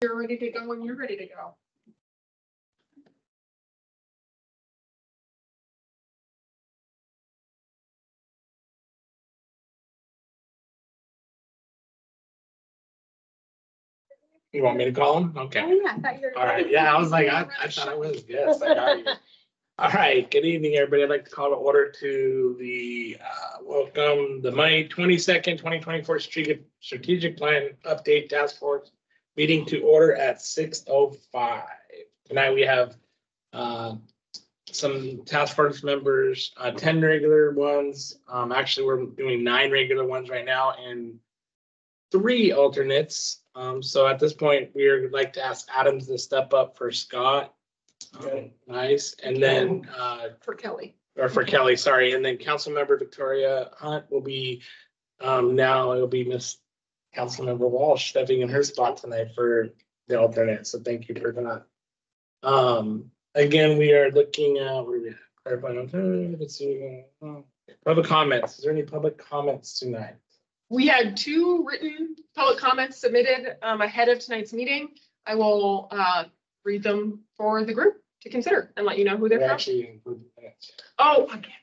You're ready to go when you're ready to go. You want me to call him? Okay. Oh, yeah, I thought you were. All right. Yeah, I was like, I thought I was. Yes, I got you. All right. Good evening, everybody. I'd like to call to order to the welcome the May 22nd, 2024 strategic plan update task force meeting to order at 6:05. Tonight we have some task force members, 10 regular ones. Actually, we're doing 9 regular ones right now and 3 alternates. So at this point, we would like to ask Adams to step up for Scott. Nice. And then For Kelly. Or for Kelly, sorry. And then Councilmember Victoria Hunt will be now it'll be Miss Councilmember Walsh stepping in her spot tonight for the alternate. So thank you for that. Again, we are looking at what do we have? Let's see. Public comments. Is there any public comments tonight? We had 2 written public comments submitted ahead of tonight's meeting. I will read them for the group to consider and let you know who they're from. Actually include the minutes. Oh, okay.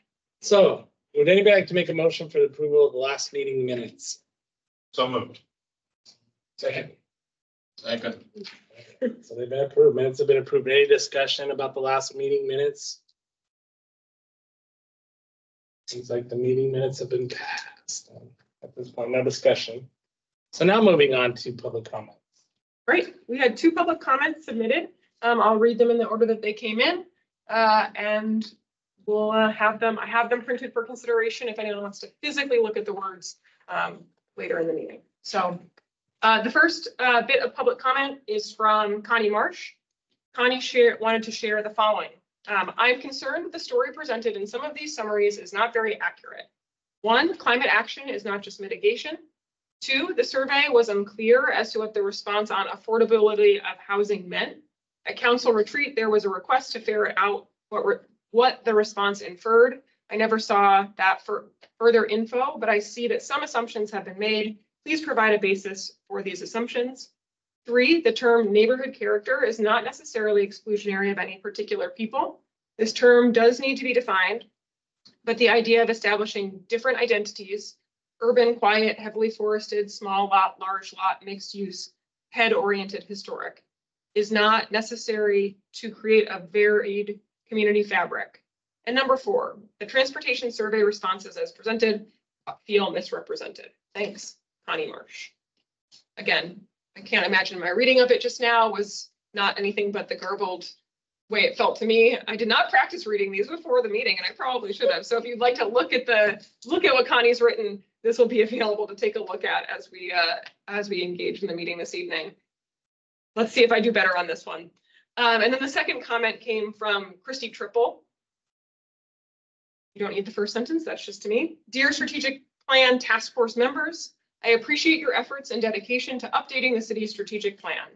So would anybody like to make a motion for the approval of the last meeting minutes? So moved. Second. Second. So they've been approved. Minutes have been approved. Any discussion about the last meeting minutes? Seems like the meeting minutes have been passed. At this point, no discussion. So now moving on to public comments. Great. We had 2 public comments submitted. I'll read them in the order that they came in, and we'll have them. I have them printed for consideration if anyone wants to physically look at the words later in the meeting. So the first bit of public comment is from Connie Marsh. Connie wanted to share the following. I'm concerned that the story presented in some of these summaries is not very accurate. 1, climate action is not just mitigation. 2, the survey was unclear as to what the response on affordability of housing meant. At council retreat, there was a request to ferret out what the response inferred. I never saw that for further info, but I see that some assumptions have been made. Please provide a basis for these assumptions. 3, the term neighborhood character is not necessarily exclusionary of any particular people. This term does need to be defined, but the idea of establishing different identities, urban, quiet, heavily forested, small lot, large lot, mixed use, head-oriented, historic, is not necessary to create a varied community fabric. And number 4, the transportation survey responses as presented feel misrepresented. Thanks, Connie Marsh. Again, I can't imagine my reading of it just now was not anything but the garbled way it felt to me. I did not practice reading these before the meeting, and I probably should have. So if you'd like to look at what Connie's written, this will be available to take a look at as we engage in the meeting this evening. Let's see if I do better on this one. And then the second comment came from Christy Triple. You don't need the first sentence, that's just to me. Dear Strategic Plan Task Force members, I appreciate your efforts and dedication to updating the city's strategic plan.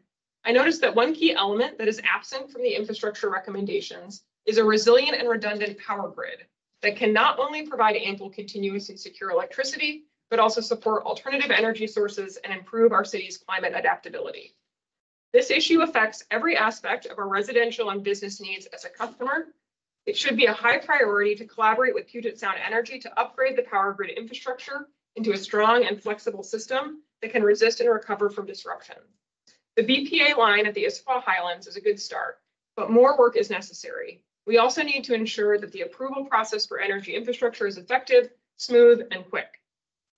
I noticed that one key element that is absent from the infrastructure recommendations is a resilient and redundant power grid that can not only provide ample, continuous, and secure electricity, but also support alternative energy sources and improve our city's climate adaptability. This issue affects every aspect of our residential and business needs as a customer. It should be a high priority to collaborate with Puget Sound Energy to upgrade the power grid infrastructure into a strong and flexible system that can resist and recover from disruption. The BPA line at the Issaquah Highlands is a good start, but more work is necessary. We also need to ensure that the approval process for energy infrastructure is effective, smooth, and quick.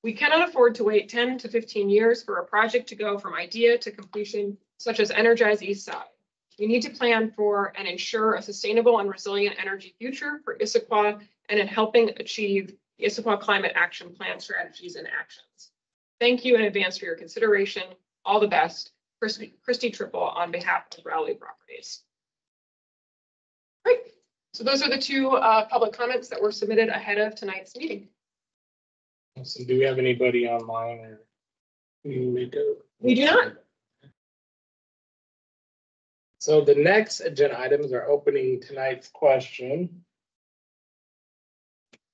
We cannot afford to wait 10 to 15 years for a project to go from idea to completion, such as Energize East Side. We need to plan for and ensure a sustainable and resilient energy future for Issaquah and in helping achieve the Issaquah Climate Action Plan strategies and actions. Thank you in advance for your consideration. All the best. Christy Triple on behalf of Rowley Properties. Great. So those are the 2 public comments that were submitted ahead of tonight's meeting. So do we have anybody online or we do not. So the next agenda items are opening tonight's question.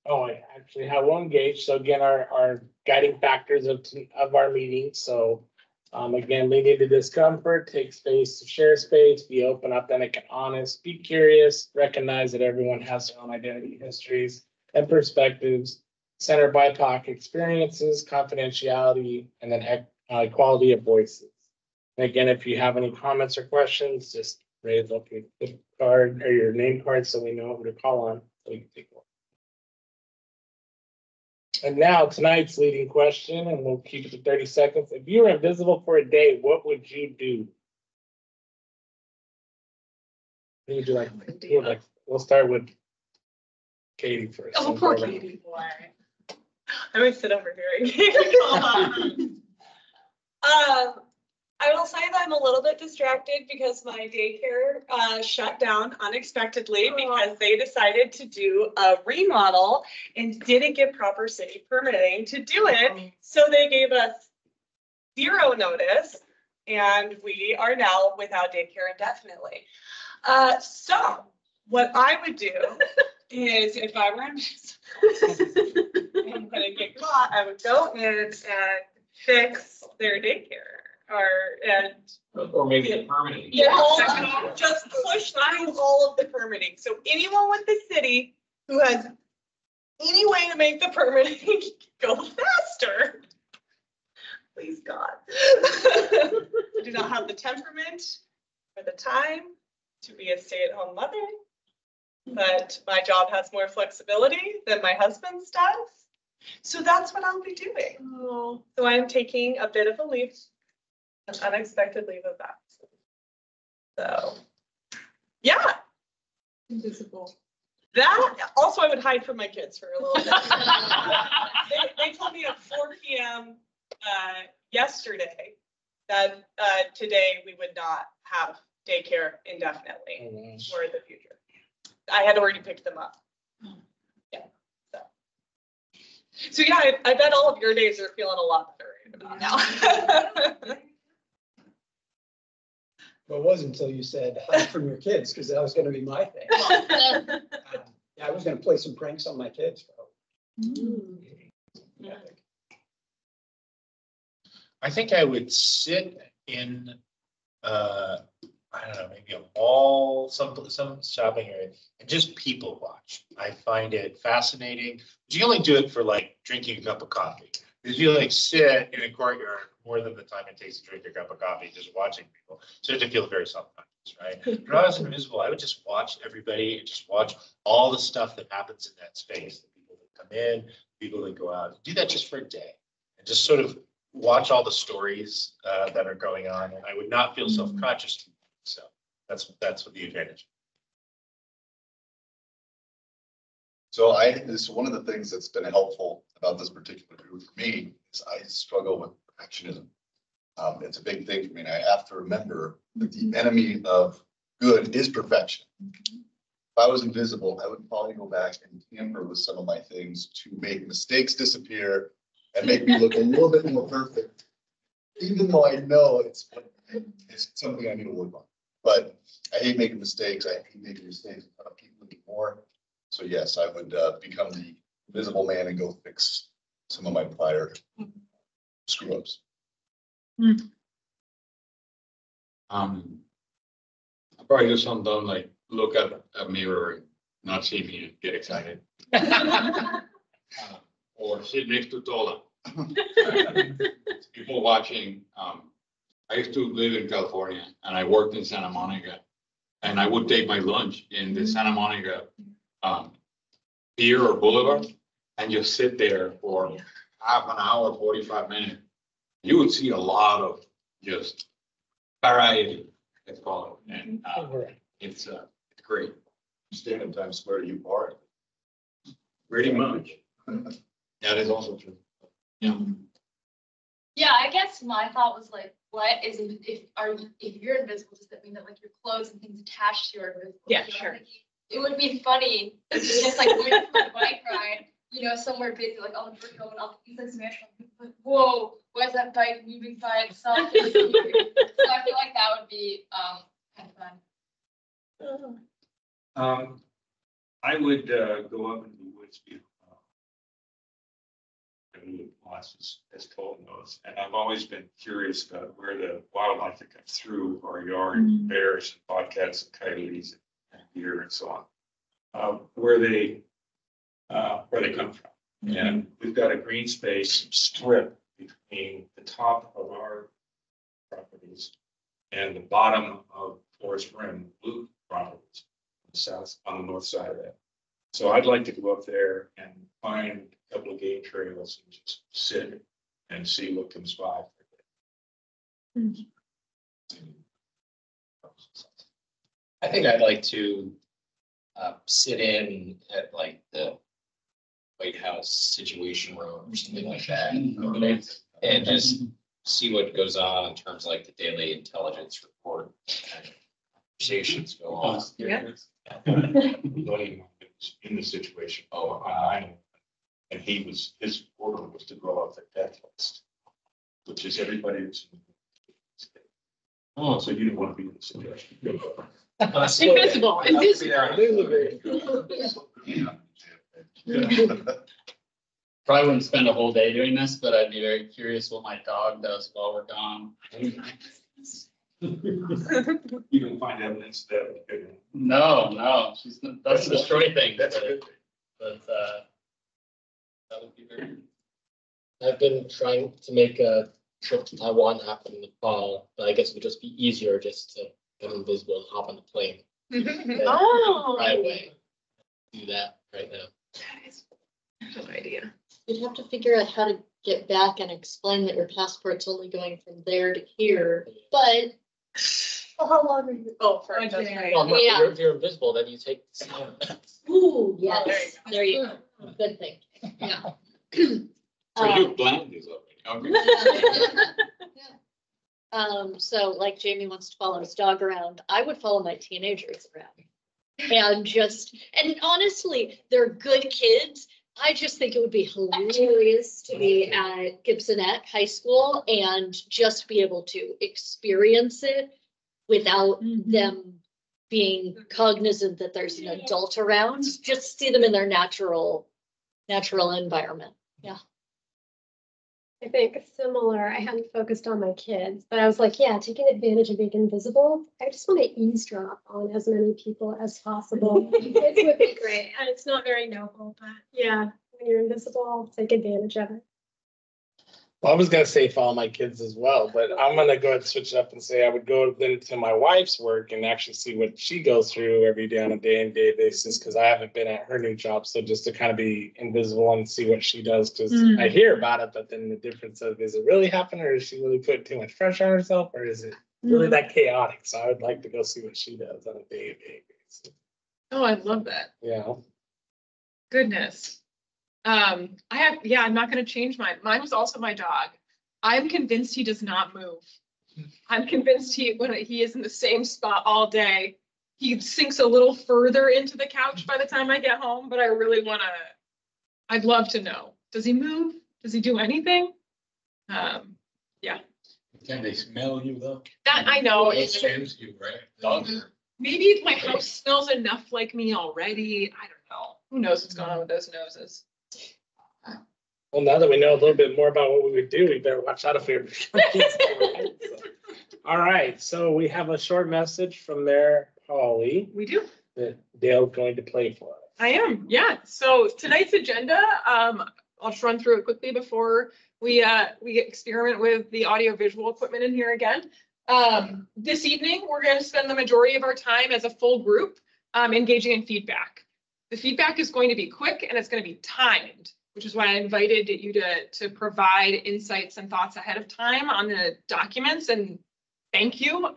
Oh, I actually have one gauge. So again, our guiding factors of our meeting. So Again, leading to discomfort, take space to share space, be open, authentic, and honest, be curious, recognize that everyone has their own identity, histories, and perspectives, center BIPOC experiences, confidentiality, and then equality of voices. And again, if you have any comments or questions, just raise up your card or your name card so we know who to call on. So we can take one. And now tonight's leading question, and we'll keep it to 30 seconds. If you were invisible for a day, what would you do? Who would you like? We'll start with Katie first. Oh, poor Katie. Boy. I'm gonna sit over here. I will say that I'm a little bit distracted because my daycare shut down unexpectedly because they decided to do a remodel and didn't get proper city permitting to do it. So they gave us 0 notice and we are now without daycare indefinitely. So what I would do is if I were I'm gonna get caught, I would go in and fix their daycare. Or maybe the permitting. Just push through all of the permitting. So anyone with the city who has any way to make the permitting go faster. Please God. I do not have the temperament or the time to be a stay-at-home mother, but my job has more flexibility than my husband's does. So that's what I'll be doing. Oh. So I'm taking a bit of a leave. An unexpected leave of that. So, yeah. Invisible. That also I would hide from my kids for a little bit. They told me at 4 p.m. Yesterday that today we would not have daycare indefinitely for the future. I had already picked them up. Yeah. So yeah, I bet all of your days are feeling a lot better about now. Well, it wasn't until you said hide from your kids, because that was going to be my thing. Yeah, I was going to play some pranks on my kids. Yeah. I think I would sit in, I don't know, maybe a mall, some shopping area, and just people watch. I find it fascinating. But you only do it for like drinking a cup of coffee. If you like sit in a courtyard more than the time it takes to drink a cup of coffee, just watching people, so to feel very self-conscious, right? But if I was invisible, I would just watch everybody and just watch all the stuff that happens in that space. The people that come in, people that go out. Do that just for a day, and just sort of watch all the stories that are going on. And I would not feel self-conscious. So that's what the advantage. So this is one of the things that's been helpful about this particular group for me is I struggle with perfectionism. It's a big thing for me. And I have to remember that the enemy of good is perfection. If I was invisible, I would probably go back and tamper with some of my things to make mistakes disappear and make me look a little bit more perfect, even though I know it's something I need to work on. But I hate making mistakes. I hate making mistakes in front of people more. So yes, I would become the invisible man and go fix some of my prior screw ups. I'll probably do something dumb like look at a mirror and not see me and get excited. Or sit next to Tola. People watching. I used to live in California and I worked in Santa Monica, and I would take my lunch in the Santa Monica pier or boulevard and just sit there for half an hour, 45 minutes. You would see a lot of just variety, let's call it. And it's great. Stand in Times Square, you are. Pretty much. That is also true. Yeah. Yeah, I guess my thought was like, what is if you're invisible, does that mean that like your clothes and things attached to you are invisible? Yeah, You know, sure. like, it would be funny if it's just like going for a bike ride, you know, somewhere busy, like on the brick going up, he's like smashing, like, whoa, why is that bike moving by itself? So I feel like that would be kind of fun. I would go up in the woods us as told us. And I've always been curious about where the wildlife that comes through our yard, bears, bobcats, and coyotes, and deer, and so on, where they come from. And we've got a green space strip between the top of our properties and the bottom of Forest Rim Blue properties, on the north side of that. So I'd like to go up there and find a couple of game trails and just sit and see what comes by. I think I'd like to sit in at like the White House Situation Room or something like that. And just see what goes on in terms of like the daily intelligence report. Conversations go on. Yeah. In the situation. Oh, I know. And his order was to go off the death list, which is everybody who's. Oh, so you didn't want to be in the situation. Invisible. Probably wouldn't spend a whole day doing this, but I'd be very curious what my dog does while we're gone. You can find evidence that. No, she's doesn't destroy things. That's a good thing. But that would be very. I've been trying to make a trip to Taiwan happen in the fall, but I guess it would just be easier just to get invisible and hop on the plane. Oh. Right away. Do that right now. That is a good idea. You'd have to figure out how to get back and explain that your passport's only going from there to here, but how long are you? Oh, for Okay. okay. Well, no, Yeah. if you're invisible, then you take the scan. Ooh, Oh, yes, there you go. Good thing. Yeah. So you planned this already, okay. So like Jamie wants to follow his dog around, I would follow my teenagers around. And honestly, they're good kids. I just think it would be hilarious to be at Gibsonette High School and just be able to experience it without them being cognizant that there's an adult around. Just see them in their natural environment. Yeah. I think similar. I hadn't focused on my kids, but I was like, yeah, taking advantage of being invisible. I just want to eavesdrop on as many people as possible. It would be great. And it's not very noble, but yeah, when you're invisible, take advantage of it. Well, I was gonna say follow my kids as well, but I'm gonna go ahead and switch it up and say I would go then to my wife's work and actually see what she goes through every day on a day-to-day basis, because I haven't been at her new job. So just to kind of be invisible and see what she does, because I hear about it, but then the difference of is it really happening, or is she really putting too much pressure on herself, or is it really that chaotic? So I would like to go see what she does on a day-to-day basis. Oh, I love that. Yeah. Goodness. I'm not gonna change mine. Mine was also my dog. I'm convinced he does not move. I'm convinced when he is in the same spot all day, he sinks a little further into the couch by the time I get home, but I'd love to know. Does he move? Does he do anything? Yeah. Can they smell you though? That I know. It scares you, right? Dogs. Maybe my house smells enough like me already. I don't know. Who knows what's going on with those noses? Well, now that we know a little bit more about what we would do, we better watch out if we're. All right, so we have a short message from Mayor Pauly We do. that Dale's going to play for us. I am, yeah. So tonight's agenda, I'll just run through it quickly before we experiment with the audio visual equipment in here again. This evening, we're going to spend the majority of our time as a full group engaging in feedback. The feedback is going to be quick and it's going to be timed, which is why I invited you to provide insights and thoughts ahead of time on the documents, and thank you.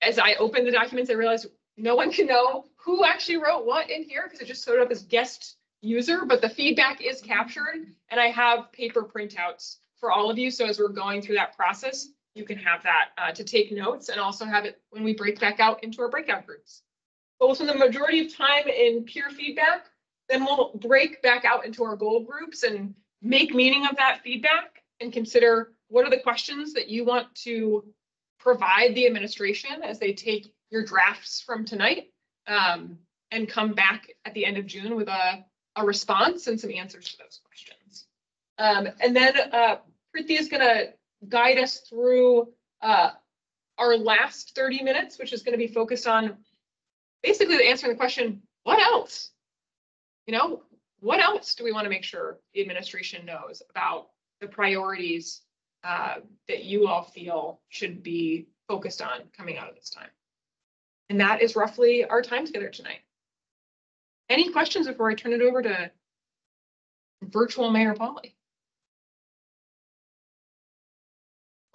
As I opened the documents, I realized no one can know who actually wrote what in here because it just showed up as guest user, but the feedback is captured and I have paper printouts for all of you. So as we're going through that process, you can have that to take notes and also have it when we break back out into our breakout groups. But we'll spend the majority of time in peer feedback. Then we'll break back out into our goal groups and make meaning of that feedback and consider what are the questions that you want to provide the administration as they take your drafts from tonight and come back at the end of June with a response and some answers to those questions. And then Priti is gonna guide us through our last 30 minutes, which is gonna be focused on basically answering the question, what else? You know, what else do we want to make sure the administration knows about the priorities that you all feel should be focused on coming out of this time? And that is roughly our time together tonight. Any questions before I turn it over to virtual Mayor Pauly?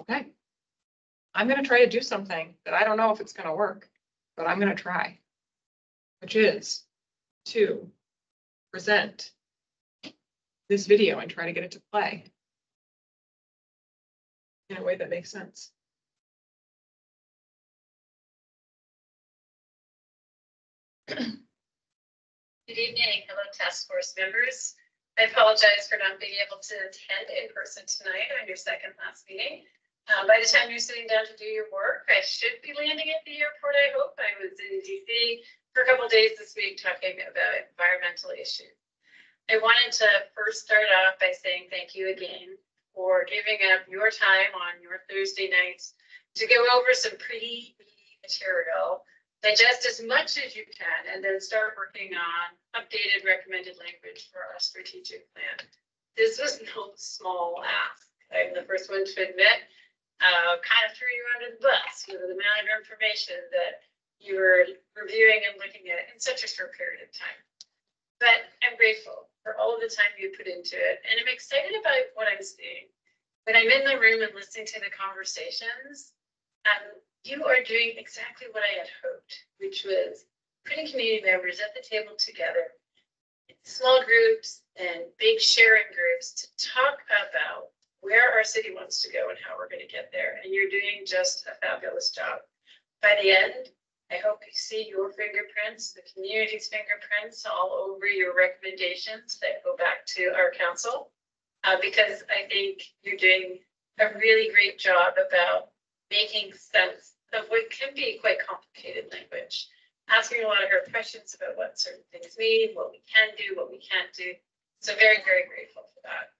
Okay. I'm going to try to do something that I don't know if it's going to work, but I'm going to try, which is to present this video and try to get it to play in a way that makes sense. Good evening, hello task force members. I apologize for not being able to attend in person tonight on your second last meeting. By the time you're sitting down to do your work, I should be landing at the airport, I hope. I was in DC for a couple days this week talking about environmental issues. I wanted to first start off by saying thank you again for giving up your time on your Thursday nights to go over some pretty material, digest as much as you can, and then start working on updated recommended language for our strategic plan. This was no small ask. I'm the first one to admit, kind of threw you under the bus with the amount of information that you were reviewing and looking at in such a short period of time. But I'm grateful for all of the time you put into it, and I'm excited about what I'm seeing. When I'm in the room and listening to the conversations, you are doing exactly what I had hoped, which was putting community members at the table together in small groups and big sharing groups to talk about where our city wants to go and how we're going to get there. And you're doing just a fabulous job. By the end, I hope you see your fingerprints, the community's fingerprints all over your recommendations that go back to our council, because I think you're doing a really great job about making sense of what can be quite complicated language, asking a lot of hard questions about what certain things mean, what we can do, what we can't do. So very, very grateful for that.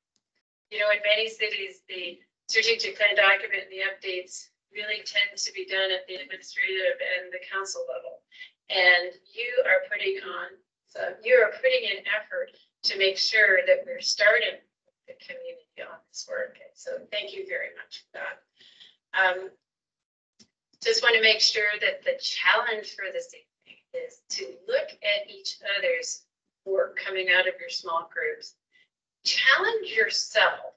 You know, in many cities, the strategic plan document and the updates really tend to be done at the administrative and the council level. And you are putting in effort to make sure that we're starting the community on this work. And so thank you very much for that. Just want to make sure that the challenge for this evening is to look at each other's work coming out of your small groups. Challenge yourself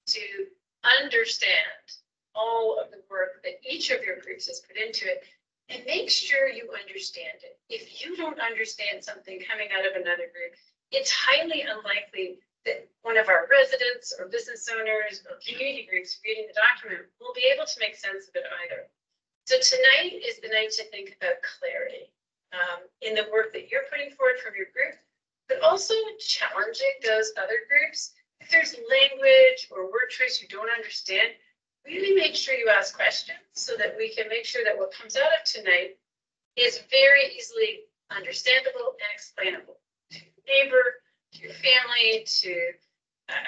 to understand all of the work that each of your groups has put into it, and make sure you understand it. If you don't understand something coming out of another group, it's highly unlikely that one of our residents or business owners or community groups reading the document will be able to make sense of it either. So tonight is the night to think about clarity in the work that you're putting forward from your group, but also challenging those other groups. If there's language or word choice you don't understand, really make sure you ask questions so that we can make sure that what comes out of tonight is very easily understandable and explainable to your neighbor, to your family, to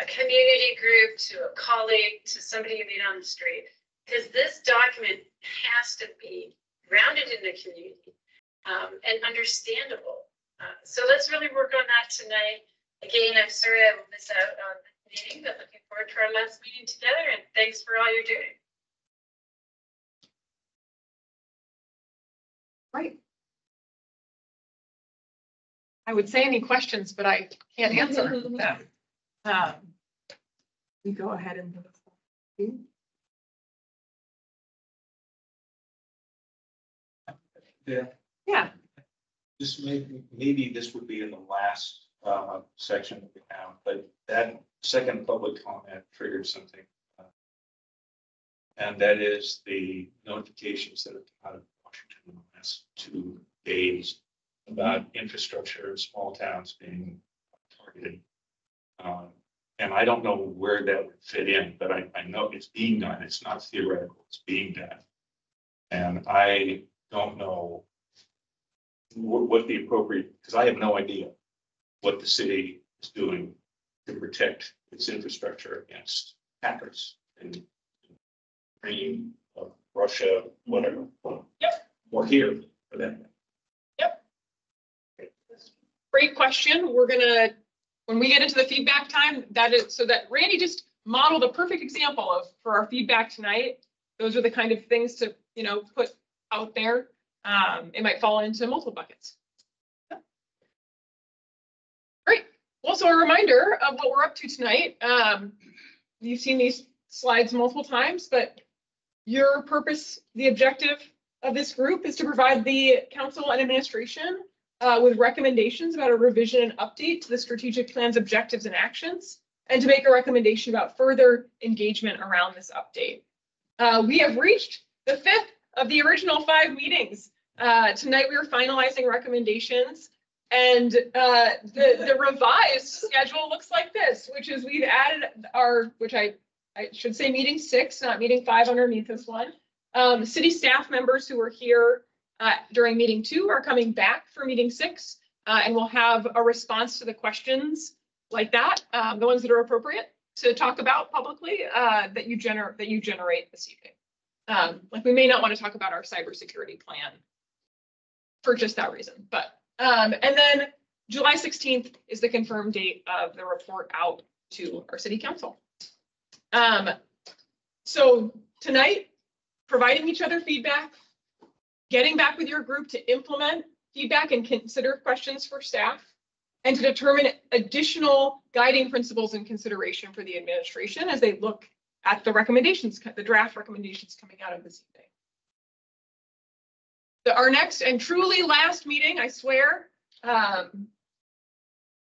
a community group, to a colleague, to somebody you meet on the street. Because this document has to be grounded in the community and understandable. So let's really work on that tonight. Again, I'm sorry I will miss out on the meeting, but looking forward to our last meeting together, and thanks for all you're doing. Right. I would say any questions, but I can't answer them. We go ahead and yeah. This maybe this would be in the last section that we have, but that second public comment triggered something. And that is the notifications that have come out of Washington in the last 2 days about infrastructure in small towns being targeted. And I don't know where that would fit in, but I know it's being done. It's not theoretical, it's being done. And I don't know what the appropriate, because I have no idea what the city is doing to protect its infrastructure against hackers and Ukraine, Russia, whatever. Yep. Or here for that. Yep. Great question. We're gonna, when we get into the feedback time, that is, so that Randy just modeled a perfect example of, for our feedback tonight, those are the kind of things to, you know, put out there. It might fall into multiple buckets. Yep. Great. Also a reminder of what we're up to tonight. You've seen these slides multiple times, but your purpose, the objective of this group is to provide the council and administration with recommendations about a revision and update to the strategic plan's objectives and actions, and to make a recommendation about further engagement around this update. We have reached the 5th of the original 5 meetings. Tonight we are finalizing recommendations, and the revised schedule looks like this, which is we've added our, which I should say meeting 6, not meeting 5 underneath this one. City staff members who were here during meeting 2 are coming back for meeting 6, and we'll have a response to the questions like that, the ones that are appropriate to talk about publicly that you generate this evening. Like we may not want to talk about our cybersecurity plan for just that reason, but and then July 16th is the confirmed date of the report out to our city council. So tonight, providing each other feedback, getting back with your group to implement feedback and consider questions for staff, and to determine additional guiding principles and consideration for the administration as they look at the recommendations, the draft recommendations coming out of this evening. Our next and truly last meeting, I swear,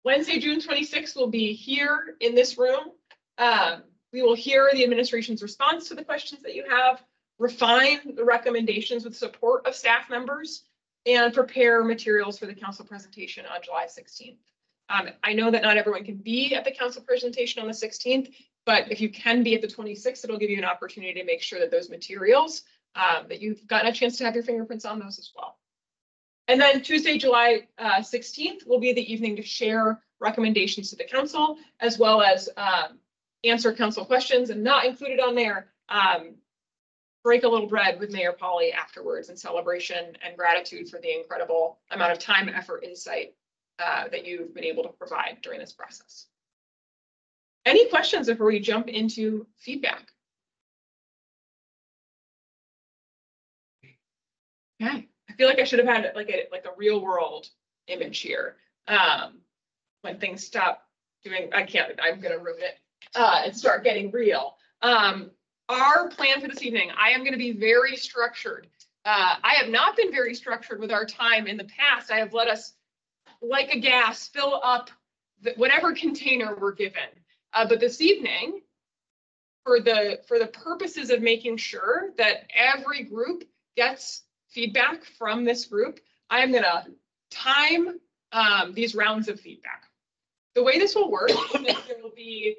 Wednesday, June 26th will be here in this room. We will hear the administration's response to the questions that you have, refine the recommendations with support of staff members, and prepare materials for the council presentation on July 16th. I know that not everyone can be at the council presentation on the 16th, but if you can be at the 26th, it'll give you an opportunity to make sure that those materials, that you've gotten a chance to have your fingerprints on those as well. And then Tuesday, July 16th will be the evening to share recommendations to the council, as well as answer council questions, and not included on there, break a little bread with Mayor Pauly afterwards in celebration and gratitude for the incredible amount of time, effort, insight that you've been able to provide during this process. Any questions before we jump into feedback? Okay, I feel like I should have had like a real world image here. When things stop doing, I'm gonna ruin it and start getting real. Our plan for this evening, I am going to be very structured. I have not been very structured with our time in the past. I have let us, like a gas, fill up whatever container we're given. But this evening, for the purposes of making sure that every group gets feedback from this group, I am going to time these rounds of feedback. The way this will work is that there will be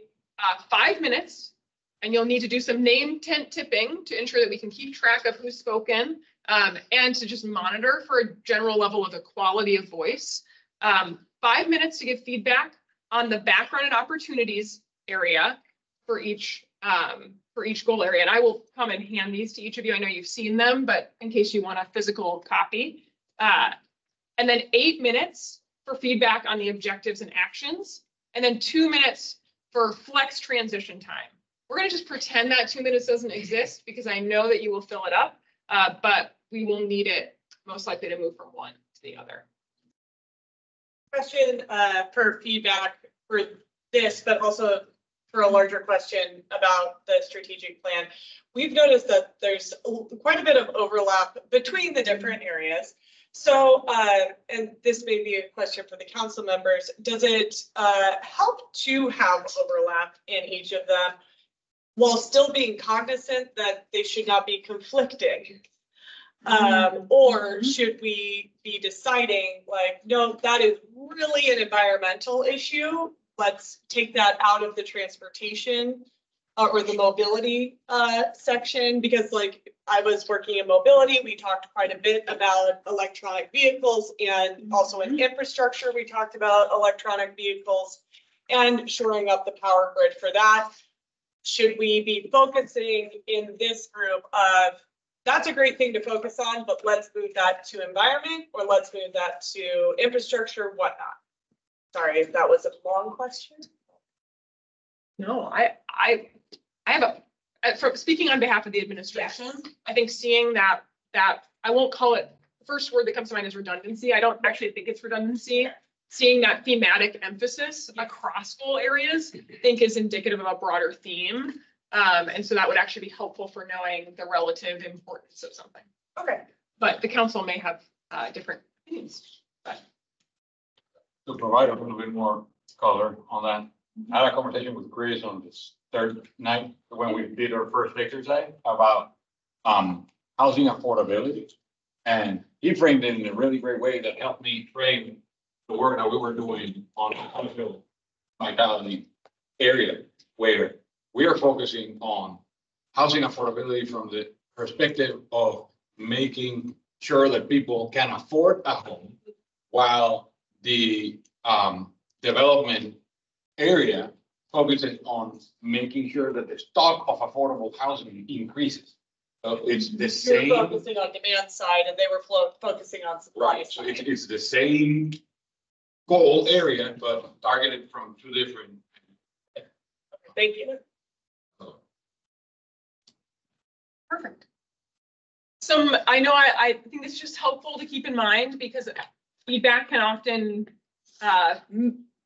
5 minutes, and you'll need to do some name tent tipping to ensure that we can keep track of who's spoken, and to just monitor for a general level of equality of voice. 5 minutes to give feedback on the background and opportunities area for each goal area. And I will come and hand these to each of you. I know you've seen them, but in case you want a physical copy. And then 8 minutes for feedback on the objectives and actions, and then 2 minutes for flex transition time. We're going to just pretend that 2 minutes doesn't exist because I know that you will fill it up, but we will need it most likely to move from one to the other. Question for feedback for this, but also for a larger question about the strategic plan. We've noticed that there's quite a bit of overlap between the different areas. So, and this may be a question for the council members, does it help to have overlap in each of them while still being cognizant that they should not be conflicting? Or should we be deciding like, no, that is really an environmental issue. Let's take that out of the transportation or the mobility section, because like I was working in mobility, we talked quite a bit about electronic vehicles, and also in infrastructure, we talked about electronic vehicles. and shoring up the power grid for that. Should we be focusing in this group of, that's a great thing to focus on, but let's move that to environment, or let's move that to infrastructure, whatnot? Sorry if that was a long question. No, I have from speaking on behalf of the administration, Yes. I think seeing that I won't call it, the first word that comes to mind is redundancy. I don't actually think it's redundancy. Seeing that thematic emphasis across goal areas, I think is indicative of a broader theme. And so that would actually be helpful for knowing the relative importance of something. Okay. But the council may have different opinions. But To provide a little bit more color on that, I had a conversation with Chris on this third night when we did our first exercise about housing affordability. And he framed it in a really great way that helped me frame the work that we were doing on the Huntsville vitality area, where we are focusing on housing affordability from the perspective of making sure that people can afford a home, while the development area focuses on making sure that the stock of affordable housing increases. So it's the You're same. focusing on demand side and they were focusing on supply Right, so side. it's the same goal area, but targeted from two different. Thank you. perfect. I know I think it's just helpful to keep in mind because feedback can often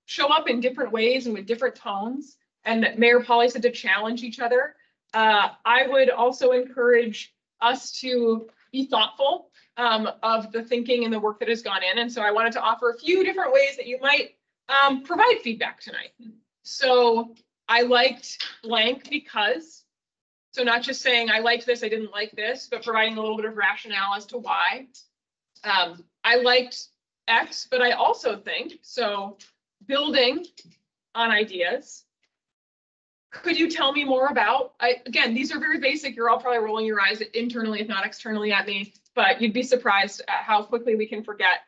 show up in different ways and with different tones. And Mayor Pauly said to challenge each other. I would also encourage us to be thoughtful of the thinking and the work that has gone in. And so I wanted to offer a few different ways that you might provide feedback tonight. So I liked blank because, so not just saying I liked this, I didn't like this, but providing a little bit of rationale as to why. I liked X, but I also think, so building on ideas. Could you tell me more about, again, these are very basic. You're all probably rolling your eyes internally, if not externally at me, but you'd be surprised at how quickly we can forget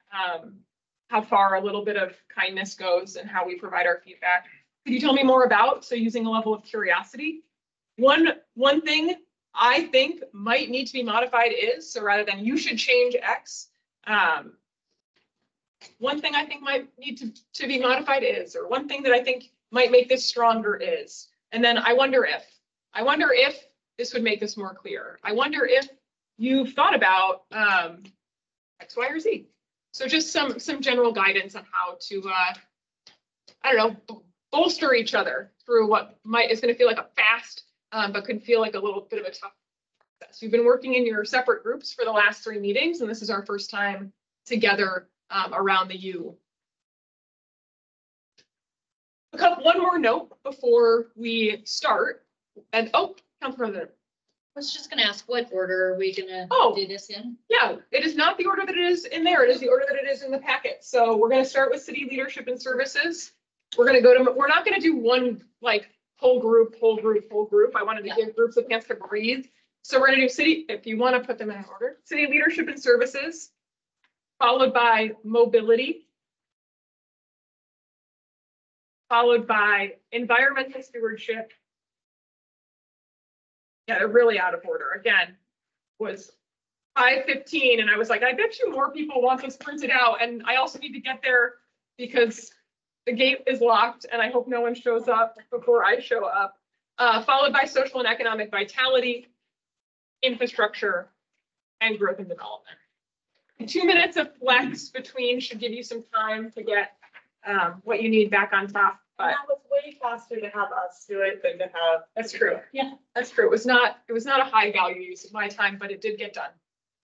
how far a little bit of kindness goes and how we provide our feedback. Could you tell me more about, so using a level of curiosity? One thing I think might need to be modified is, so rather than you should change X, one thing I think might need to be modified is, or one thing that I think might make this stronger is, and then I wonder if this would make this more clear. I wonder if you've thought about X, Y, or Z. So just some general guidance on how to, I don't know, bolster each other through what is going to feel like a fast, but could feel like a little bit of a tough process. You've been working in your separate groups for the last 3 meetings, and this is our first time together around the U. One more note before we start. And Council President. I was just gonna ask, what order are we gonna do this in? Yeah, it is not the order that it is in there. It is the order that it is in the packet. So we're gonna start with city leadership and services. We're gonna go to, we're not gonna do one like whole group. I wanted to give groups a chance to breathe. So we're gonna do city, if you wanna put them in order, city leadership and services, followed by mobility, followed by environmental stewardship. Yeah, they're really out of order. Again, was 5:15 and I was like, I bet you more people want this printed out. And I also need to get there because the gate is locked and I hope no one shows up before I show up. Followed by social and economic vitality, infrastructure, and growth and development. 2 minutes of flex between should give you some time to get what you need back on top. But that was way faster to have us do it than to have. That's true. Yeah, that's true. It was not a high value use of my time, but it did get done.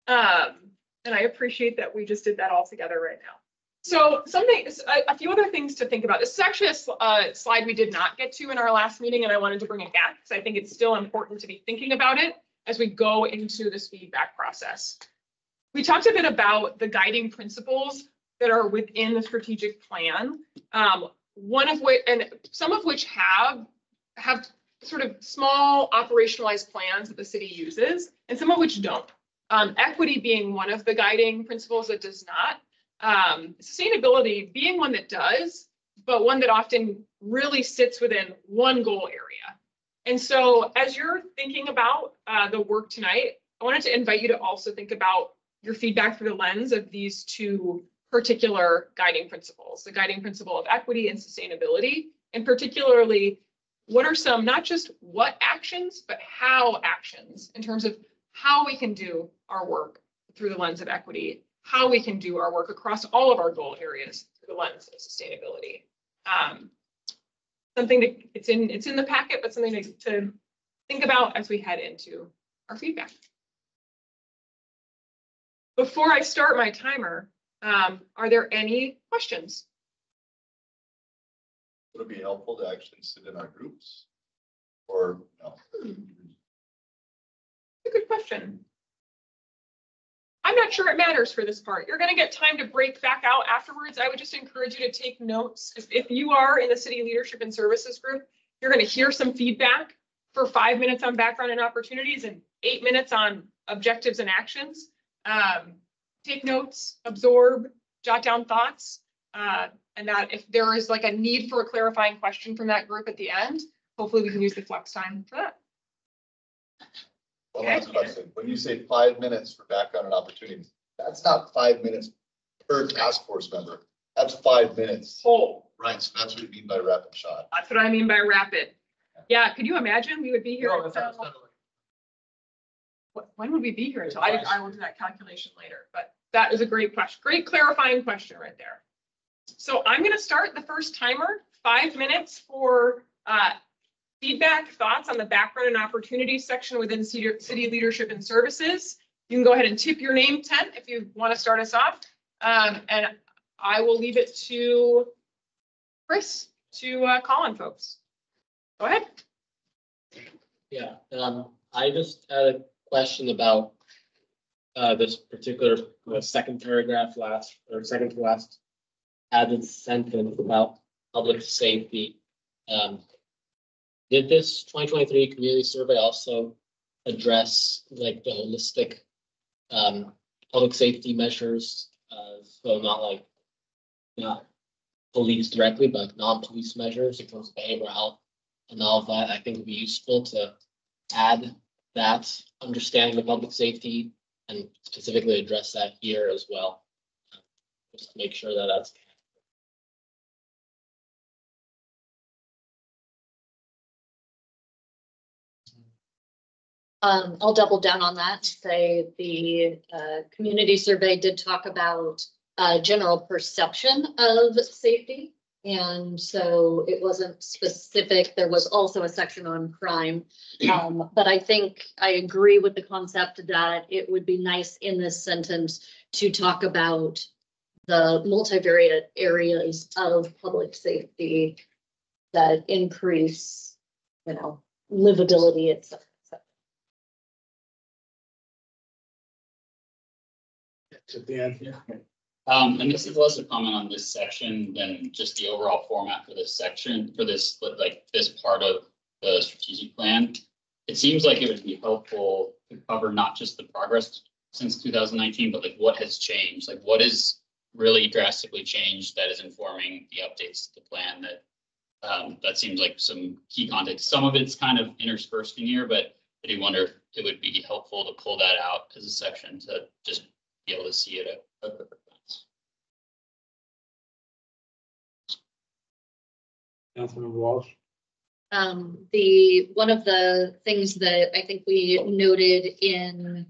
And I appreciate that we just did that all together right now. So a few other things to think about. This is actually a slide we did not get to in our last meeting, and I wanted to bring it back because I think it's still important to be thinking about it as we go into this feedback process. We talked a bit about the guiding principles that are within the strategic plan. One of which, and some of which have sort of small operationalized plans that the city uses, and some of which don't. Equity being one of the guiding principles that does not. Sustainability being one that does, but one that often really sits within one goal area. And so as you're thinking about the work tonight, I wanted to invite you to also think about your feedback through the lens of these two particular guiding principles, the guiding principle of equity and sustainability, and particularly what are some, not just what actions, but how actions in terms of how we can do our work through the lens of equity, how we can do our work across all of our goal areas through the lens of sustainability. Something that it's in the packet, but something to think about as we head into our feedback. Before I start my timer, are there any questions? Would it be helpful to actually sit in our groups or no? A good question. I'm not sure it matters for this part. You're going to get time to break back out afterwards. I would just encourage you to take notes. If you are in the City Leadership and Services group, you're going to hear some feedback for 5 minutes on background and opportunities and 8 minutes on objectives and actions. Take notes, absorb, jot down thoughts, and that if there is like a need for a clarifying question from that group at the end, hopefully we can use the flex time for that. One last question. When you say 5 minutes for background and opportunities, that's not 5 minutes per task force member. That's 5 minutes. Whole. Right, so that's what you mean by rapid shot. That's what I mean by rapid. Yeah, could you imagine we would be here until, when would we be here until? I will do that calculation later, but that is a great question. Great clarifying question right there. So I'm going to start the first timer, 5 minutes for feedback, thoughts on the background and opportunities section within City Leadership and Services. You can go ahead and tip your name 10 if you want to start us off. And I will leave it to Chris to call on folks. Go ahead. Yeah, I just had a question about this particular second paragraph second to last added sentence about public safety. Did this 2023 community survey also address like the holistic public safety measures? So not police directly, but non-police measures in terms of behavioral health and all of that. I think would be useful to add that understanding of public safety and specifically address that here as well. Just to make sure that that's. I'll double down on that and say the community survey did talk about general perception of safety. And so it wasn't specific. There was also a section on crime. But I think I agree with the concept that it would be nice in this sentence to talk about the multivariate areas of public safety that increase, livability, et cetera. At the end. Yeah. And this is less a comment on this section than just the overall format for this section, for this part of the strategic plan. It seems like it would be helpful to cover not just the progress since 2019, but like what has changed, like what is really drastically changed that is informing the updates to the plan. That seems like some key context. Some of it's kind of interspersed in here, but I do wonder if it would be helpful to pull that out as a section to just be able to see it at a quicker glance. Councilmember Walsh. One of the things that I think we noted in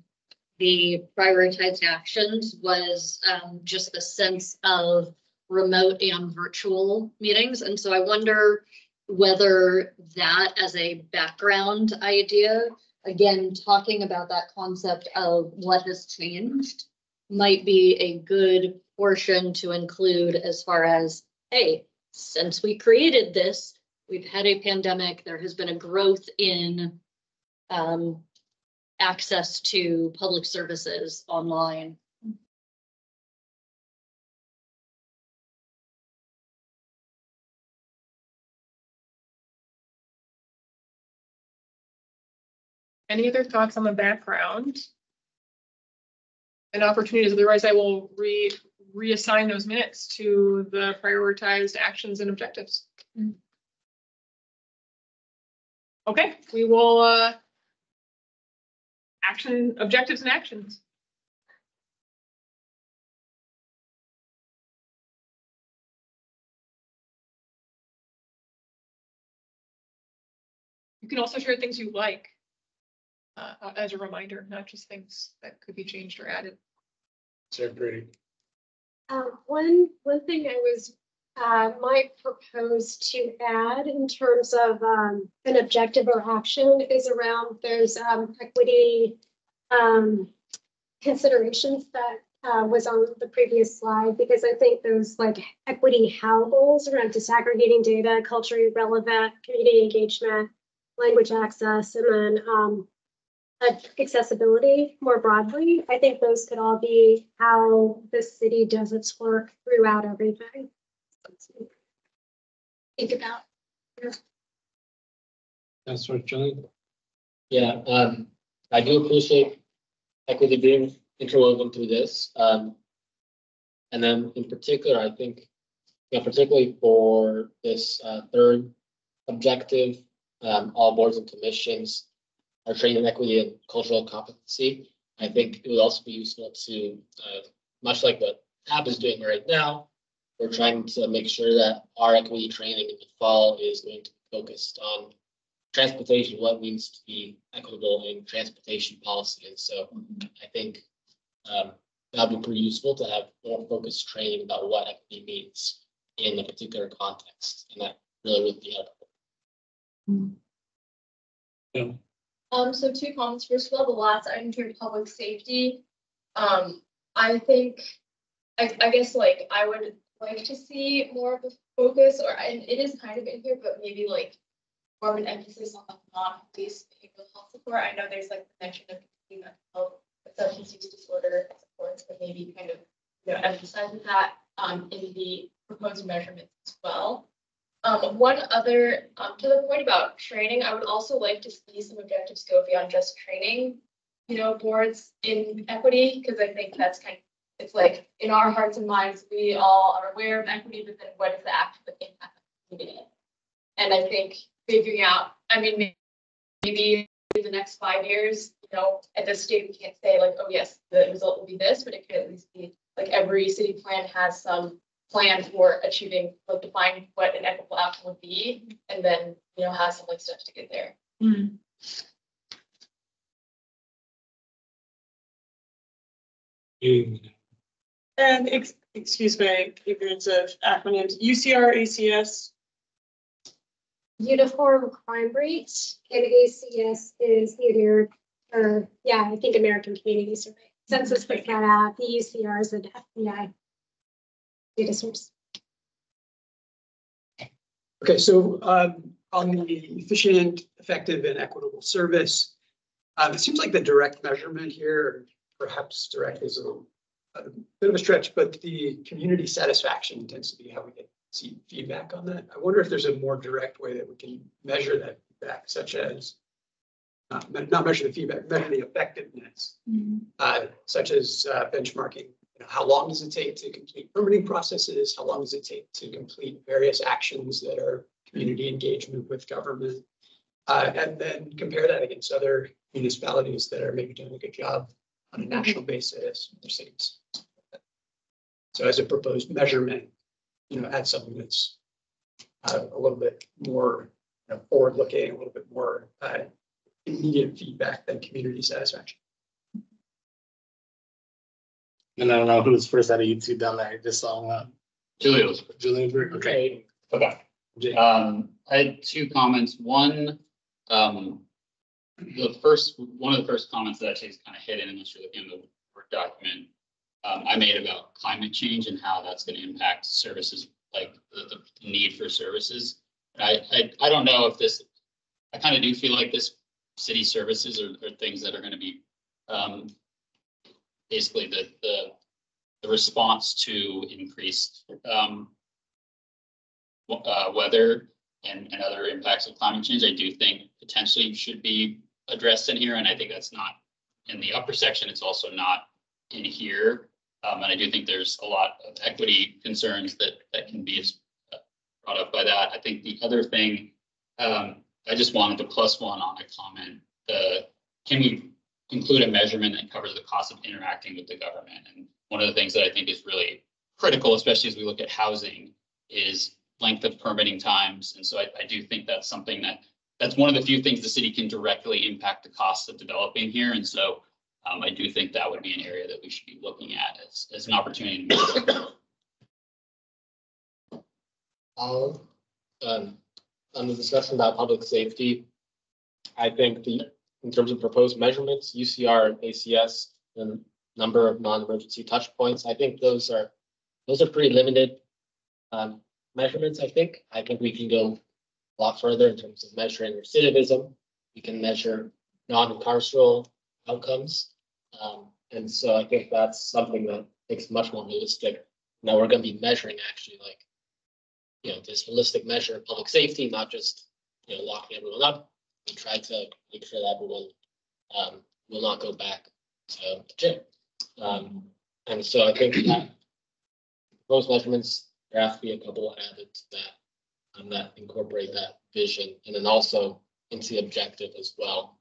the prioritized actions was just the sense of remote and virtual meetings. And so I wonder whether that as a background idea, again, talking about that concept of what has changed might be a good portion to include as far as, hey, since we created this, we've had a pandemic, there has been a growth in access to public services online. Any other thoughts on the background and opportunities? Otherwise, I will reassign those minutes to the prioritized actions and objectives. Okay, we will, action, objectives and actions. You can also share things you like as a reminder, not just things that could be changed or added. So pretty. One thing I was might propose to add in terms of an objective or action is around those equity considerations that was on the previous slide, because I think those like equity how goals around disaggregating data, culturally relevant, community engagement, language access, and then accessibility more broadly. I think those could all be how the city does its work throughout everything. Think about. That's what Julie. Yeah, I do appreciate equity being interwoven through this. And then in particular, I think, particularly for this third objective, all boards and commissions are trained in equity and cultural competency. I think it would also be useful to, much like what HAB is doing right now, we're trying to make sure that our equity training in the fall is going to be focused on transportation, what it means to be equitable in transportation policy. And so I think that would be pretty useful to have more focused training about what equity means in a particular context. And that really would be helpful. Yeah. So 2 comments. First of all, the last item here, public safety. I think, I guess like I would like to see more of a focus, or and it is kind of in here, but maybe like more of an emphasis on the non-police behavioral health support. I know there's like the mention of mental health, substance use disorder supports, but maybe kind of emphasizing that in the proposed measurements as well. One other, to the point about training, I would also like to see some objectives go beyond just training, boards in equity, because I think that's kind of, it's like in our hearts and minds, we all are aware of equity, but then what is the actual impact of the community? And I think figuring out, I mean, maybe in the next 5 years, at this stage, we can't say like, oh yes, the result will be this, but it could at least be like every city plan has some plan for achieving, like define what an equitable outcome would be, and then, has some like steps to get there. Mm. And excuse my ignorance of acronyms, UCR, ACS. Uniform crime rate, and ACS is the I think American Community Survey. Census puts that out. The UCR is an FBI data source. Okay, so on the efficient, effective, and equitable service, it seems like the direct measurement here, perhaps direct is a bit of a stretch, but the community satisfaction tends to be how we get feedback on that. I wonder if there's a more direct way that we can measure that feedback, such as not measure the feedback, measure the effectiveness, such as benchmarking. How long does it take to complete permitting processes? How long does it take to complete various actions that are community engagement with government? And then compare that against other municipalities that are maybe doing a good job on a national basis, other cities. So as a proposed measurement, add something that's a little bit more forward-looking, a little bit more immediate feedback than community satisfaction. And I don't know who was first out of you two down there. I just saw Julia was. Julian. Okay. Okay. I had 2 comments. One, one of the first comments that actually is kind of hidden unless you're looking at the Word document, I made about climate change and how that's going to impact services, like the need for services. I don't know if this, I kind of do feel like this city services are things that are going to be basically the response to increased weather and other impacts of climate change. I do think potentially should be addressed in here, and I think that's not in the upper section. It's also not in here. And I do think there's a lot of equity concerns that can be brought up by that. I think the other thing, I just wanted to +1 on a comment. Can we include a measurement that covers the cost of interacting with the government? And one of the things that I think is really critical, especially as we look at housing, is length of permitting times. And so I do think that's something that's one of the few things the city can directly impact the costs of developing here. And so I do think that would be an area that we should be looking at as an opportunity. On the discussion about public safety, I think in terms of proposed measurements, UCR and ACS, the number of non-emergency touch points, I think those are pretty limited measurements. I think we can go a lot further in terms of measuring recidivism. We can measure non-carceral outcomes. And so I think that's something that makes much more holistic. Now we're going to be measuring actually this holistic measure of public safety, not just, locking everyone up. We try to make sure that everyone will not go back to jail. And so I think that those measurements, there have to be a couple added to that incorporate that vision, and then also into the objective as well.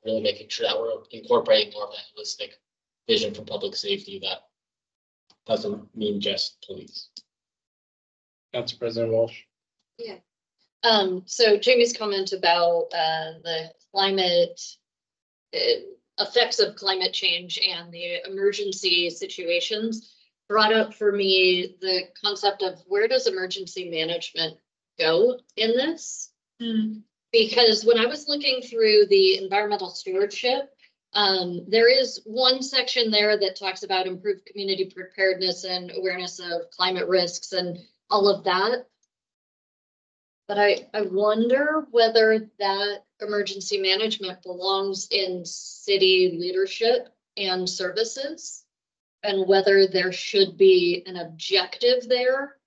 Really making sure that we're incorporating more of that holistic vision for public safety that doesn't mean just police. Council President Walsh. Yeah. So Jamie's comment about the climate effects of climate change and the emergency situations brought up for me the concept of where does emergency management go in this? Because when I was looking through the environmental stewardship, there is one section there that talks about improved community preparedness and awareness of climate risks and all of that. But I wonder whether that emergency management belongs in city leadership and services, and whether there should be an objective there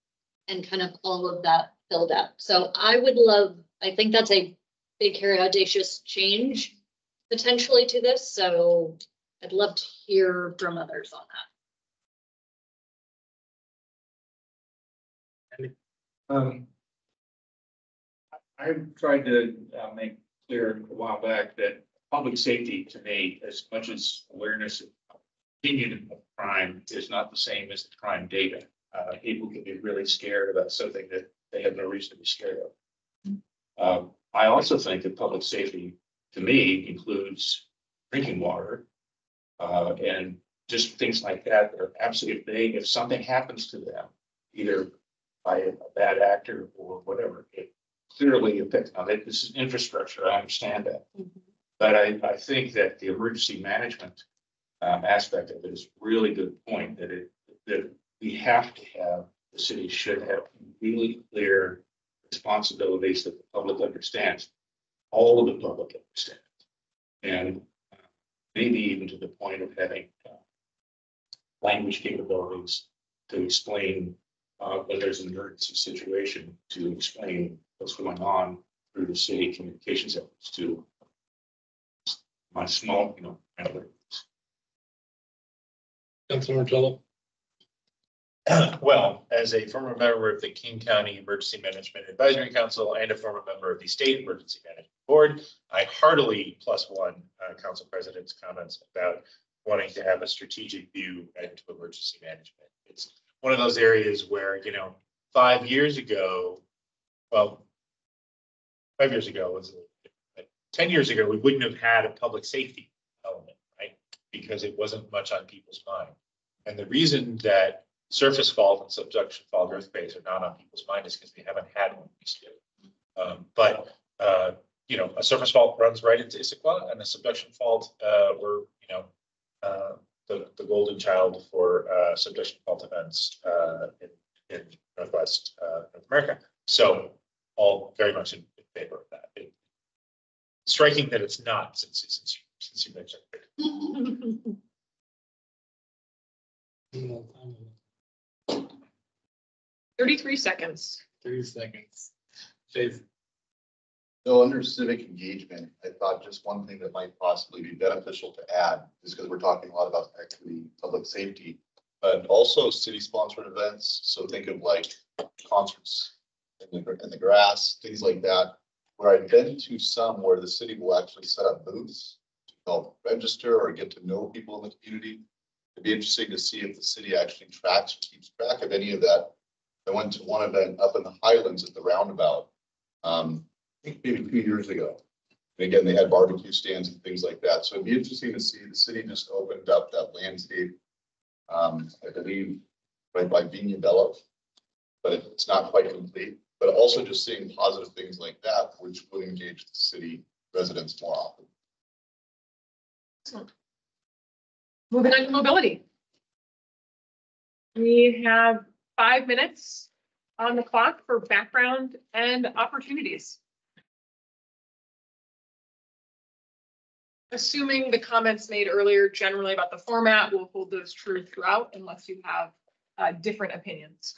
and kind of all of that filled out. So I think that's a big, hairy, audacious change potentially to this. So I'd love to hear from others on that. I've tried to make clear a while back that public safety to me, as much as awareness of opinion of crime, is not the same as the crime data. People can be really scared about something that they have no reason to be scared of. I also think that public safety, to me, includes drinking water and just things like that. That are absolutely, if something happens to them, either by a bad actor or whatever, it clearly affects. Now, this is infrastructure. I understand that, but I think that the emergency management aspect of it is a really good point. That we have to have, the city should have really clear responsibilities that the public understands. All of the public understands, and maybe even to the point of having language capabilities to explain when there's an emergency situation, to explain what's going on through the city communications efforts to my small, Councilor Martello. Well, as a former member of the King County Emergency Management Advisory Council and a former member of the State Emergency Management Board, I heartily +1 Council President's comments about wanting to have a strategic view into emergency management. It's one of those areas where, 5 years ago, well, 5 years ago was 10 years ago, we wouldn't have had a public safety element, right? Because it wasn't much on people's mind. And the reason that surface fault and subduction fault earthquakes are not on people's mind is because we haven't had one recently. But a surface fault runs right into Issaquah, and a subduction fault, we're, the golden child for subduction fault events in Northwest North America. So all very much in favor of that. It's striking that it's not since you mentioned it. 33 seconds. 3 seconds. Dave. So under civic engagement, I thought just one thing that might possibly be beneficial to add is because we're talking a lot about equity, public safety. but also city-sponsored events. So think of like concerts in the grass, things like that. Where I've been to some where the city will actually set up booths to help register or get to know people in the community. It'd be interesting to see if the city actually tracks or keeps track of any of that. I went to one event up in the Highlands at the roundabout, I think maybe 2 years ago. And again, they had barbecue stands and things like that. So it'd be interesting to see the city just opened up that landscape. I believe right by Viña Bella, but it's not quite complete. But also just seeing positive things like that, which would engage the city residents more often. Excellent. Moving on to mobility. We have 5 minutes on the clock for background and opportunities. Assuming the comments made earlier generally about the format, we'll hold those true throughout unless you have different opinions.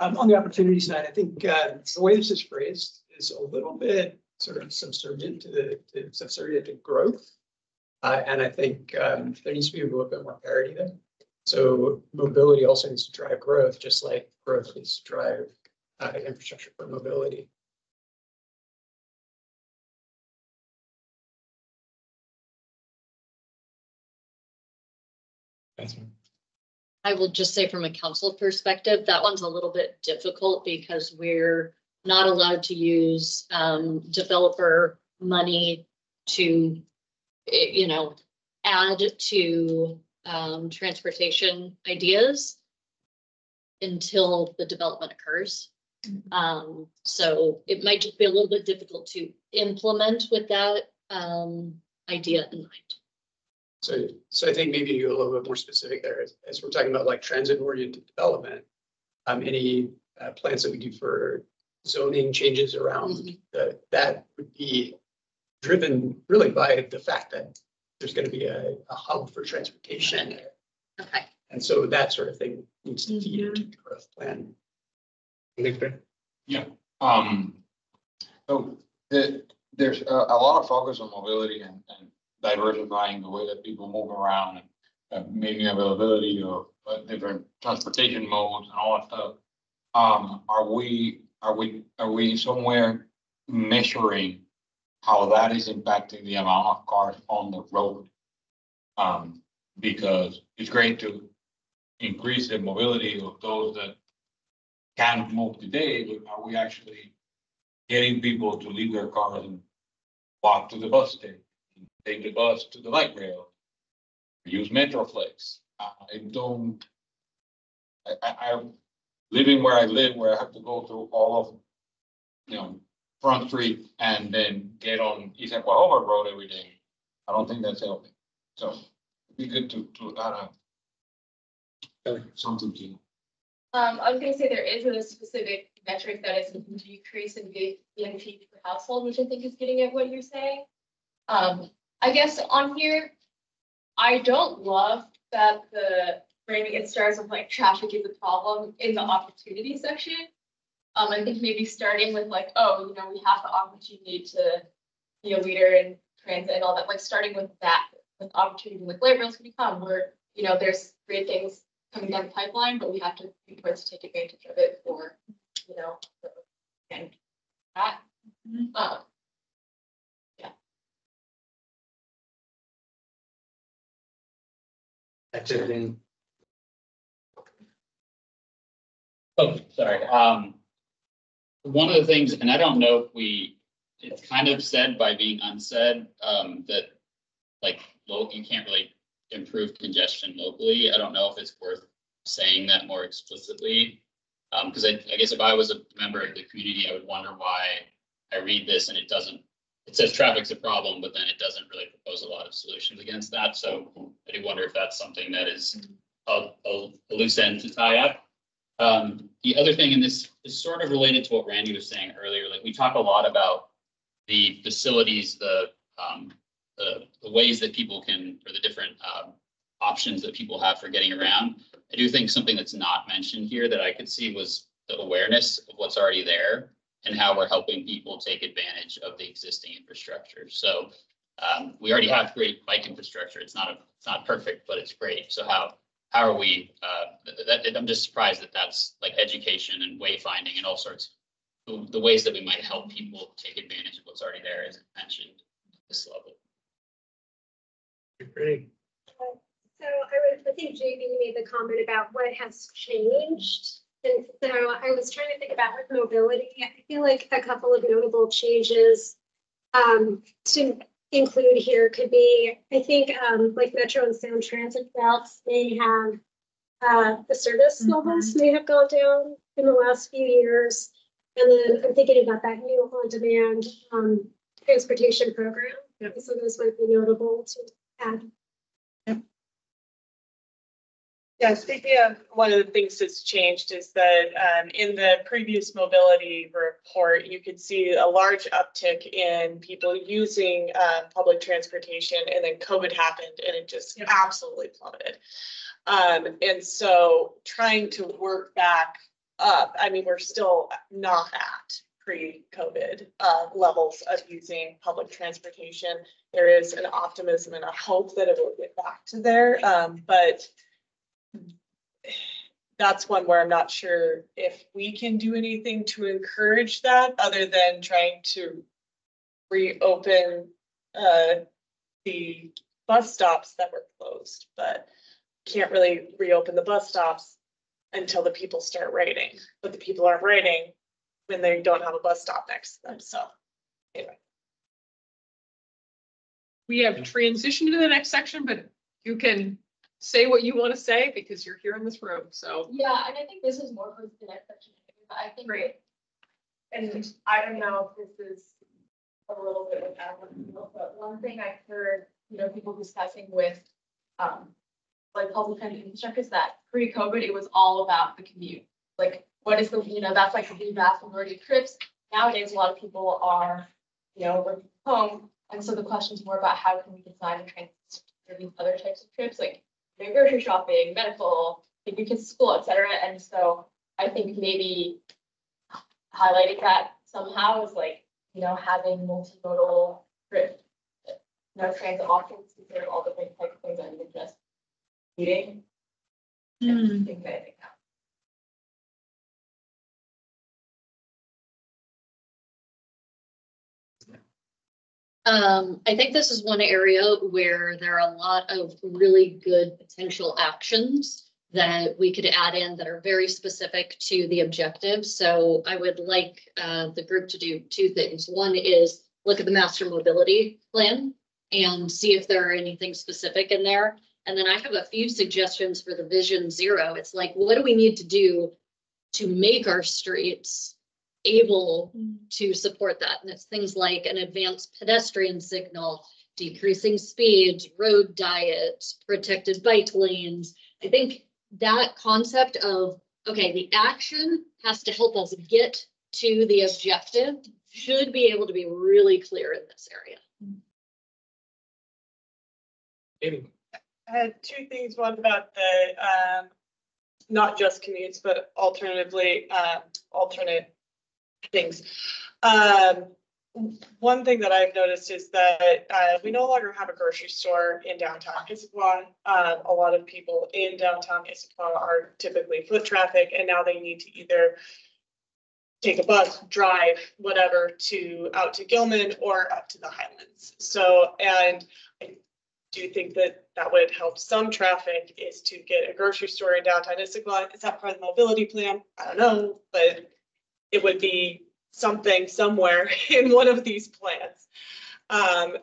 On the opportunity side, I think the way this is phrased is a little bit sort of subservient to growth. And I think there needs to be a little bit more parity there. So mobility also needs to drive growth, just like growth needs to drive infrastructure for mobility. That's right. I will just say from a council perspective, that one's a little bit difficult because we're not allowed to use developer money to, add to transportation ideas until the development occurs. So it might just be a little bit difficult to implement with that idea in mind. So I think maybe you go a little bit more specific there as we're talking about like transit-oriented development. Any plans that we do for zoning changes around that would be driven really by the fact that there's going to be a hub for transportation. Okay. And so that sort of thing needs to feed into the growth plan. Victor? Yeah. So there's a lot of focus on mobility and diversifying the way that people move around and making availability of different transportation modes and all that stuff. Are we somewhere measuring how that is impacting the amount of cars on the road? Because it's great to increase the mobility of those that can't move today, but are we actually getting people to leave their cars and walk to the bus station, take the bus to the light rail, use Metroflex? I'm living where I live, where I have to go through all of, Front Street and then get on Issaquah Road every day. I don't think that's healthy. So it'd be good to add something to. I was gonna say there is a specific metric that is a decrease in BNP per household, which I think is getting at what you're saying. I guess on here, I don't love that the framing it starts with like traffic is a problem in the opportunity section. I think maybe starting with like, we have the opportunity to be a leader in transit and all that, like starting with that, with opportunity, with light rails can become where, there's great things coming down the pipeline, but we have to be prepared to take advantage of it for, and that. That's it then. Oh, sorry. One of the things, and I don't know if it's kind of said by being unsaid, that like you can't really improve congestion locally. I don't know if it's worth saying that more explicitly. Because I guess if I was a member of the community, I would wonder why I read this and it says traffic's a problem, but then it doesn't really propose a lot of solutions against that. So I do wonder if that's something that is a loose end to tie up. The other thing, and this is sort of related to what Randy was saying earlier, like we talk a lot about the facilities, the ways that people can, or the different options that people have for getting around. I do think something that's not mentioned here that I could see was the awareness of what's already there and how we're helping people take advantage of the existing infrastructure. So we already have great bike infrastructure. It's not perfect, but it's great. So how how are we, I'm just surprised that that's like education and wayfinding and all sorts. The ways that we might help people take advantage of what's already there isn't mentioned at this level. Great. So I think JB made the comment about what has changed. And so I was trying to think about with mobility. I feel like a couple of notable changes to include here could be, I think, like Metro and Sound Transit routes may have, the service levels may have gone down in the last few years. And then I'm thinking about that new on-demand transportation program. Yep. So those might be notable to add. Yeah, speaking of, one of the things that's changed is that in the previous mobility report, you could see a large uptick in people using public transportation, and then COVID happened and it just absolutely plummeted. And so trying to work back up, I mean, we're still not at pre-COVID levels of using public transportation. There is an optimism and a hope that it will get back to there, but that's one where I'm not sure if we can do anything to encourage that other than trying to reopen the bus stops that were closed, but can't really reopen the bus stops until the people start writing, but the people aren't writing when they don't have a bus stop next to them. So anyway. We have transitioned to the next section, but you can say what you want to say because you're here in this room, so. Yeah, and I think this is more for the next section, but I think. Great. And I don't know if this is a little bit of that, but one thing I've heard, People discussing with, like public transit infrastructure is that pre-COVID, it was all about the commute. Like, what is the, that's like the vast majority of trips. Nowadays, a lot of people are, working from home. And so the question is more about how can we design and transit for these other types of trips, like grocery shopping, medical, take your kids to school, etc. And so I think maybe highlighting that somehow is like, having multimodal trip, transit options to serve all different types of things that even just eating. And things that I think I think this is one area where there are a lot of really good potential actions that we could add in that are very specific to the objectives. So I would like the group to do two things. One is look at the master mobility plan and see if there are anything specific in there. And then I have a few suggestions for the Vision Zero. It's like, what do we need to do to make our streets able to support that? And it's things like an advanced pedestrian signal, decreasing speeds, road diet, protected bike lanes. I think that concept of, okay, the action has to help us get to the objective should be able to be really clear in this area. Amy. I had two things. One about the not just commutes, but alternatively alternate things. One thing that I've noticed is that we no longer have a grocery store in downtown Issaquah. A lot of people in downtown Issaquah are typically foot traffic, and now they need to either take a bus, drive, whatever, out to Gilman or up to the Highlands. So, and I do think that would help some traffic is to get a grocery store in downtown Issaquah. Is that part of the mobility plan? I don't know, but it would be something somewhere in one of these plans.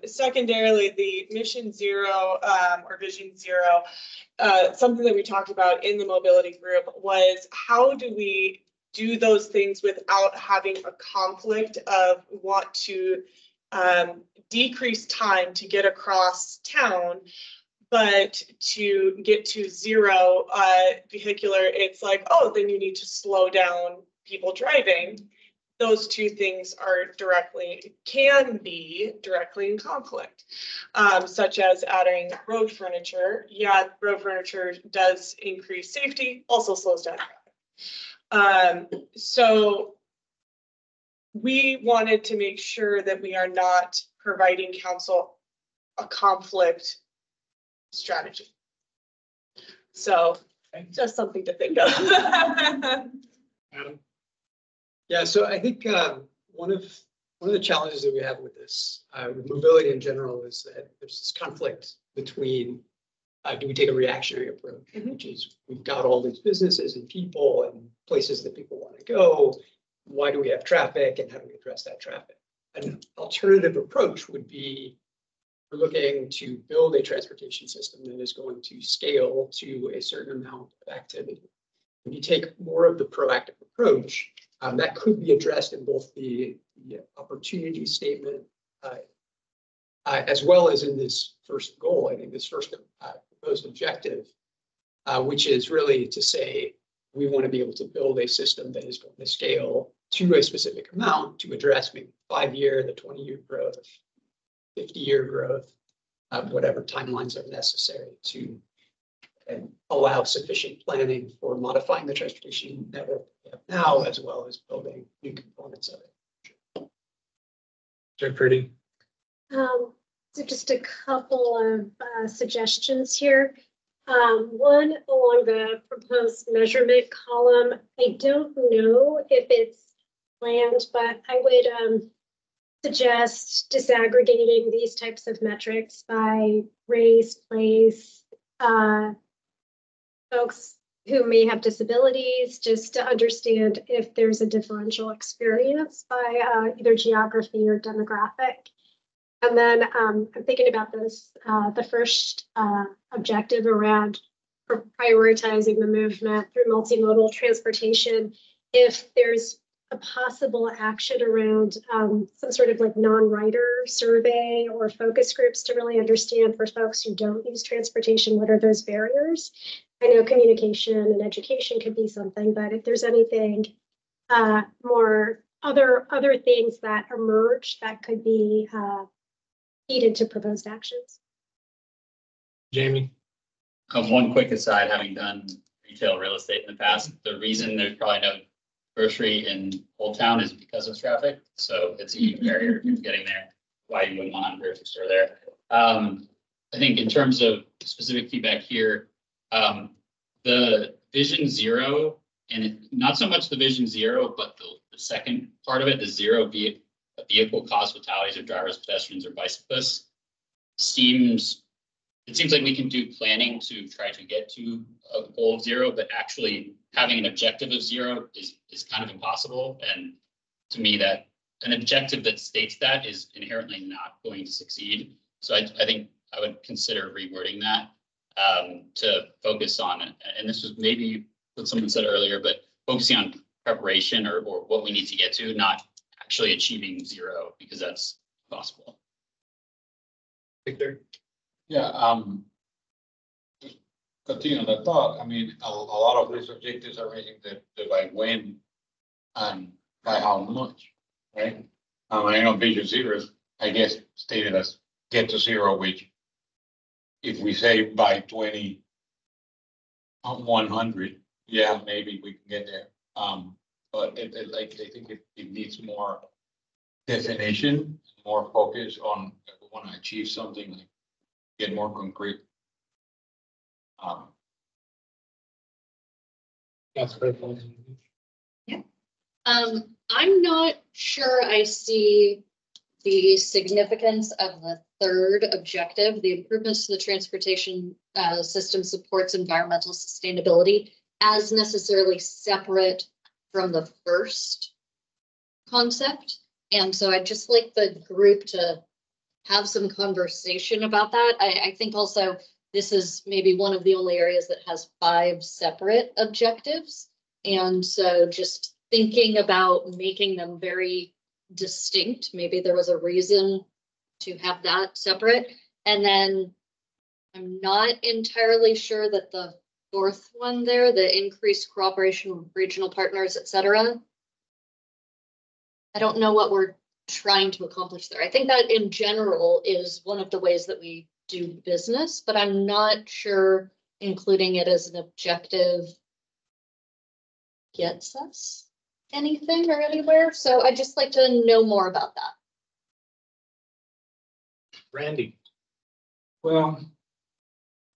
Secondarily, the Mission Zero or Vision Zero, something that we talked about in the mobility group was how do we do those things without having a conflict of want to decrease time to get across town, but to get to zero vehicular, it's like, oh, then you need to slow down people driving. Those two things can be directly in conflict, such as adding road furniture. Yeah, road furniture does increase safety, also slows down traffic. So we wanted to make sure that we are not providing council a conflict strategy. So just something to think of. Adam? Yeah, so I think one of the challenges that we have with this, with mobility in general, is that there's this conflict between do we take a reactionary approach, which is we've got all these businesses and people and places that people want to go. Why do we have traffic and how do we address that traffic? An alternative approach would be we're looking to build a transportation system that is going to scale to a certain amount of activity. If you take more of the proactive approach, that could be addressed in both the opportunity statement as well as in this first goal. I think this first proposed objective, which is really to say we want to be able to build a system that is going to scale to a specific amount to address maybe 5-year, the 20-year growth, 50-year growth, whatever timelines are necessary to allow sufficient planning for modifying the transportation network we have now, as well as building new components of it. Jeff Pretty. So just a couple of suggestions here. One along the proposed measurement column. I don't know if it's planned, but I would suggest disaggregating these types of metrics by race, place, folks who may have disabilities, just to understand if there's a differential experience by either geography or demographic. And then I'm thinking about this, the first objective around prioritizing the movement through multimodal transportation. If there's a possible action around some sort of like non-rider survey or focus groups to really understand for folks who don't use transportation, what are those barriers? I know communication and education could be something, but if there's anything more other things that emerge that could be needed to proposed actions. Jamie? One quick aside, having done retail real estate in the past, the reason there's probably no grocery in Old Town is because of traffic. So it's a huge barrier to getting there. Why you wouldn't want a grocery store there. I think in terms of specific feedback here, the Vision Zero, and not so much the Vision Zero, but the second part of it, the zero vehicle cause fatalities of drivers, pedestrians, or bicyclists, it seems like we can do planning to try to get to a goal of zero, but actually having an objective of zero is kind of impossible. And to me, that an objective that states that is inherently not going to succeed. So I think I would consider rewording that to focus on it. And this was maybe what someone said earlier, but focusing on preparation or what we need to get to, not actually achieving zero, because that's possible. Victor? Yeah, continue on that thought. I mean, a lot of these objectives are raising the by when and by how much, right? I know Vision Zero is, I guess, stated as get to zero, which if we say by 2100, yeah, maybe we can get there. But I think it needs more definition, more focus on if we want to achieve something, like get more concrete. That's great. I'm not sure I see the significance of the third objective, the improvements to the transportation system supports environmental sustainability, as necessarily separate from the first concept. And so I'd just like the group to have some conversation about that. I think also this is maybe one of the only areas that has 5 separate objectives. And so just thinking about making them very distinct, maybe there was a reason to have that separate. And then I'm not entirely sure that the fourth one there, the increased cooperation with regional partners, et cetera. I don't know what we're trying to accomplish there. I think that in general is one of the ways that we do business, but I'm not sure including it as an objective gets us anything or anywhere. So I'd just like to know more about that. Randy? Well,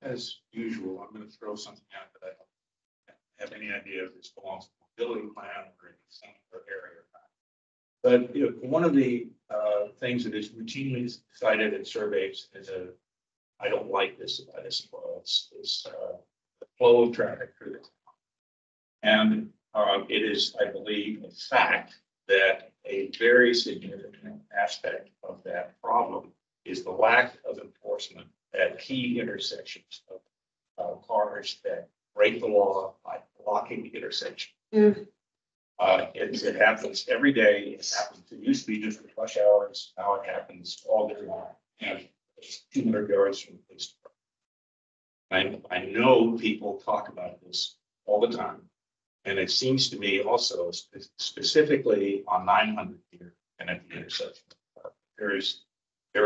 as usual, I'm gonna throw something out that I don't have any idea if this belongs to a building plan or in some other area or not. But, you know, one of the things that is routinely cited in surveys is I don't like this about Issaquah, it's the flow of traffic through the town. And it is, I believe, in fact, that a very significant aspect of that problem is the lack of enforcement at key intersections of cars that break the law by blocking the intersection. It happens every day. It happens, it used to be just for rush hours. Now it happens all day long. And it's 200 yards from the police department. I know people talk about this all the time. And it seems to me also specifically on 900 here and at the intersection, there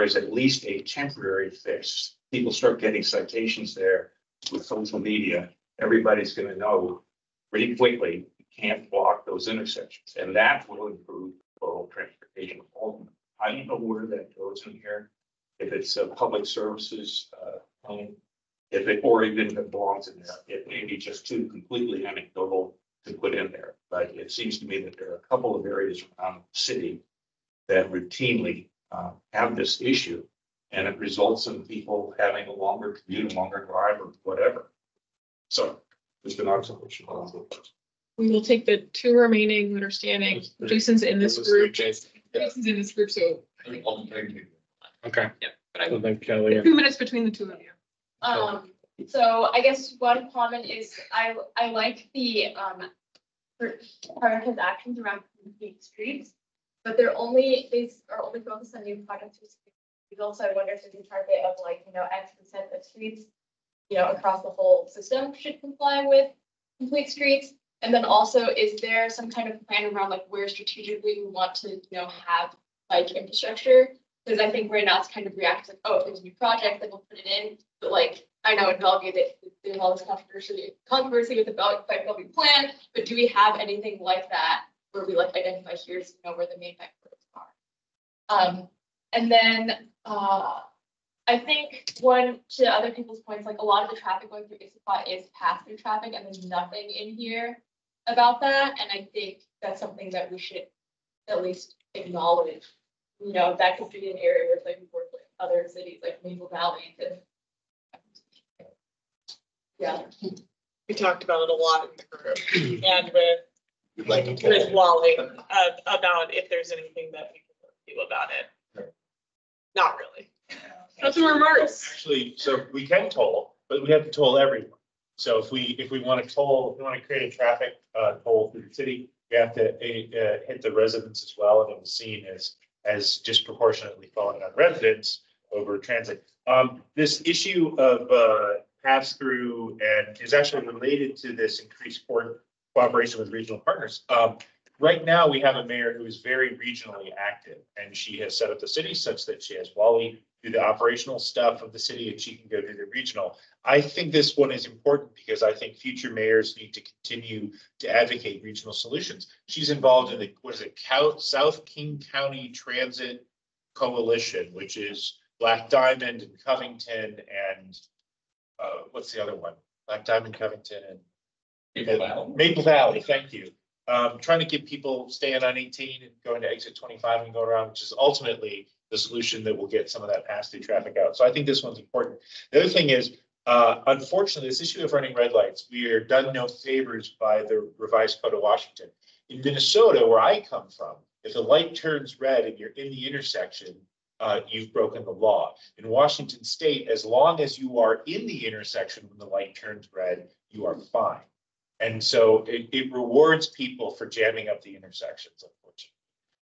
is at least a temporary fix. People start getting citations there with social media. Everybody's going to know pretty quickly you can't block those intersections, and that will improve rural transportation. I don't know where that goes in here. If it's a public services plan, if it or even if it belongs in there, it may be just too completely anecdotal to put in there. But it seems to me that there are a couple of areas around the city that routinely have this issue, and it results in people having a longer commute, a longer drive, or whatever. So just an observation. We will take the two remaining that are standing. Jason's in this group. Jason's in this group, so. Okay. Yeah, but I So then Kelly. 2 minutes between the two of you. So I guess one comment is I like the prioritized actions around complete streets, but these are only focused on new projects. Also, I wonder if there's a target of like, X% of streets, across the whole system should comply with complete streets. And then also, is there some kind of plan around like where strategically we want to, have like infrastructure? Because I think right now it's kind of reactive, like, oh, if there's a new project, then we'll put it in. But like, I know in Bellevue that there's all this controversy with the Bellevue plan, but do we have anything like that where we like identify here's where the main vectors are? And then I think one to other people's points, like a lot of the traffic going through Issaquah is pass-through traffic, and there's nothing in here about that. And I think that's something that we should at least acknowledge. That could be an area where like we work with other cities like Maple Valley to. Yeah. We talked about it a lot in the group and with We'd like to with Wally about if there's anything that we can do about it. Not really. Councilmember Marks. Actually, so we can toll, but we have to toll everyone. So if we want to toll, if we want to create a traffic toll through the city, we have to hit the residents as well, and it was seen as disproportionately falling on residents over transit. This issue of pass through and is actually related to this increased cooperation with regional partners. Right now, we have a mayor who is very regionally active, and she has set up the city such that she has Wally do the operational stuff of the city and she can go do the regional. I think this one is important because I think future mayors need to continue to advocate regional solutions. She's involved in the South King County Transit Coalition, which is Black Diamond and Covington and what's the other one? Black Diamond, Covington, and Maple Valley. Thank you. Trying to get people staying on 18 and going to exit 25 and go around, which is ultimately the solution that will get some of that pass-through traffic out. So I think this one's important. The other thing is, unfortunately, this issue of running red lights, we are done no favors by the revised code of Washington. In Minnesota, where I come from, if the light turns red and you're in the intersection, you've broken the law. In Washington state, as long as you are in the intersection when the light turns red, you are fine. And so it rewards people for jamming up the intersections, unfortunately.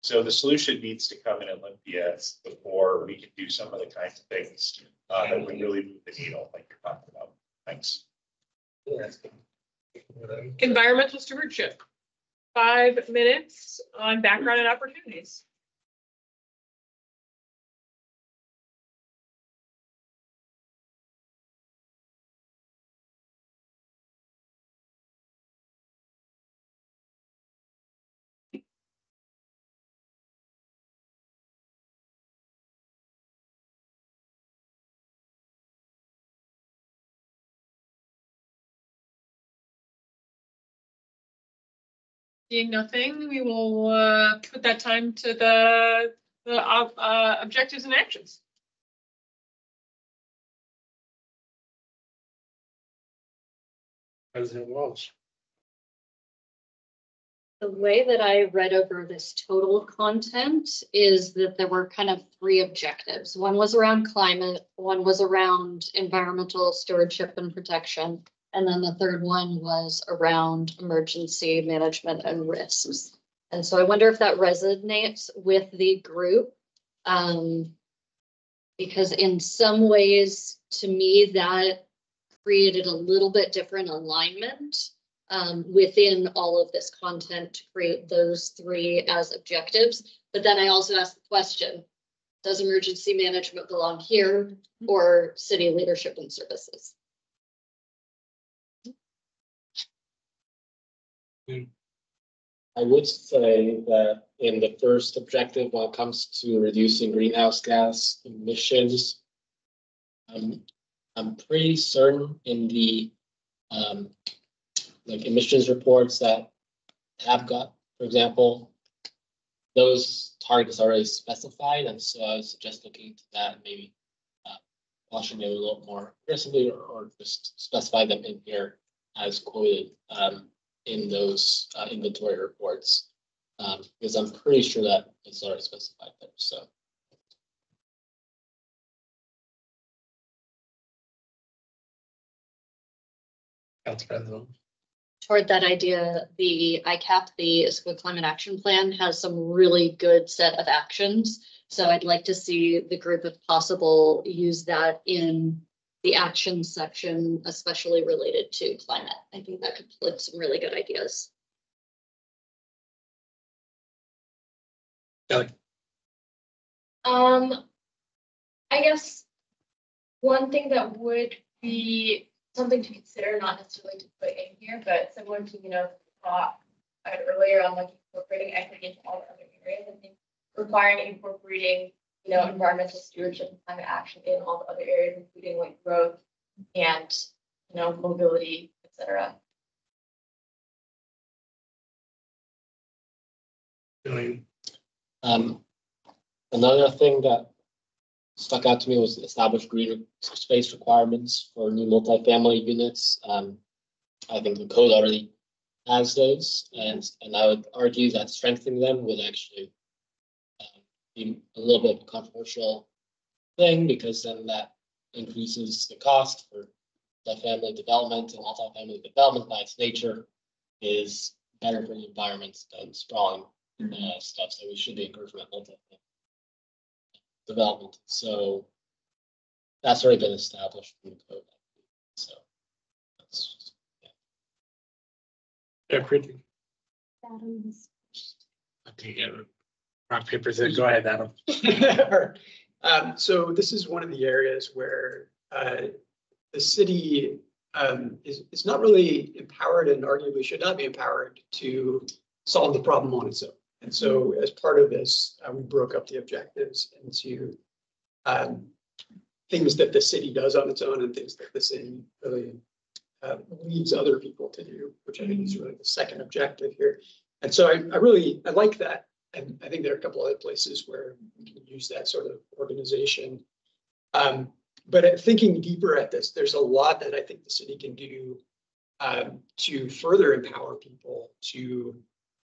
So the solution needs to come in Olympia before we can do some of the kinds of things that would really move the needle, like you're talking about. Thanks. Environmental stewardship. 5 minutes on background and opportunities. Seeing nothing, we will put that time to the objectives and actions. President Walsh. The way that I read over this total content is that there were kind of three objectives. One was around climate, one was around environmental stewardship and protection, and then the third one was around emergency management and risks. And so I wonder if that resonates with the group. Because in some ways, to me, that created a little bit different alignment within all of this content to create those three as objectives. But then I also asked the question, does emergency management belong here or city leadership and services? I would say that in the first objective, when it comes to reducing greenhouse gas emissions, I'm pretty certain in the like emissions reports that have got, for example, those targets are already specified, and so I was just looking into that, maybe watching maybe a little more aggressively, or just specify them in here as quoted in those inventory reports, because I'm pretty sure that it's already specified there. So. Council President. Toward that idea, the ICAP, the Issaquah Climate Action Plan, has some really good set of actions. So I'd like to see the group, if possible, use that in the action section, especially related to climate. I think that could put some really good ideas. Kelly. I guess one thing that would be something to consider, not necessarily to put in here, but similar to, thought I had earlier on like incorporating equity into all the other areas. I think requiring incorporating, environmental stewardship and climate action in all the other areas, including like growth and, mobility, et cetera. Another thing that stuck out to me was establish green space requirements for new multifamily units. I think the code already has those, and I would argue that strengthening them would actually be a little bit of a controversial thing, because then that increases the cost for multifamily development, and multifamily development by its nature is better for the environment than sprawling stuff. So we should be encouraging multifamily development. So that's already been established in the code. So that's just, Pretty. Okay, rock, paper, scissors. Go ahead, Adam. So this is one of the areas where the city is not really empowered, and arguably should not be empowered to solve the problem on its own. And so as part of this, we broke up the objectives into things that the city does on its own and things that the city really leads other people to do, which I think is really the second objective here. And so I like that. And I think there are a couple other places where we can use that sort of organization. But thinking deeper at this, there's a lot that I think the city can do to further empower people to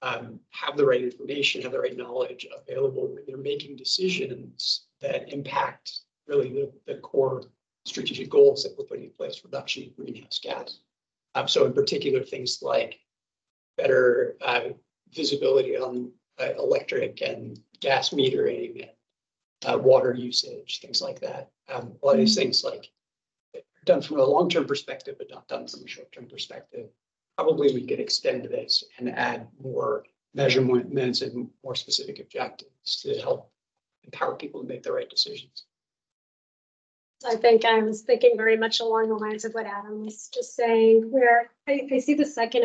have the right information, have the right knowledge available when they're making decisions that impact really the core strategic goals that we're putting in place, reduction of greenhouse gas. So in particular, things like better visibility on electric and gas metering and water usage, things like that. A lot of these things like done from a long-term perspective, but not done from a short-term perspective. Probably we could extend this and add more measurements and more specific objectives to help empower people to make the right decisions. I think I was thinking very much along the lines of what Adam was just saying, where I see the second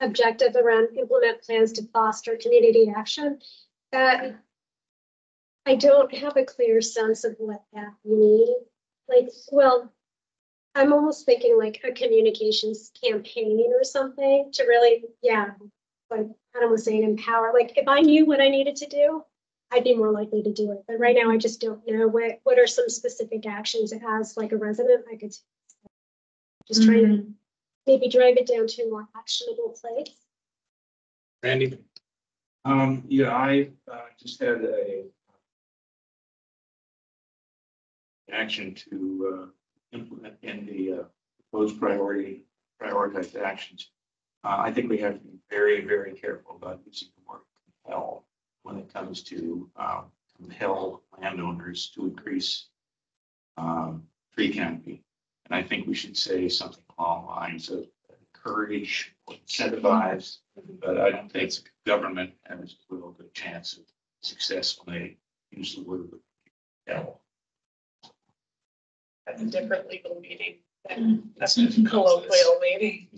objective around implement plans to foster community action. I don't have a clear sense of what that means. Like, well, I'm almost thinking like a communications campaign or something to really, like Adam was saying, empower, like if I knew what I needed to do, I'd be more likely to do it. But right now I just don't know what are some specific actions as like a resident I could just trying to maybe drive it down to a more actionable place. Randy? Yeah, I just had action to implement in the proposed prioritized actions. I think we have to be very, very careful about using the word compel when it comes to compel landowners to increase tree canopy. And I think we should say something along the lines of encourage, incentivize, but I don't think government has a real good chance of success when they use the word compel. That's a different legal meeting than that's a colloquial meeting.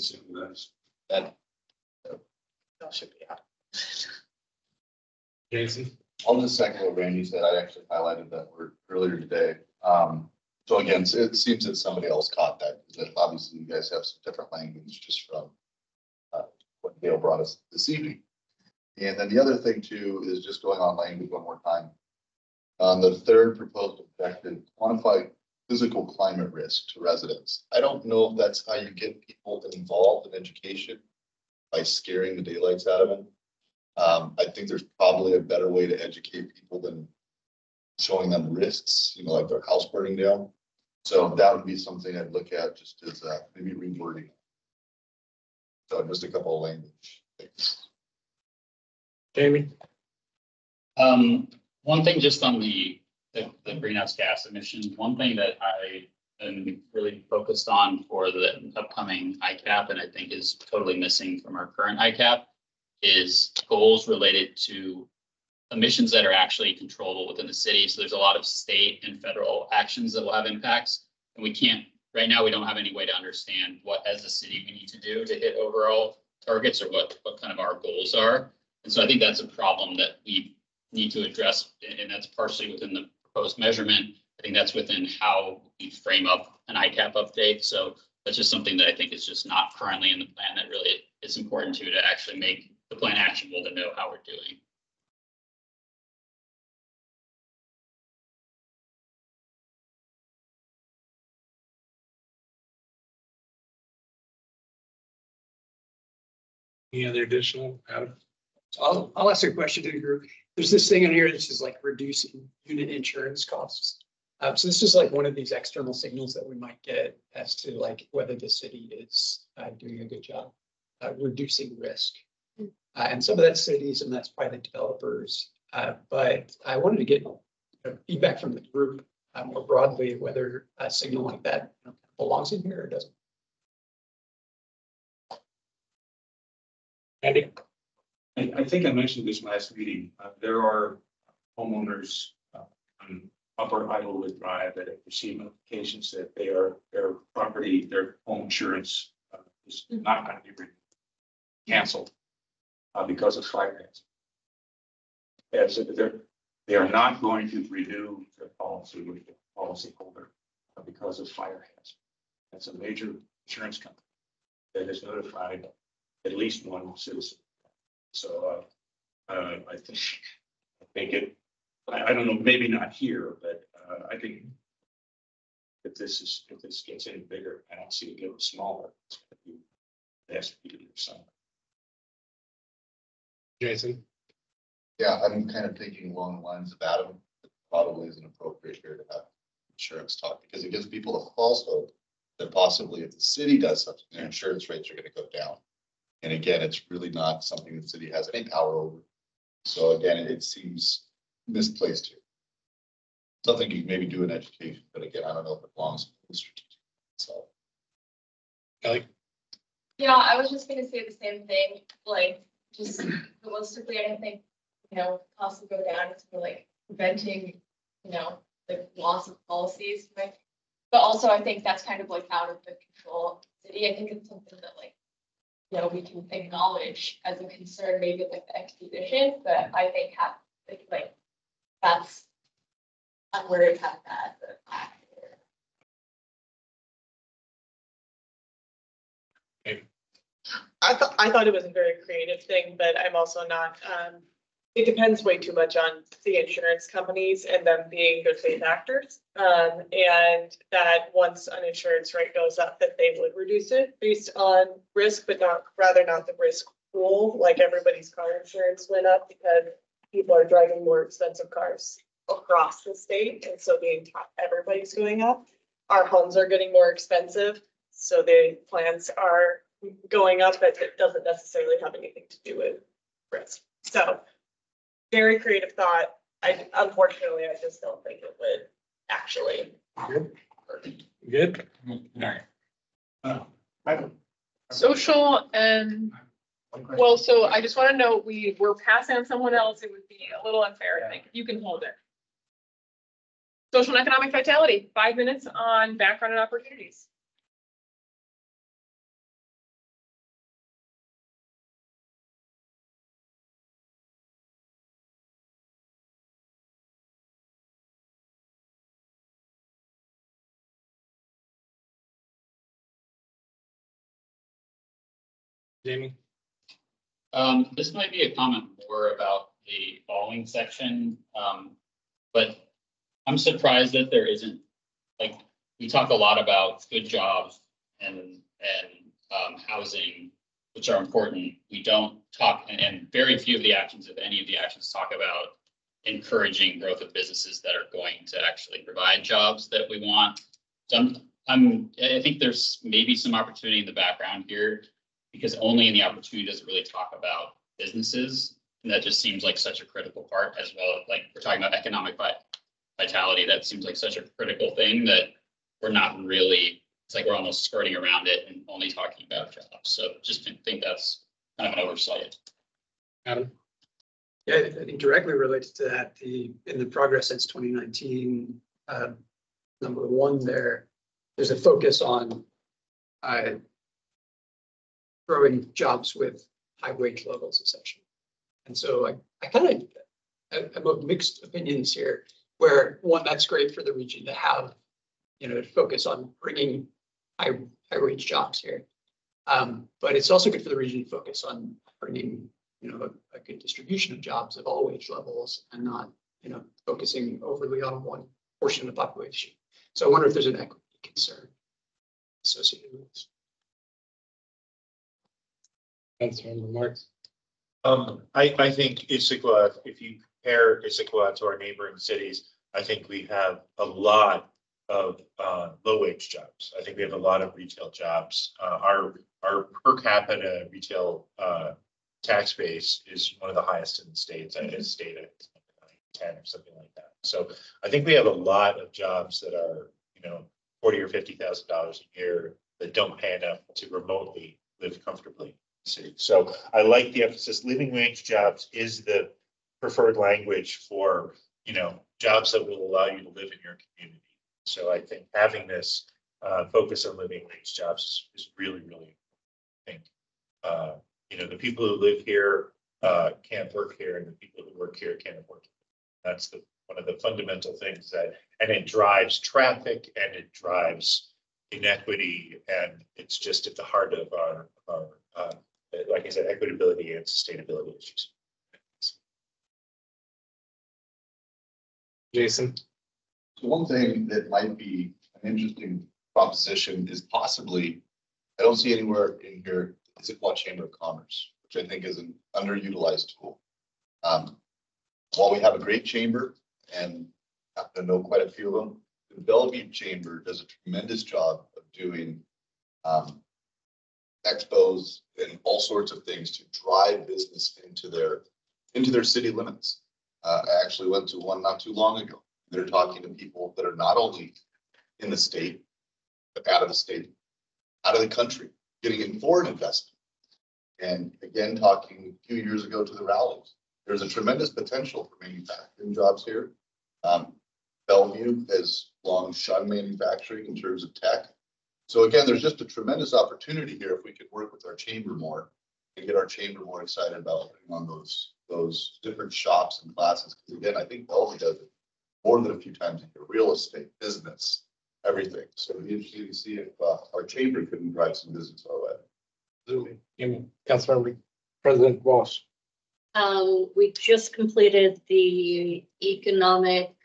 That That should be out. Jason? I'll just second what Randy said. I actually highlighted that word earlier today. So again, it seems that somebody else caught that, because obviously you guys have some different language just from what Dale brought us this evening. And then the other thing too is just going on language one more time. On the third proposed objective, quantify physical climate risk to residents. I don't know if that's how you get people involved in education, by scaring the daylights out of them. I think there's probably a better way to educate people than showing them risks, you know, like their house burning down. So that would be something I'd look at just as maybe rewording. So just a couple of language things. Jamie? One thing just on the greenhouse gas emissions, one thing that I am really focused on for the upcoming ICAP, and I think is totally missing from our current ICAP, is goals related to emissions that are actually controllable within the city. So there's a lot of state and federal actions that will have impacts. And we can't, right now, we don't have any way to understand what as a city we need to do to hit overall targets, or what kind of our goals are. And so I think that's a problem that we need to address. And that's partially within the proposed measurement. I think that's within how we frame up an ICAP update. So that's just something that I think is just not currently in the plan that really is important to actually make the plan actionable, to know how we're doing. Any other additional, Adam? So I'll ask a question to the group. There's this thing in here that says like reducing unit insurance costs. So this is like one of these external signals that we might get as to like whether the city is doing a good job reducing risk. And some of that's cities and that's private developers. But I wanted to get feedback from the group more broadly, whether a signal like that belongs in here or doesn't. Andy? I think I mentioned this last meeting. There are homeowners on Upper Idlewood Drive that have received notifications that their property, their home insurance is not going to be canceled because of fire hazard. As if they are not going to renew their policy with the policyholder because of fire hazard. That's a major insurance company that has notified at least one citizen. So I think it. I don't know, maybe not here, but I think if this gets any bigger, I don't see it getting smaller. It's going to be, it has to be in somewhere. Jason? Yeah, I'm kind of thinking along the lines of Adam. It probably isn't appropriate here to have insurance talk, because it gives people a false hope that possibly if the city does something, their insurance rates are going to go down. And again, it's really not something the city has any power over. So again, it seems misplaced here. Something you can maybe do in education, but again, I don't know if it belongs in strategic. So, Kelly? Yeah, I was just gonna say the same thing, like, just realistically, I don't think, costs will go down to like preventing, the loss of policies, right? But also I think that's kind of like out of the control of the city. I think it's something that like, we can acknowledge as a concern, maybe like the exposition, but I think like that's, I'm worried about that. I thought it was a very creative thing, but I'm also not, it depends way too much on the insurance companies and them being good faith actors. And that once an insurance rate goes up, that they would reduce it based on risk, but rather not the risk pool, like everybody's car insurance went up because people are driving more expensive cars across the state. And so everybody's going up. Our homes are getting more expensive. So the plans are going up, but it doesn't necessarily have anything to do with risk. So very creative thought. Unfortunately, I just don't think it would actually. Good. Social and, well, so I just want to note, we're passing on someone else. It would be a little unfair, I think, if you can hold it. Social and economic vitality, 5 minutes on background and opportunities. Jamie? This might be a comment more about the following section, but I'm surprised that there isn't, like, we talk a lot about good jobs and housing, which are important. We don't talk, and very few of the actions, if any of the actions, talk about encouraging growth of businesses that are going to actually provide jobs that we want. So I think there's maybe some opportunity in the background here, because only in the opportunity does it really talk about businesses. And that just seems like such a critical part, as well. Like, we're talking about economic vitality. That seems like such a critical thing that we're not really, it's like we're almost skirting around it and only talking about jobs. So just think that's kind of an oversight. Adam? Yeah, I think directly related to that, in the progress since 2019, number one there's a focus on growing jobs with high wage levels, essentially. And so I kind of I'm of mixed opinions here, where one, that's great for the region to have, to focus on bringing high wage jobs here. But it's also good for the region to focus on bringing, a good distribution of jobs of all wage levels, and not, focusing overly on one portion of the population. So I wonder if there's an equity concern associated with this. Councilmember Marks? I think Issaquah, if you compare Issaquah to our neighboring cities, I think we have a lot of low wage jobs. I think we have a lot of retail jobs. Our per capita retail tax base is one of the highest in the states. It's stated 10 or something like that. So I think we have a lot of jobs that are, $40,000 or $50,000 a year that don't pay enough to remotely live comfortably in the city. So I like the emphasis. Living wage jobs is the preferred language for, jobs that will allow you to live in your community. So I think having this focus on living wage jobs is really, really important. I think, the people who live here can't work here, and the people who work here can't work. That's one of the fundamental things and it drives traffic, and it drives inequity, and it's just at the heart of our like I said, equitability and sustainability issues. Jason? So one thing that might be an interesting proposition is possibly, I don't see anywhere in here, Issaquah Chamber of Commerce, which I think is an underutilized tool. While we have a great chamber, and I happen to know quite a few of them, the Bellevue Chamber does a tremendous job of doing expos and all sorts of things to drive business into their city limits. I actually went to one not too long ago. They're talking to people that are not only in the state, but out of the state, out of the country, getting in foreign investment. And again, talking a few years ago to the rallies, there's a tremendous potential for manufacturing jobs here. Bellevue has long shunned manufacturing in terms of tech. So again, there's just a tremendous opportunity here if we could work with our chamber more and get our chamber more excited about putting on those different shops and classes. Because again, I think Bellevue does it more than a few times a year: real estate, business, everything. So it'd be interesting to see if our chamber couldn't drive some business our way. Councilmember President Walsh. We just completed the economic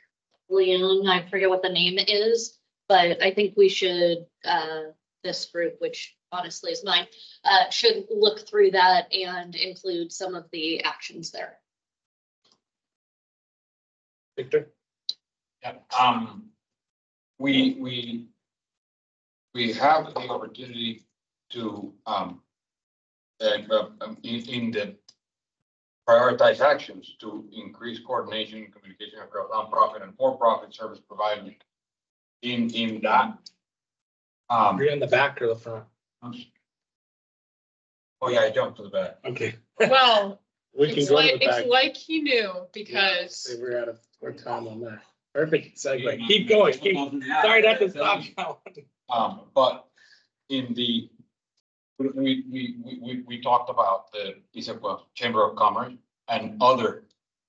plan. I forget what the name is, but I think we should, this group, which honestly is mine, should look through that and include some of the actions there. Victor? Yeah, we have the opportunity to, in the prioritize actions to increase coordination and communication across nonprofit and for-profit service providers. In that. Are you in the back or the front? Oh, yeah, I jumped to the back. Okay. Well, We can it's go to like, the back. it's like he knew because Say we're out of time on that. Perfect segue. Keep going. Sorry not to stop you. But in the, we talked about the Issaquah Chamber of Commerce and other,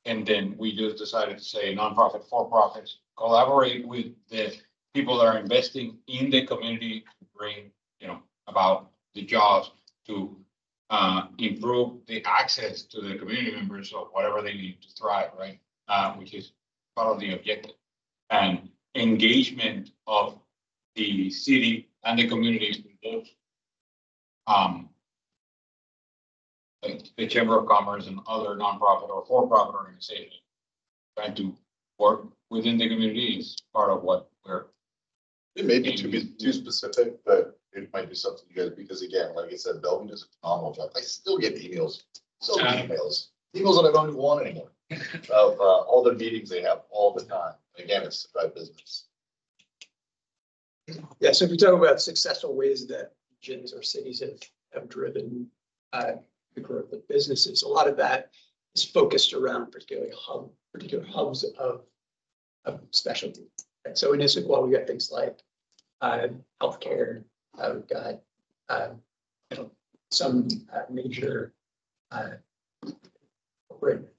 and then we just decided to say nonprofit, for-profits, collaborate with the people that are investing in the community to bring, about the jobs to improve the access to the community members of whatever they need to thrive, right? Which is part of the objective. And engagement of the city and the community with those, like the Chamber of Commerce and other nonprofit or for-profit organizations trying to work within the community is part of what we're. It may be too specific, but it might be something you guys, because again, like I said, Bellevue does a phenomenal job. I still get emails, so many emails that I don't even want anymore of all the meetings they have all the time. Again, it's to drive business. Yeah, so if we talk about successful ways that regions or cities have driven the growth of businesses, a lot of that is focused around particular hubs of specialty. Right? So in Issaquah, we got things like healthcare. We've got some major corporate,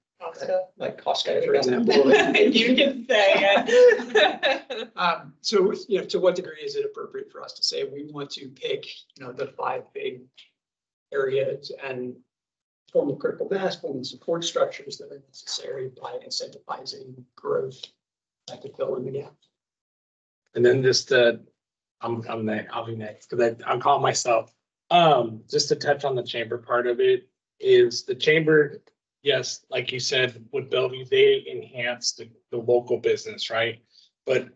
like Costco, for example. You can say it. So, to what degree is it appropriate for us to say we want to pick, the 5 big areas and form the critical mass, form the support structures that are necessary by incentivizing growth to fill in the gap? And then just I'll be next because I'm calling myself. Just to touch on the chamber part of it is the chamber. Yes, like you said, with Bellevue, they enhance the local business, right? But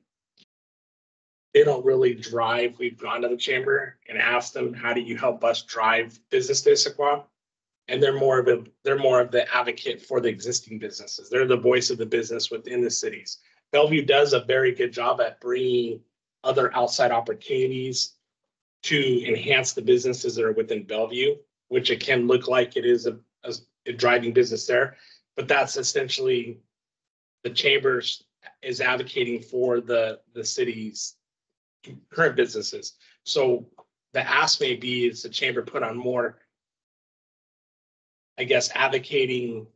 they don't really drive. We've gone to the chamber and asked them, how do you help us drive business to Issaquah? And they're more of the advocate for the existing businesses. They're the voice of the business within the cities. Bellevue does a very good job at bringing other outside opportunities to enhance the businesses that are within Bellevue, which it can look like it is a driving business there, but that's essentially the chambers is advocating for the city's current businesses. So the ask may be is the chamber put on more, I guess, advocating,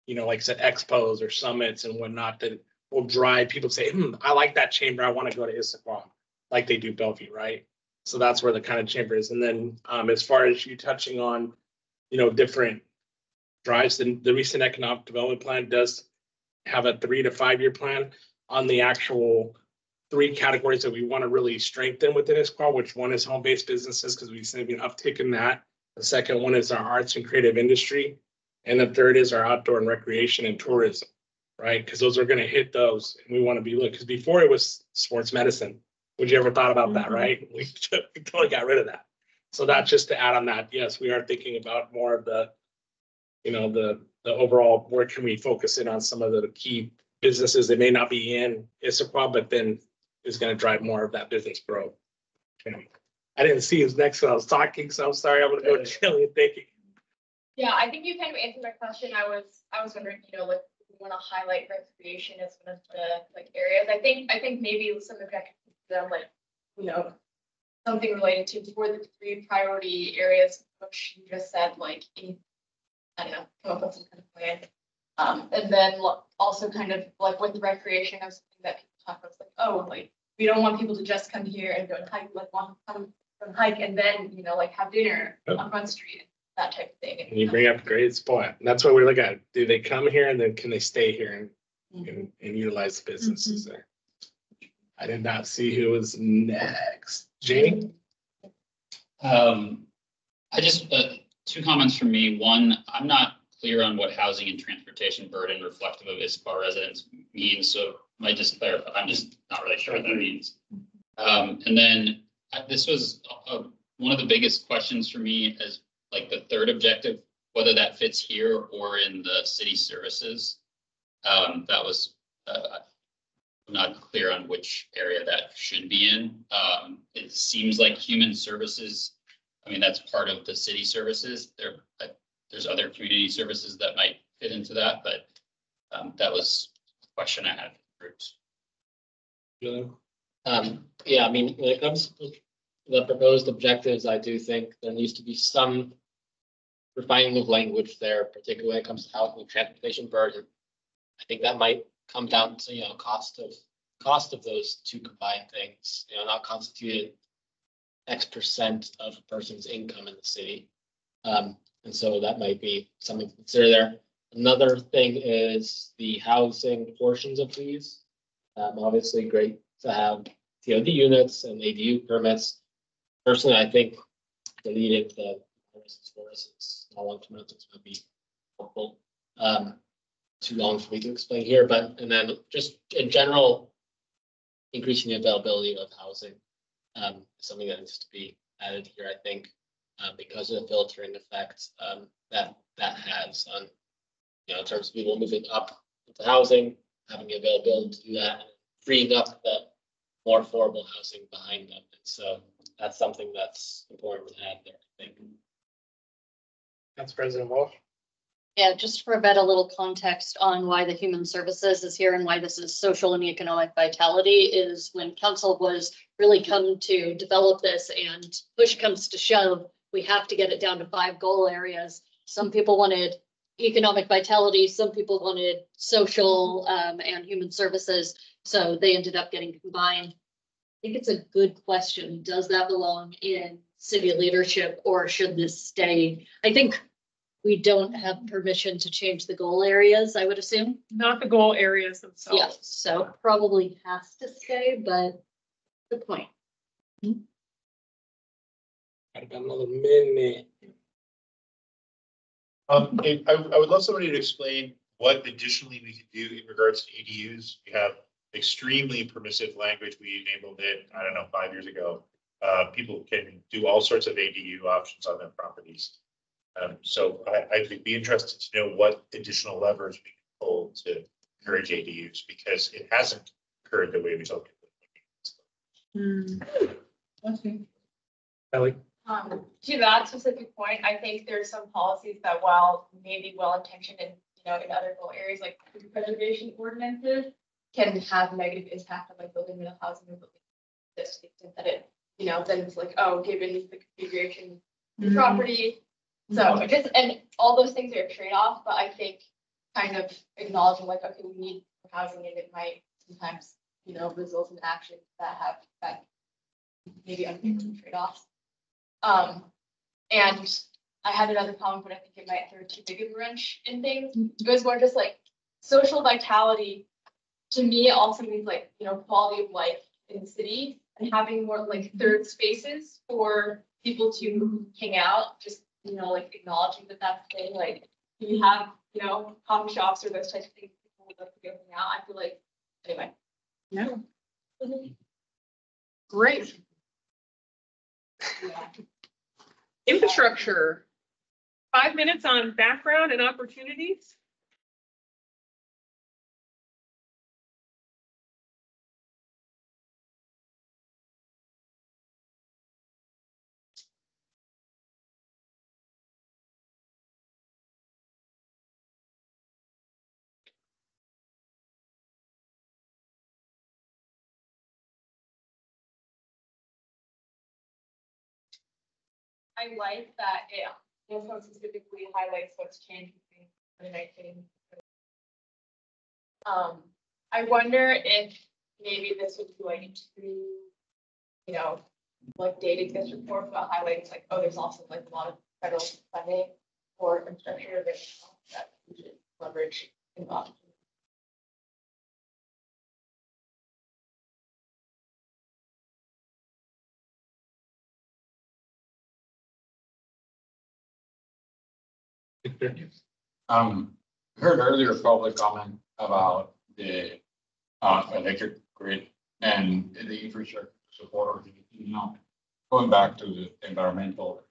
like I said, expos or summits and whatnot that will drive people to say, I like that chamber. I want to go to Issaquah like they do Bellevue, right? So that's where the kind of chamber is. And then as far as you touching on, different drives, the recent economic development plan does have a 3 to 5 year plan on the actual 3 categories that we want to really strengthen within Issaquah, which one is home-based businesses, because we've seen an uptick in that. The second one is our arts and creative industry. And the third is our outdoor and recreation and tourism, right? Because those are going to hit those. And we want to be because before it was sports medicine. Would you ever thought about that, right? We totally got rid of that. So that's just to add on that. Yes, we are thinking about more of the, the overall, where can we focus in on some of the key businesses that may not be in Issaquah, but then is going to drive more of that business growth. I didn't see who's next when I was talking, so I'm sorry. I'm going to go chilling and thinking. Yeah, I think you kind of answered my question. I was wondering, like, we want to highlight recreation as one of the areas. I think maybe some of that something related to for the 3 priority areas, which you just said, I don't know, come up with some kind of plan. And then also kind of with the recreation of something that people talk about, we don't want people to just come here and go and hike, want to come hike and then, like have dinner Yep. on Front Street, that type of thing. And you bring up a great point. And that's what we're looking at. Do they come here and then can they stay here and utilize the businesses there? I did not see who was next. Jamie? I just, two comments from me. One, I'm not clear on what housing and transportation burden reflective of Issaquah residents means, so might just clarify. I'm just not really sure what that means. And then this was one of the biggest questions for me as like the third objective, whether that fits here or in the city services. That was not clear on which area that should be in. It seems like human services. I mean, that's part of the city services. There's other community services that might fit into that, but that was a question I had for groups. Yeah, I mean, when it comes to the proposed objectives, I do think there needs to be some refining of language there, particularly when it comes to housing and transportation burden. I think that might come down to, cost of those two combined things, not constituted X% of a person's income in the city. And so that might be something to consider there. Another thing is the housing portions of these. Obviously great to have TOD units and ADU permits. Personally, I think deleting the forests and long-term rentals would be helpful. Too long for me to explain here, and then just in general, increasing the availability of housing. Something that needs to be added here, I think, because of the filtering effect that has on, in terms of people moving up into housing, having the availability to do that, freeing up the more affordable housing behind them. And so that's something that's important to add there, I think. That's President Walsh. Yeah, just to provide a little context on why the human services is here and why this is social and economic vitality is when council was really come to develop this and push comes to shove, we have to get it down to 5 goal areas. Some people wanted economic vitality, some people wanted social and human services. So they ended up getting combined. I think it's a good question. Does that belong in city leadership or should this stay? I think we don't have permission to change the goal areas, I would assume. Not the goal areas themselves. Yeah, so probably has to stay, but good point. I've got another minute. I would love somebody to explain what additionally we could do in regards to ADUs. We have extremely permissive language. We enabled it, I don't know, 5 years ago. People can do all sorts of ADU options on their properties. So I'd be interested to know what additional levers we can pull to encourage ADUs because it hasn't occurred the way we hoped it would. Ellie? To that specific point, I think there's some policies that while maybe well-intentioned and, in other goal areas like food preservation ordinances can have negative impact on like building middle housing or building this to the extent that it, then it's like, oh, given the configuration of the property. So just, and all those things are a trade-off, but I think kind of acknowledging like, okay, we need housing and it might sometimes, result in actions that have that maybe unfavorable trade-offs. And I had another comment, but I think it might throw too big of a wrench in things. It was more just like social vitality. To me, it also means like, quality of life in the city and having more like third spaces for people to hang out, just, like acknowledging that that's the thing. Like you have, coffee shops or those types of things people would love to go hang out. I feel like, anyway. Yeah. Great. Yeah. Infrastructure. 5 minutes on background and opportunities. I like that it also specifically highlights what's changed between 2019. I wonder if maybe this would be like too, like dating this report about highlighting, like, oh, there's also like a lot of federal funding for infrastructure that we should leverage involved. Heard earlier public comment about the electric grid and the infrastructure support, going back to the environmental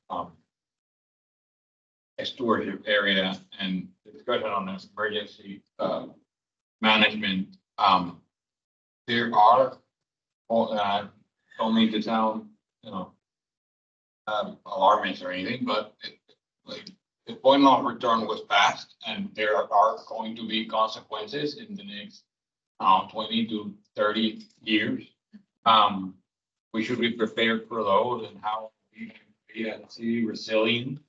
stewardship area and the discussion on this emergency management. There are, don't need to sound, alarmist or anything, but like the point of return was passed, and there are going to be consequences in the next 20 to 30 years. We should be prepared for those, and how we can be resilient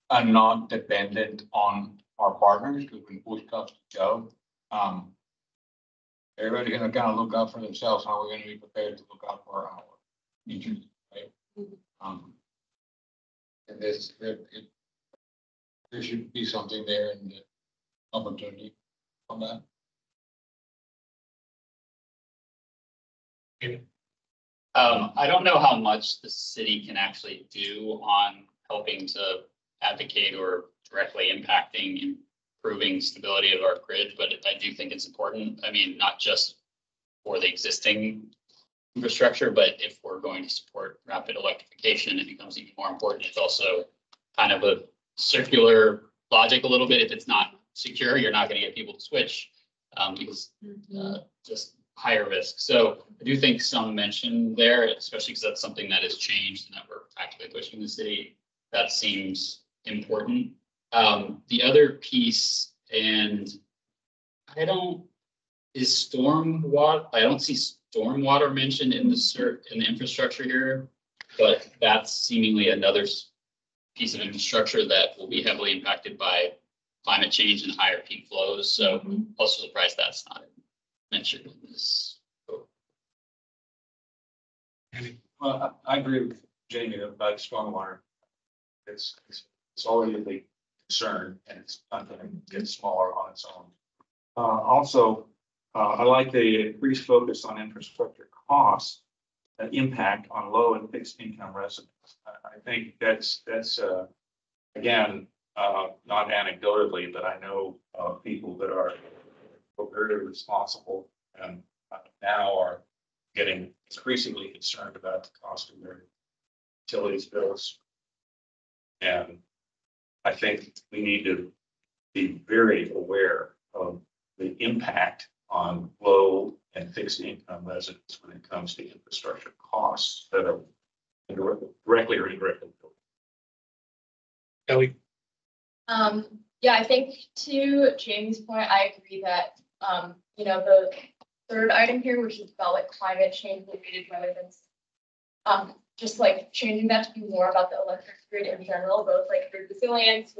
and not dependent on our partners, because when push comes to shove, everybody's gonna kind of look out for themselves. How we're gonna be prepared to look out for our interests, right? And there should be something there in the opportunity on that. I don't know how much the city can actually do on helping to advocate or directly impacting improving stability of our grid, but I do think it's important. I mean, not just for the existing infrastructure, but if we're going to support rapid electrification, it becomes even more important. It's also kind of a circular logic a little bit. If it's not secure, you're not going to get people to switch because just higher risk. So I do think some mention there, especially because that's something that has changed and that we're actively pushing the city. That seems important. The other piece, and I don't see stormwater mentioned in the infrastructure here, but that's seemingly another piece of infrastructure that will be heavily impacted by climate change and higher peak flows. So also surprised that's not mentioned in this. Well, I agree with Jamie about stormwater. It's already a big concern, and it's not going to get smaller on its own. Also, I like the increased focus on infrastructure costs, impact on low and fixed income residents. I think that's again, not anecdotally, but I know people that are very responsible and now are getting increasingly concerned about the cost of their utilities bills. And I think we need to be very aware of the impact on low and fixed income residents when it comes to infrastructure costs that are directly or indirectly. Ellie? Yeah, I think to Jamie's point, I agree that, the third item here, which is about like climate change related relevance, just like changing that to be more about the electric grid in general, both like grid resilience,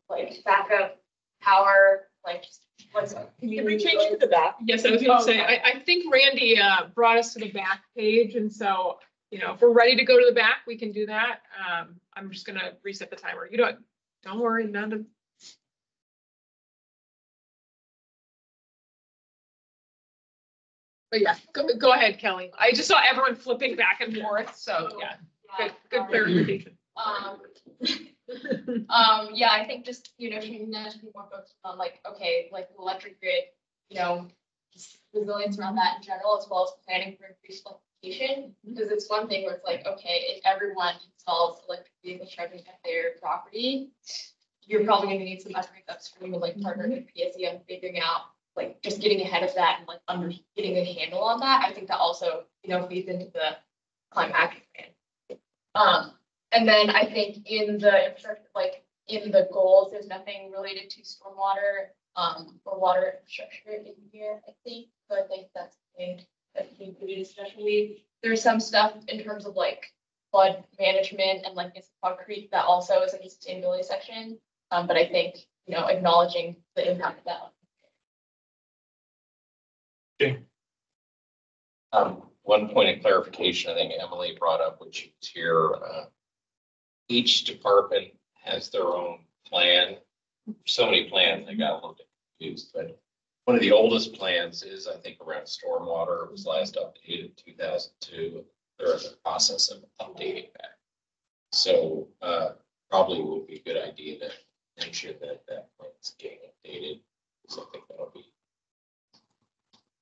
like backup power, like just what's. Can we change to the back? Yes, I was gonna say, I think Randy brought us to the back page, and so, if we're ready to go to the back, we can do that. I'm just gonna reset the timer. Don't worry, none of. But yeah, go ahead, Kelly. I just saw everyone flipping back and forth, so yeah, good clarification. Yeah, I think just, changing that to be more focused on like, okay, like the electric grid, just resilience around that in general, as well as planning for increased electrification. Because it's one thing where it's like, okay, if everyone installs electric vehicle charging at their property, you're probably going to need some upgrades upstream and like partnering with PSE on figuring out, like just getting ahead of that and like getting a handle on that. I think that also, feeds into the climate action plan. And then I think in the infrastructure, like in the goals, there's nothing related to stormwater or water infrastructure in here, I think. So I think that's something that can be included, especially there's some stuff in terms of like flood management and like Issaquah Creek that also is in the sustainability section. But I think, acknowledging the impact of that. Okay. one point of clarification, I think Emily brought up, which is here, each department has their own plan. So many plans, I got a little bit confused, but one of the oldest plans is, I think, around stormwater. It was last updated in 2002. They're in the process of updating that. So probably would be a good idea to make sure that that plan's getting updated. So I think that'll be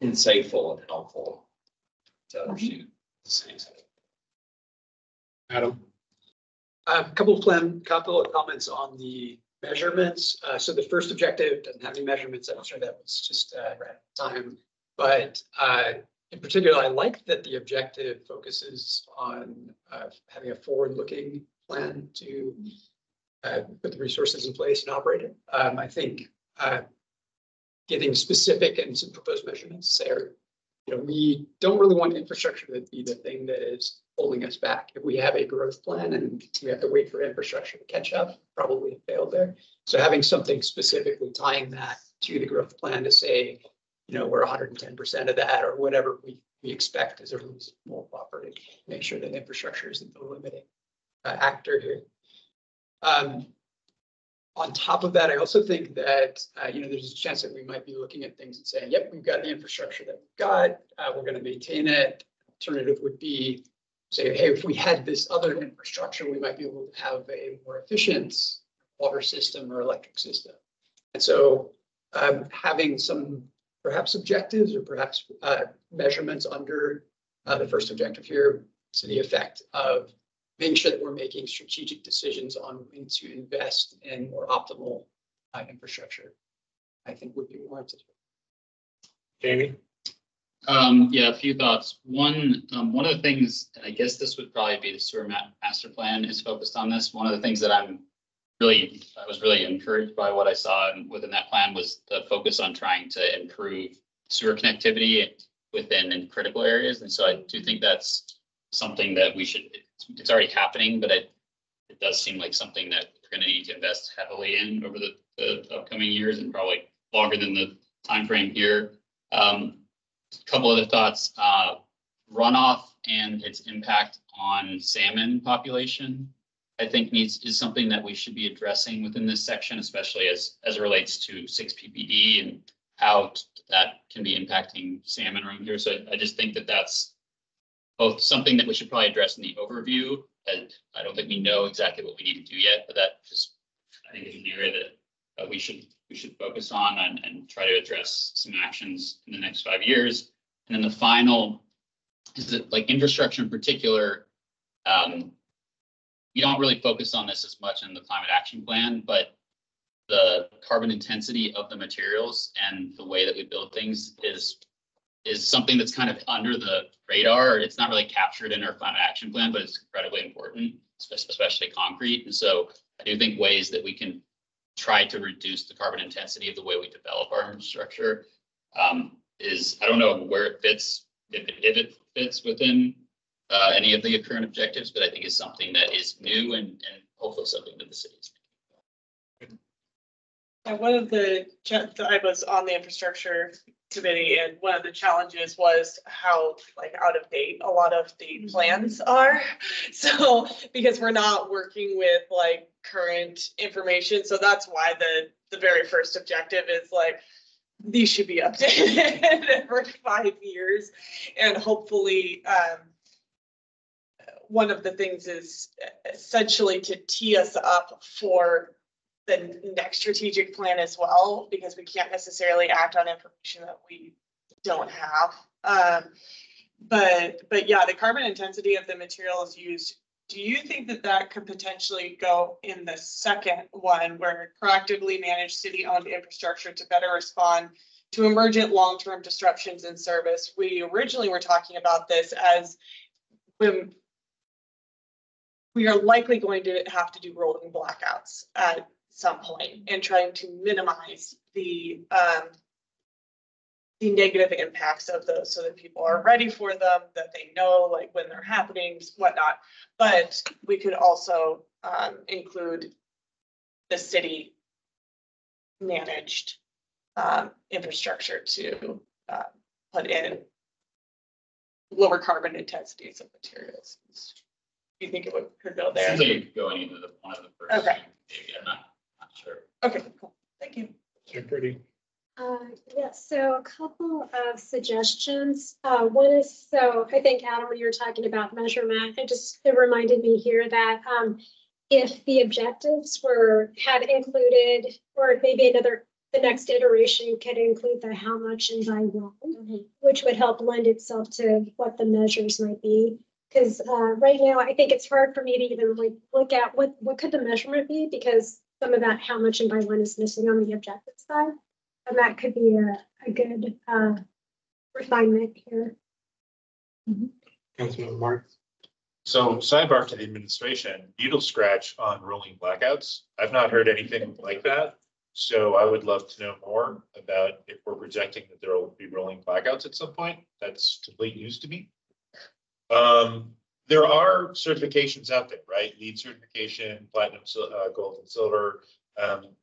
insightful and helpful to understand the city's. Adam? A couple of comments on the measurements. So the first objective doesn't have any measurements. I'm sure that was just time. But in particular, I like that the objective focuses on having a forward-looking plan to put the resources in place and operate it. I think getting specific and some proposed measurements there, we don't really want infrastructure to be the thing that is holding us back. If we have a growth plan and we have to wait for infrastructure to catch up, probably failed there. So having something specifically tying that to the growth plan to say, we're 110% of that or whatever we expect as a reasonable operating, make sure that infrastructure isn't the limiting actor here. On top of that, I also think that, there's a chance that we might be looking at things and saying, yep, we've got the infrastructure that we've got, we're going to maintain it. Alternative would be say, hey, if we had this other infrastructure, we might be able to have a more efficient water system or electric system. And so having some perhaps objectives or perhaps measurements under the first objective here to the effect of making sure that we're making strategic decisions on when to invest in more optimal infrastructure, I think would be warranted. Jamie? Yeah, a few thoughts. One of the things, and I guess this would probably be the sewer master plan is focused on this. One of the things that I was really encouraged by what I saw within that plan was the focus on trying to improve sewer connectivity within critical areas. And so I do think that's something that we should, it's already happening, but it does seem like something that we're going to need to invest heavily in over the upcoming years and probably longer than the time frame here. A couple other thoughts, runoff and its impact on salmon population, I think is something that we should be addressing within this section, especially as it relates to 6 PPD and how that can be impacting salmon around here. So I just think that that's both something that we should probably address in the overview. And I don't think we know exactly what we need to do yet, but that just, I think is an area that we should focus on and try to address some actions in the next 5 years. And then the final is that, like, infrastructure in particular, you don't really focus on this as much in the climate action plan, but the carbon intensity of the materials and the way that we build things is something that's kind of under the radar. It's not really captured in our climate action plan, but it's incredibly important, especially concrete. And so I do think ways that we can try to reduce the carbon intensity of the way we develop our infrastructure is, I don't know where it fits, if it fits within any of the current objectives, but I think it's something that is new and hopefully something that the city is. And one of I was on the infrastructure committee, and one of the challenges was how out of date a lot of the plans are. So because we're not working with current information, so that's why the very first objective is these should be updated every 5 years, and hopefully one of the things is essentially to tee us up for the next strategic plan as well, because we can't necessarily act on information that we don't have. But yeah, the carbon intensity of the materials used, do you think that could potentially go in the second one, where proactively manage city-owned infrastructure to better respond to emergent long-term disruptions in service? We originally were talking about this as when we are likely going to have to do rolling blackouts at some point, and trying to minimize the negative impacts of those so that people are ready for them, that they know when they're happening, whatnot. But we could also include the city managed infrastructure to put in lower carbon intensities of materials. Do you think it could go there? Seems like it could go in either one of the first. Okay. Maybe, I'm not sure. Okay, cool. Thank you. They're pretty. Yeah, so a couple of suggestions. One is, so I think Adam, when you were talking about measurement, it reminded me here that if the objectives had included, or maybe the next iteration could include the how much and by when, which would help lend itself to what the measures might be. Because right now, I think it's hard for me to even like look at what could the measurement be, because some of that how much and by when is missing on the objective side. And that could be a good refinement here. Councilman Mark. So sidebar to the administration, needle scratch on rolling blackouts. I've not heard anything like that. So I would love to know more about if we're projecting that there will be rolling blackouts at some point. That's complete news to me. There are certifications out there, right? LEED certification, platinum, gold and silver.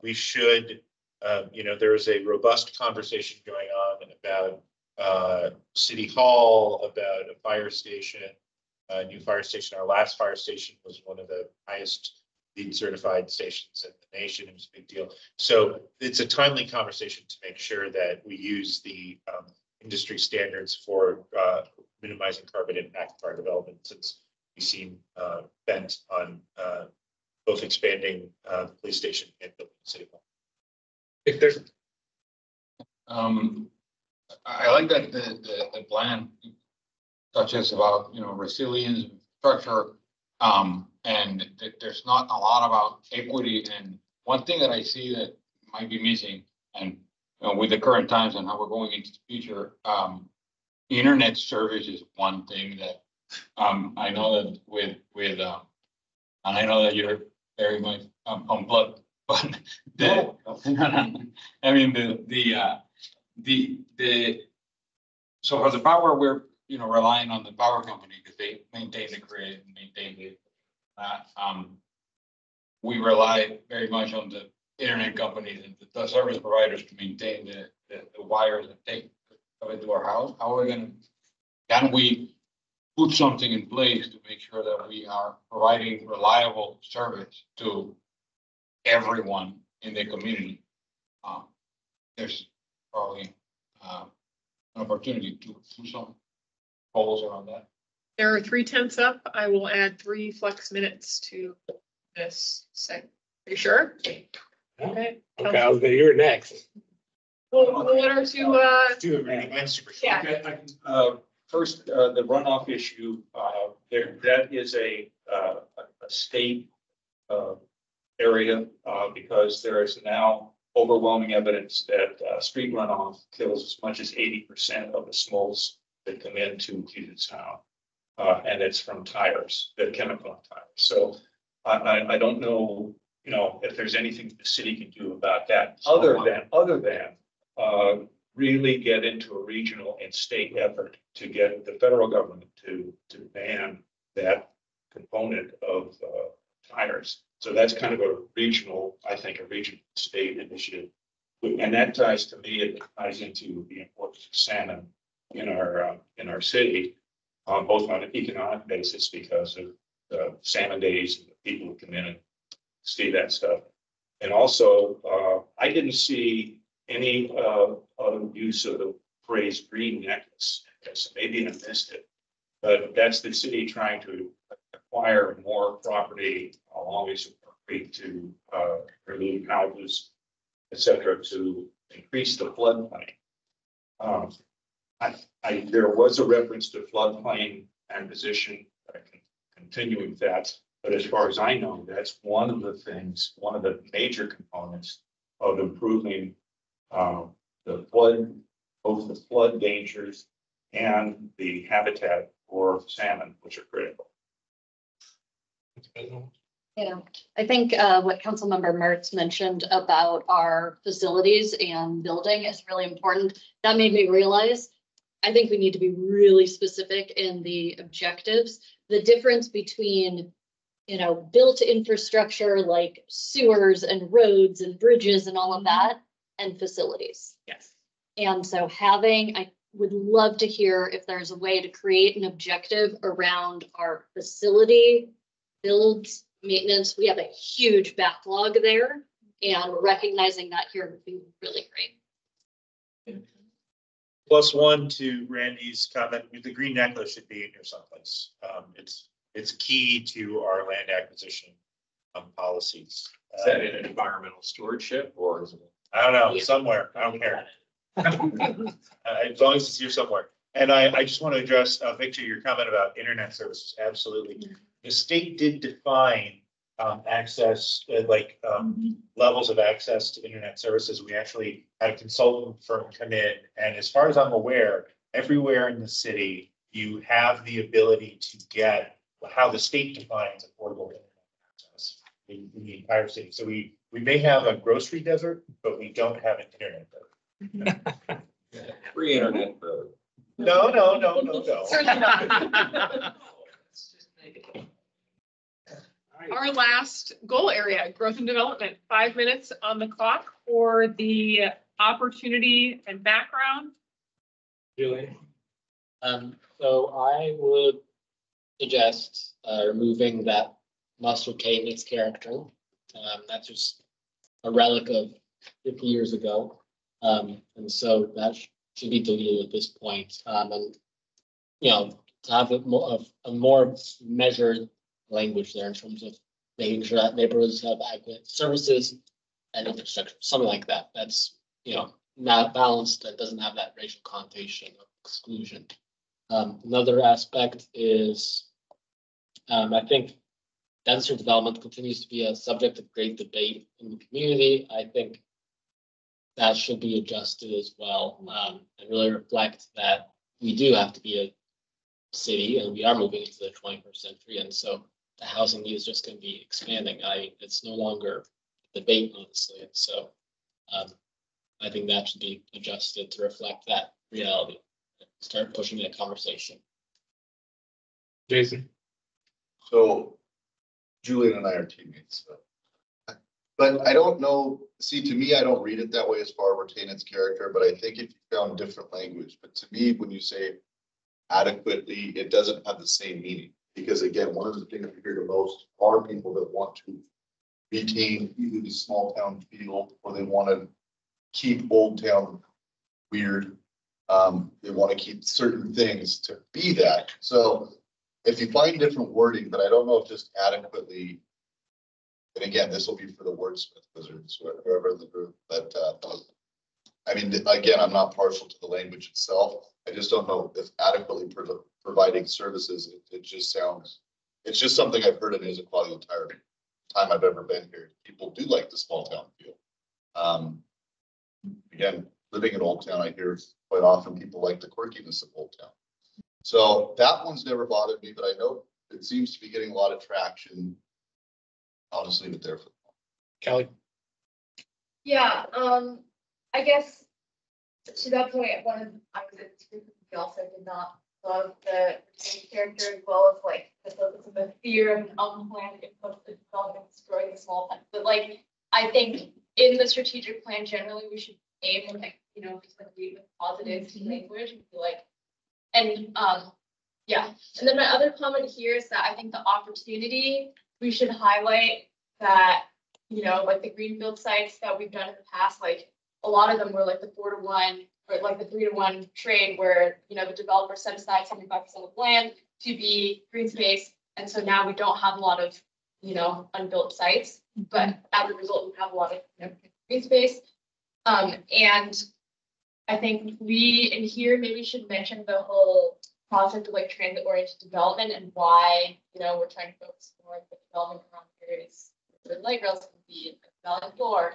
We should, there is a robust conversation going on about City Hall, about a fire station, a new fire station. Our last fire station was one of the highest LEED certified stations in the nation. It was a big deal. So it's a timely conversation to make sure that we use the industry standards for minimizing carbon impact of our development, since we seem bent on both expanding the police station and building City Hall. If there's I like that the plan touches about, resilience, structure, and there's not a lot about equity. And one thing that I see that might be missing, and with the current times and how we're going into the future, internet service is one thing that I know that with and I know that you're very much unplugged, but I mean so for the power, we're relying on the power company because they maintain the grid and maintain it. We rely very much on the internet companies and the service providers to maintain the wires that take into our house. How are we can we put something in place to make sure that we are providing reliable service to everyone in the community? There's probably an opportunity to do some polls around that. There are 3/10 up. I will add 3 flex minutes to this segment. Are you sure? Okay. Okay, you're next. We'll let our two, Mine's super short. yeah. Okay, I can, first, the runoff issue, that is a state area, because there is now overwhelming evidence that street runoff kills as much as 80% of the smolts that come into Puget Sound. And it's from tires, the chemical tires. So I don't know, if there's anything the city can do about that, other than really get into a regional and state effort to get the federal government to ban that component of tires. So that's kind of a regional state initiative. And that ties to me, it ties into the importance of salmon in our city, both on an economic basis because of salmon days and the people who come in and see that stuff. And also, I didn't see any use of the phrase green necklace. So maybe I missed it, but that's the city trying to acquire more property along Issaquah Creek to remove houses, et cetera, to increase the floodplain. There was a reference to floodplain acquisition, continuing that, but as far as I know, that's one of the major components of improving both the flood dangers and the habitat for salmon, which are critical. Yeah, I think what Councilmember Mertz mentioned about our facilities and building is really important. That made me realize, I think we need to be really specific in the objectives. The difference between, built infrastructure like sewers and roads and bridges and all of that, and facilities. Yes. And so would love to hear if there's a way to create an objective around our facility builds, maintenance. We have a huge backlog there, and recognizing that here would be really great. +1 to Randy's comment, the green necklace should be in here someplace. It's key to our land acquisition policies. Is that in an environmental stewardship or is it? I don't know, somewhere, I don't care. As long as it's here somewhere. And I just want to address, Victor, your comment about internet services. Absolutely. The state did define access, levels of access to internet services. We actually had a consultant firm come in, and as far as I'm aware, everywhere in the city, you have the ability to get how the state defines affordable internet access in the entire city. So we may have a grocery desert, but we don't have an internet desert. Free internet. No. Certainly not. Our last goal area, growth and development, 5 minutes on the clock for the opportunity and background. Julie? So I would suggest removing that Master K in its character. That's just a relic of 50 years ago. And so that should be deleted at this point. And, you know, to have a more measured language there in terms of making sure that neighborhoods have adequate services and infrastructure, something like that. That's, you know, not balanced, that doesn't have that racial connotation of exclusion. Another aspect is, I think denser development continues to be a subject of great debate in the community. I think that should be adjusted as well, and really reflect that we do have to be a city and we are moving into the 21st century. And so the housing need is just going to be expanding. It's no longer a debate, honestly. And so I think that should be adjusted to reflect that reality. Start pushing that conversation. Jason? So Julian and I are teammates, but I don't know, see, to me, I don't read it that way as far as retain its character, but I think if you found different language, but to me, when you say adequately, it doesn't have the same meaning. Because again, one of the things we hear the most are people that want to retain either the small town feel or they want to keep Old Town weird. They want to keep certain things to be that. So if you find different wording, but I don't know if just adequately, and again, this will be for the wordsmith wizards, whoever in the group, but I mean, again, I'm not partial to the language itself. I just don't know if adequately providing services, it just sounds, it's just something I've heard in Issaquah the entire time I've ever been here. People do like the small town feel. Again, living in Old Town, I hear quite often people like the quirkiness of Old Town. So that one's never bothered me, but I know it seems to be getting a lot of traction. I'll just leave it there for Kelly? Yeah, I guess to that point, one of I was at this group, we also did not love the character as well as like the focus of the fear of an unplanned input to development destroying the small town. But like I think in the strategic plan generally we should aim like, you know, just like read with positive language and be like, and yeah. And then my other comment here is that I think the opportunity, we should highlight that, you know, like the greenfield sites that we've done in the past, like a lot of them were like the 4-to-1 or like the 3-to-1 trade where, you know, the developer set aside 75% of land to be green space. And so now we don't have a lot of, you know, unbuilt sites, but as a result, we have a lot of, you know, green space. And I think we in here maybe should mention the whole concept of like transit-oriented development and why, you know, we're trying to focus more on the development around areas where light rails can be valley floor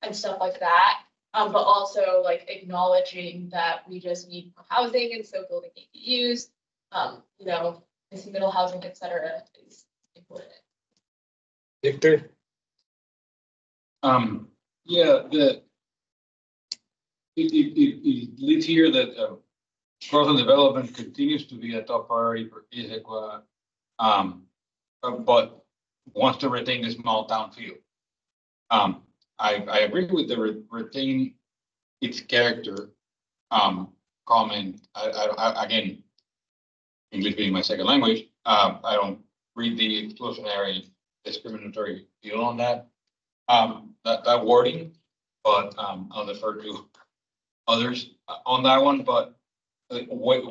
and stuff like that. But also like acknowledging that we just need more housing, and so building ADUs, you know, missing middle housing, et cetera, is important. Victor? Yeah, it leads here that growth and development continues to be a top priority for Issaquah, but wants to retain the small town feel. I agree with the retain its character. comment, again, English being my second language, I don't read the exclusionary discriminatory deal on that. That wording, but I'll defer to others on that one, but what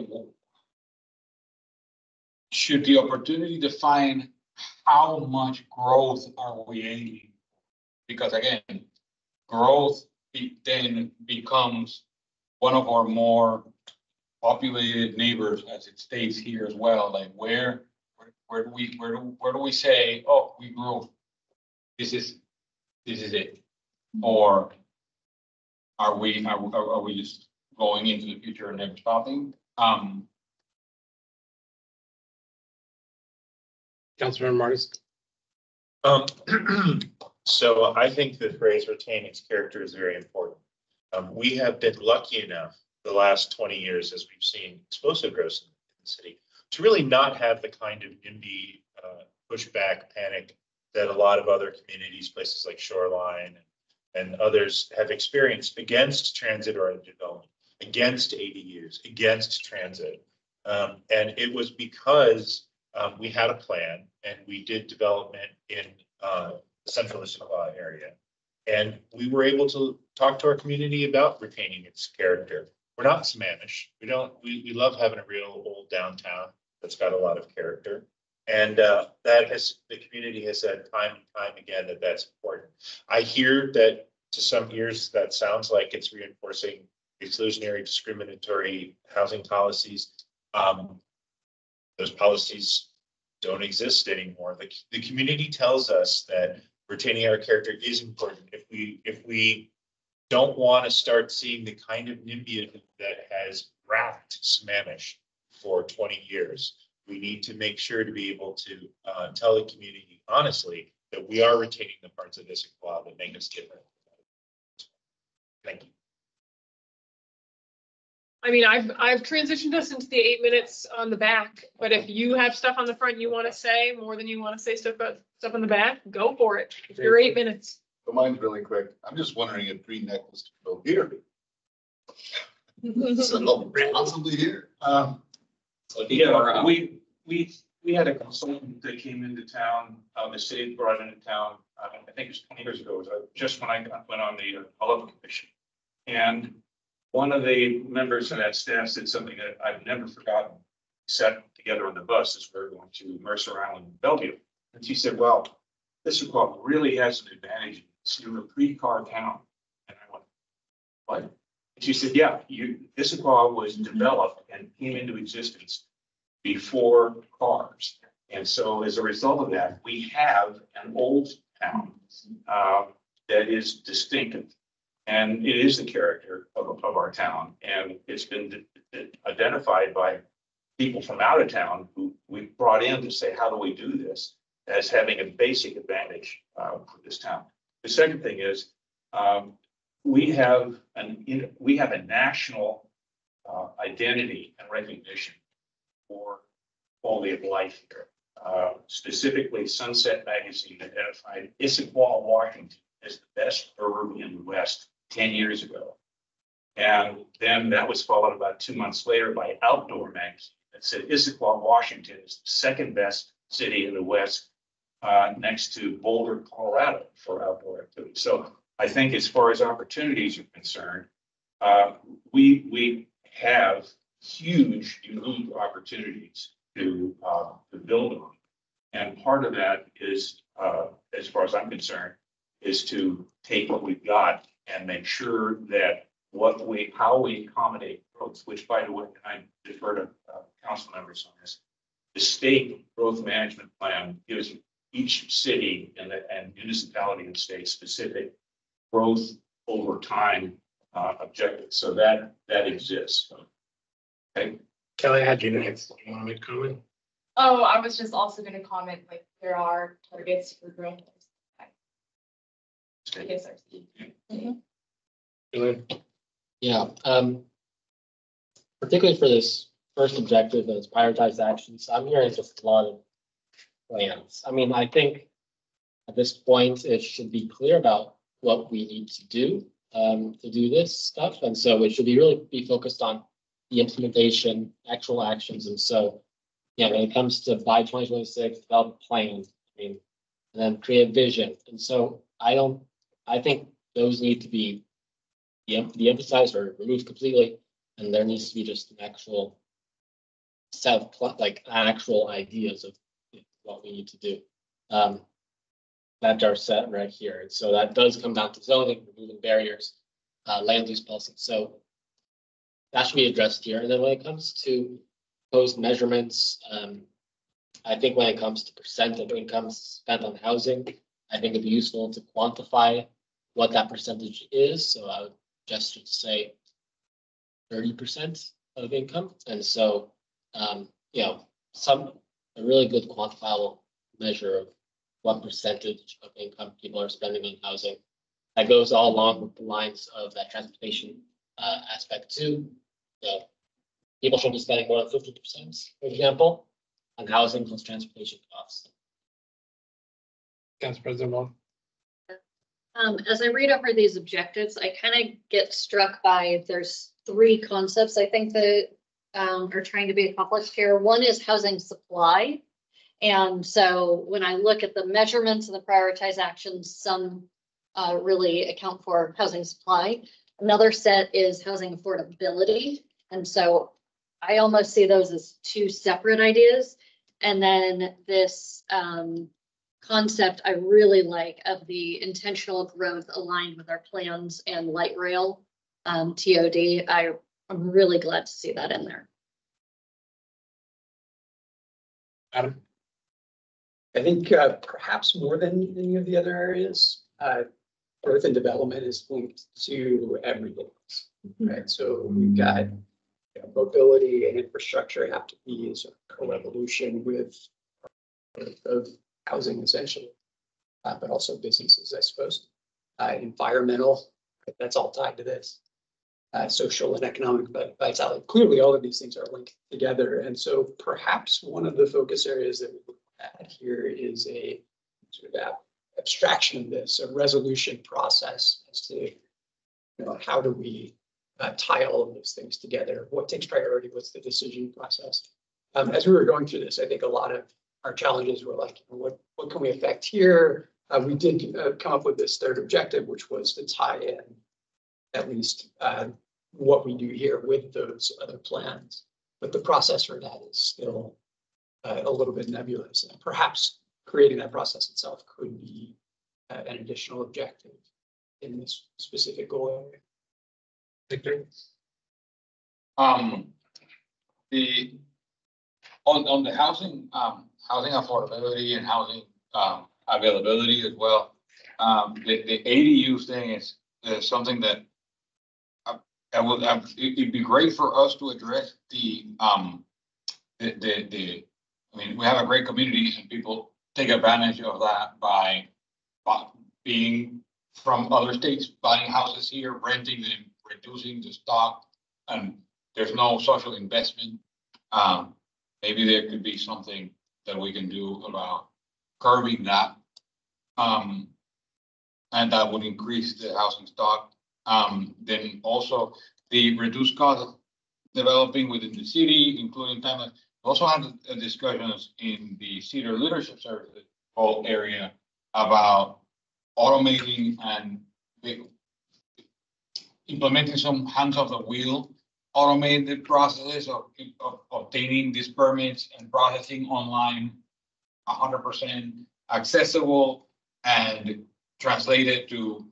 should the opportunity define how much growth are we aiming? Because again, growth then becomes one of our more populated neighbors, as it states here as well. Like where do we say, oh, we grew, this is it, or are we just going into the future and never stopping? Councilmember Martis. So I think the phrase retain its character is very important. We have been lucky enough the last 20 years, as we've seen explosive growth in the city, to really not have the kind of NIMBY pushback panic that a lot of other communities, places like Shoreline and others have experienced against transit or development, against ADUs, against transit. And it was because we had a plan and we did development in the central Issaquah area. And we were able to talk to our community about retaining its character. We're not Sammamish. We love having a real old downtown that's got a lot of character. And the community has said time and time again that that's important. I hear that to some ears that sounds like it's reinforcing exclusionary, discriminatory housing policies. Those policies don't exist anymore. The community tells us that retaining our character is important. If we don't want to start seeing the kind of NIMBY that has wrapped Sammamish for 20 years, we need to make sure to be able to tell the community honestly that we are retaining the parts of Issaquah that make us different. Thank you. I mean, I've transitioned us into the 8 minutes on the back, but if you have stuff on the front you want to say more than you want to say stuff on the back, go for it. If you're 8 minutes. So mine's really quick. I'm just wondering if Green Neck was still here. So possibly here. Yeah, we had a consultant that came into town, the city brought into town, I think it was 20 years ago, just when I went on the Olive Commission. And one of the members of that staff said something that I've never forgotten. We sat together on the bus as we were going to Mercer Island, Bellevue. And she said, well, Issaquah really has an advantage. You're a pre-car town. And I went, what? And she said, yeah, Issaquah was developed and came into existence before cars. And so as a result of that, we have an old town that is distinctive. And it is the character of our town. And it's been identified by people from out of town who we brought in to say, how do we do this, as having a basic advantage for this town. The second thing is we have a national identity and recognition for quality of life here. Specifically, Sunset Magazine identified Issaquah, Washington as the best urban in the West 10 years ago. And then that was followed about 2 months later by Outdoor Magazine that said Issaquah, Washington is the second best city in the West, next to Boulder, Colorado for outdoor activity. So I think as far as opportunities are concerned, we have huge, unique opportunities to build on. And part of that is, as far as I'm concerned, is to take what we've got and make sure that how we accommodate growth, which by the way, I defer to council members on this. The state growth management plan gives each city and municipality and state specific growth over time objectives. So that exists. Okay. Kelly, I had you next. You want to make a comment? Oh, I was just also going to comment, like, there are targets for growth. Yes, Yeah, particularly for this first objective, those prioritized actions, I'm hearing just a lot of plans. I mean, I think at this point, it should be clear about what we need to do this stuff. And so it should really be focused on the implementation, actual actions. And so, yeah, when it comes to by 2026, develop a plan, I mean, and then create a vision. And so I think those need to be de-emphasized or removed completely. And there needs to be just an actual set of actual ideas of what we need to do. That are set right here. And so that does come down to zoning, removing barriers, land use policy. So that should be addressed here. And then when it comes to proposed measurements, I think when it comes to percent of income spent on housing, I think it'd be useful to quantify what that percentage is. So I would just say 30% of income. And so, you know, a really good quantifiable measure of what percentage of income people are spending on housing. That goes all along with the lines of that transportation aspect too. People should be spending more than 50%, for example, on housing plus transportation costs. Council President Wong. As I read over these objectives, I kind of get struck by there's three concepts I think that are trying to be accomplished here. One is housing supply. And so when I look at the measurements and the prioritized actions, some really account for housing supply. Another set is housing affordability. And so I almost see those as two separate ideas. And then this concept I really like of the intentional growth aligned with our plans and light rail TOD. I'm really glad to see that in there. Adam. I think perhaps more than any of the other areas, growth and development is linked to everything, right? So we've got mobility and infrastructure have to be a sort of co-evolution with of housing essentially, but also businesses, I suppose. Environmental, that's all tied to this. Social and economic vitality. Clearly, all of these things are linked together. And so perhaps one of the focus areas that we look at here is a sort of abstraction of this, a resolution process as to how do we tie all of those things together? What takes priority? What's the decision process? As we were going through this, I think a lot of our challenges were like, what can we affect here? We did come up with this third objective, which was to tie in at least what we do here with those other plans. But the process for that is still a little bit nebulous. And perhaps creating that process itself could be an additional objective in this specific goal area. Victor? On the housing affordability and housing availability as well, the ADU thing is something that it'd be great for us to address I mean, we have a great community and people take advantage of that by being from other states, buying houses here, renting them, reducing the stock, and there's no social investment. Maybe there could be something that we can do about curbing that. And that would increase the housing stock. Then also the reduced cost of developing within the city, including time. We also had discussions in the Cedar Leadership Services whole area about automating and implementing some hands off the wheel, automated processes of obtaining these permits and processing online, 100% accessible and translated to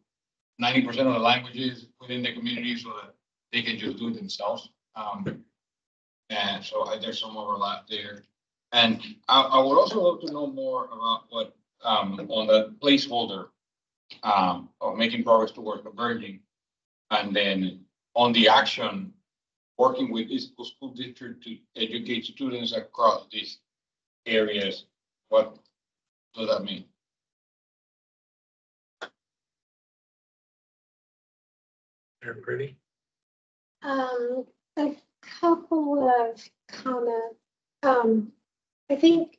90% of the languages within the community so that they can just do it themselves. And so there's some overlap there. And I would also love to know more about what on the placeholder of making progress towards converging. And then on the action, working with Issaquah School District to educate students across these areas. What does that mean? Everybody? A couple of comments. I think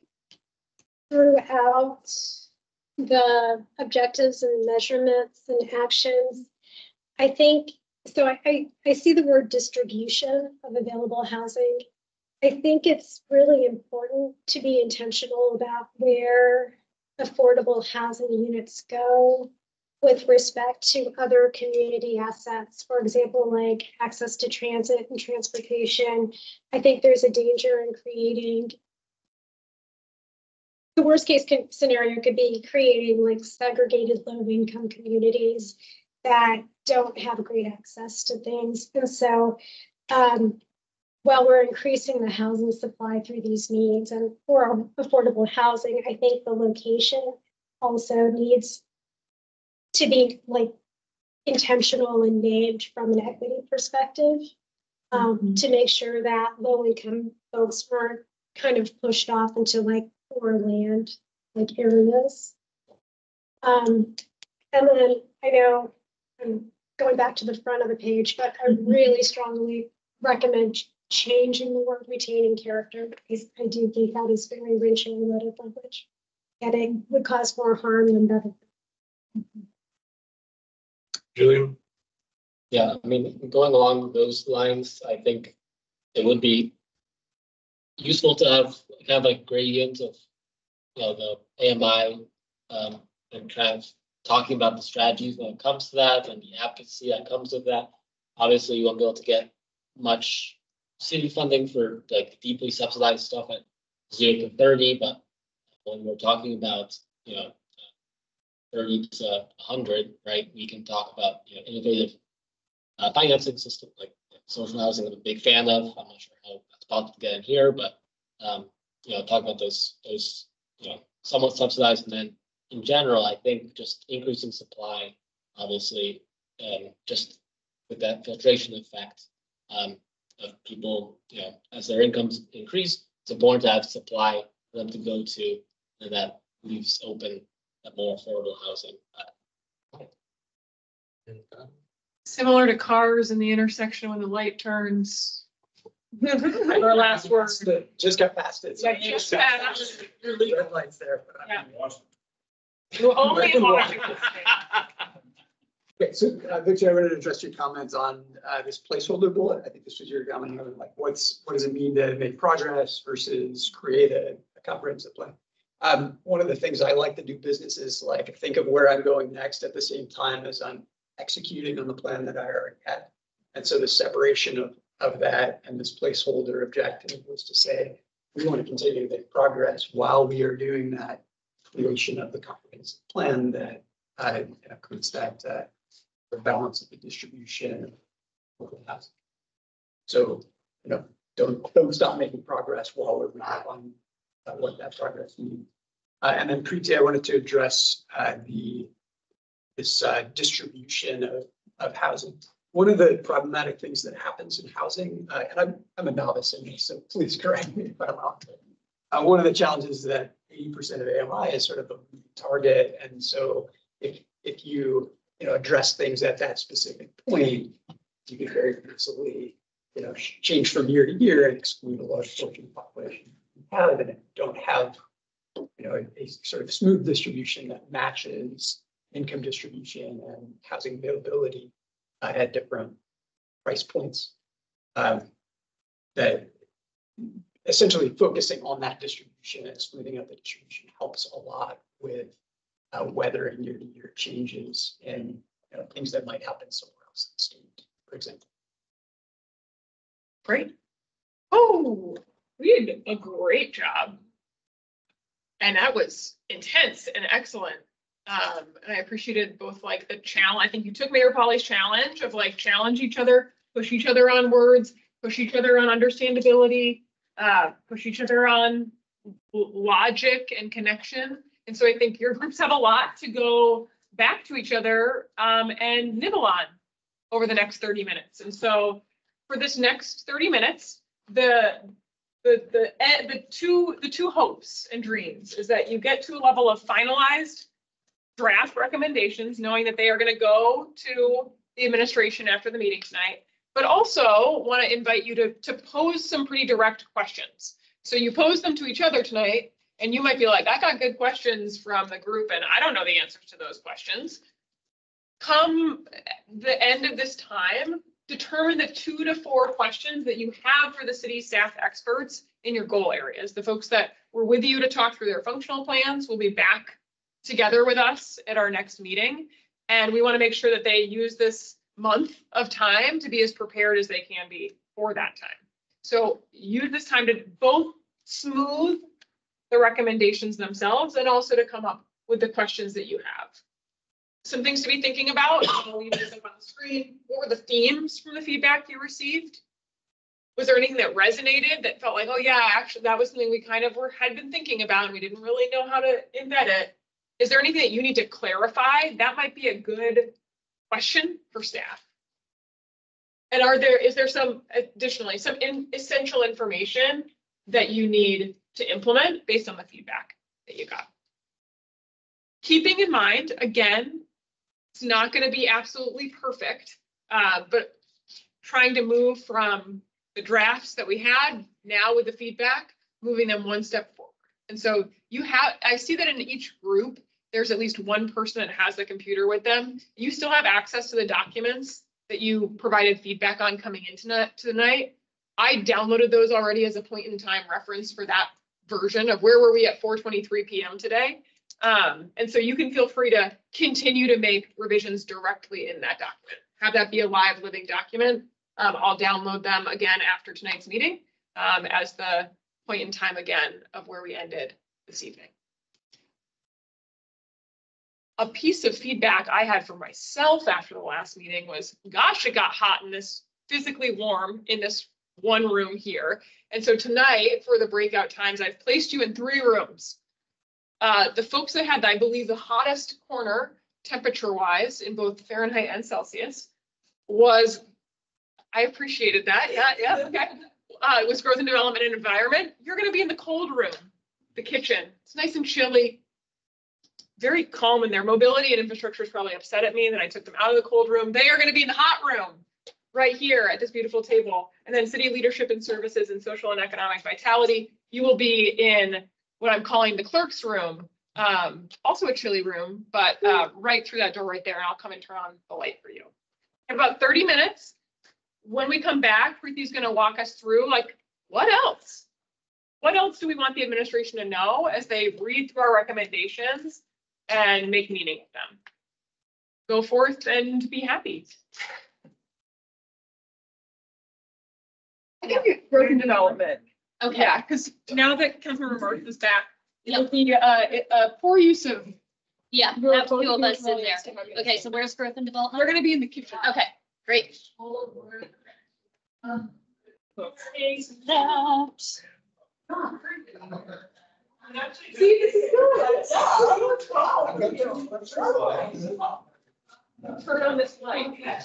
throughout the objectives and measurements and actions, I think So I see the word distribution of available housing. I think it's really important to be intentional about where affordable housing units go with respect to other community assets. For example, like access to transit and transportation. I think there's a danger in creating, the worst case scenario could be creating like segregated low income communities that don't have great access to things. And so while we're increasing the housing supply through these needs and for affordable housing, I think the location also needs to be like intentional and named from an equity perspective to make sure that low income folks aren't kind of pushed off into like poor land like areas. And then I know I'm going back to the front of the page, but I really strongly recommend changing the word retaining character, because I do think that is very racially loaded language and it would cause more harm than benefit. Julian? Yeah, I mean, going along those lines, I think it would be useful to have kind of like gradient of, you know, the AMI and kind of talking about the strategies when it comes to that and the advocacy that comes with that. Obviously, you won't be able to get much city funding for like deeply subsidized stuff at 0 to 30, but when we're talking about, you know, 30 to 100, right, we can talk about, you know, innovative financing system like social housing. I'm a big fan of. I'm not sure how that's possible to get in here, but you know, talk about those you know, somewhat subsidized, and then in general, I think just increasing supply, obviously, just with that filtration effect of people, you know, as their incomes increase, it's important to have supply for them to go to, and that leaves open more affordable housing. Similar to cars in the intersection when the light turns. Our last word. Just got past it. Yeah, just passed. Your legal lights there. Yeah. Only in Washington Okay, so Victor, I wanted to address your comments on this placeholder bullet. I think this was your comment on like what does it mean to make progress versus create a comprehensive plan. One of the things I like to do business is like think of where I'm going next at the same time as I'm executing on the plan that I already had. And so the separation of that and this placeholder objective was to say, we want to continue to make progress while we are doing that creation of the comprehensive plan that includes that the balance of the distribution of the housing. So, you know, don't stop making progress while we're on what that progress means. And then Preeti, I wanted to address this distribution of housing. One of the problematic things that happens in housing, and I'm a novice in this, so please correct me if I'm wrong. One of the challenges is that 80% of AMI is sort of a target, and so if you address things at that specific point, you can very easily change from year to year and exclude a large portion of the population. And don't have a sort of smooth distribution that matches income distribution and housing availability at different price points. That essentially focusing on that distribution and smoothing out the distribution helps a lot with weathering year-to-year changes and things that might happen somewhere else in the state, for example. Great. Oh, we did a great job. And that was intense and excellent. And I appreciated both like the challenge. I think you took Mayor Pauly's challenge of like challenge each other, push each other on words, push each other on understandability, push each other on logic and connection. And so I think your groups have a lot to go back to each other and nibble on over the next 30 minutes. And so for this next 30 minutes, the two hopes and dreams is that you get to a level of finalized draft recommendations, knowing that they are going to go to the administration after the meeting tonight, but also want to invite you to pose some pretty direct questions. So you pose them to each other tonight, and you might be like, I got good questions from the group, and I don't know the answers to those questions. Come the end of this time, determine the 2 to 4 questions that you have for the city staff experts in your goal areas. The folks that were with you to talk through their functional plans will be back together with us at our next meeting. And we want to make sure that they use this month of time to be as prepared as they can be for that time. So use this time to both smooth the recommendations themselves and also to come up with the questions that you have. Some things to be thinking about, I'll leave this up on the screen. What were the themes from the feedback you received? Was there anything that resonated that felt like, oh yeah, actually that was something we kind of had been thinking about and we didn't really know how to embed it? Is there anything that you need to clarify? That might be a good question for staff. And is there some additionally, some essential information that you need to implement based on the feedback that you got? Keeping in mind, again, it's not going to be absolutely perfect, but trying to move from the drafts that we had now with the feedback, moving them one step forward. And so I see that in each group, there's at least one person that has the computer with them. You still have access to the documents that you provided feedback on coming into tonight. I downloaded those already as a point in time reference for that version of where were we at 4:23 p.m. today. And so you can feel free to continue to make revisions directly in that document. Have that be a live living document. I'll download them again after tonight's meeting as the point in time again of where we ended this evening. A piece of feedback I had for myself after the last meeting was, gosh, it got hot in this, physically warm in this one room here. And so tonight for the breakout times, I've placed you in 3 rooms. The folks that had, I believe, the hottest corner temperature wise in both Fahrenheit and Celsius was, I appreciated that. Yeah, okay. It was growth and development and environment. You're going to be in the cold room, the kitchen. It's nice and chilly. Very calm in there. Mobility and infrastructure is probably upset at me that I took them out of the cold room. They are going to be in the hot room right here at this beautiful table. And then city leadership and services and social and economic vitality. You will be in what I'm calling the clerk's room, also a chilly room, but right through that door right there. And I'll come and turn on the light for you. In about 30 minutes, when we come back, Preethi's going to walk us through like, what else? What else do we want the administration to know as they read through our recommendations and make meaning of them? Go forth and be happy. I think growth and development. Okay. Yeah, because now that Councilmember Martin is back, it'll be a poor use of. Yeah, have 2 of us in there. Okay, so where's growth and development? We're going to be in the kitchen. Okay, great. See, this is good. Turn on this light.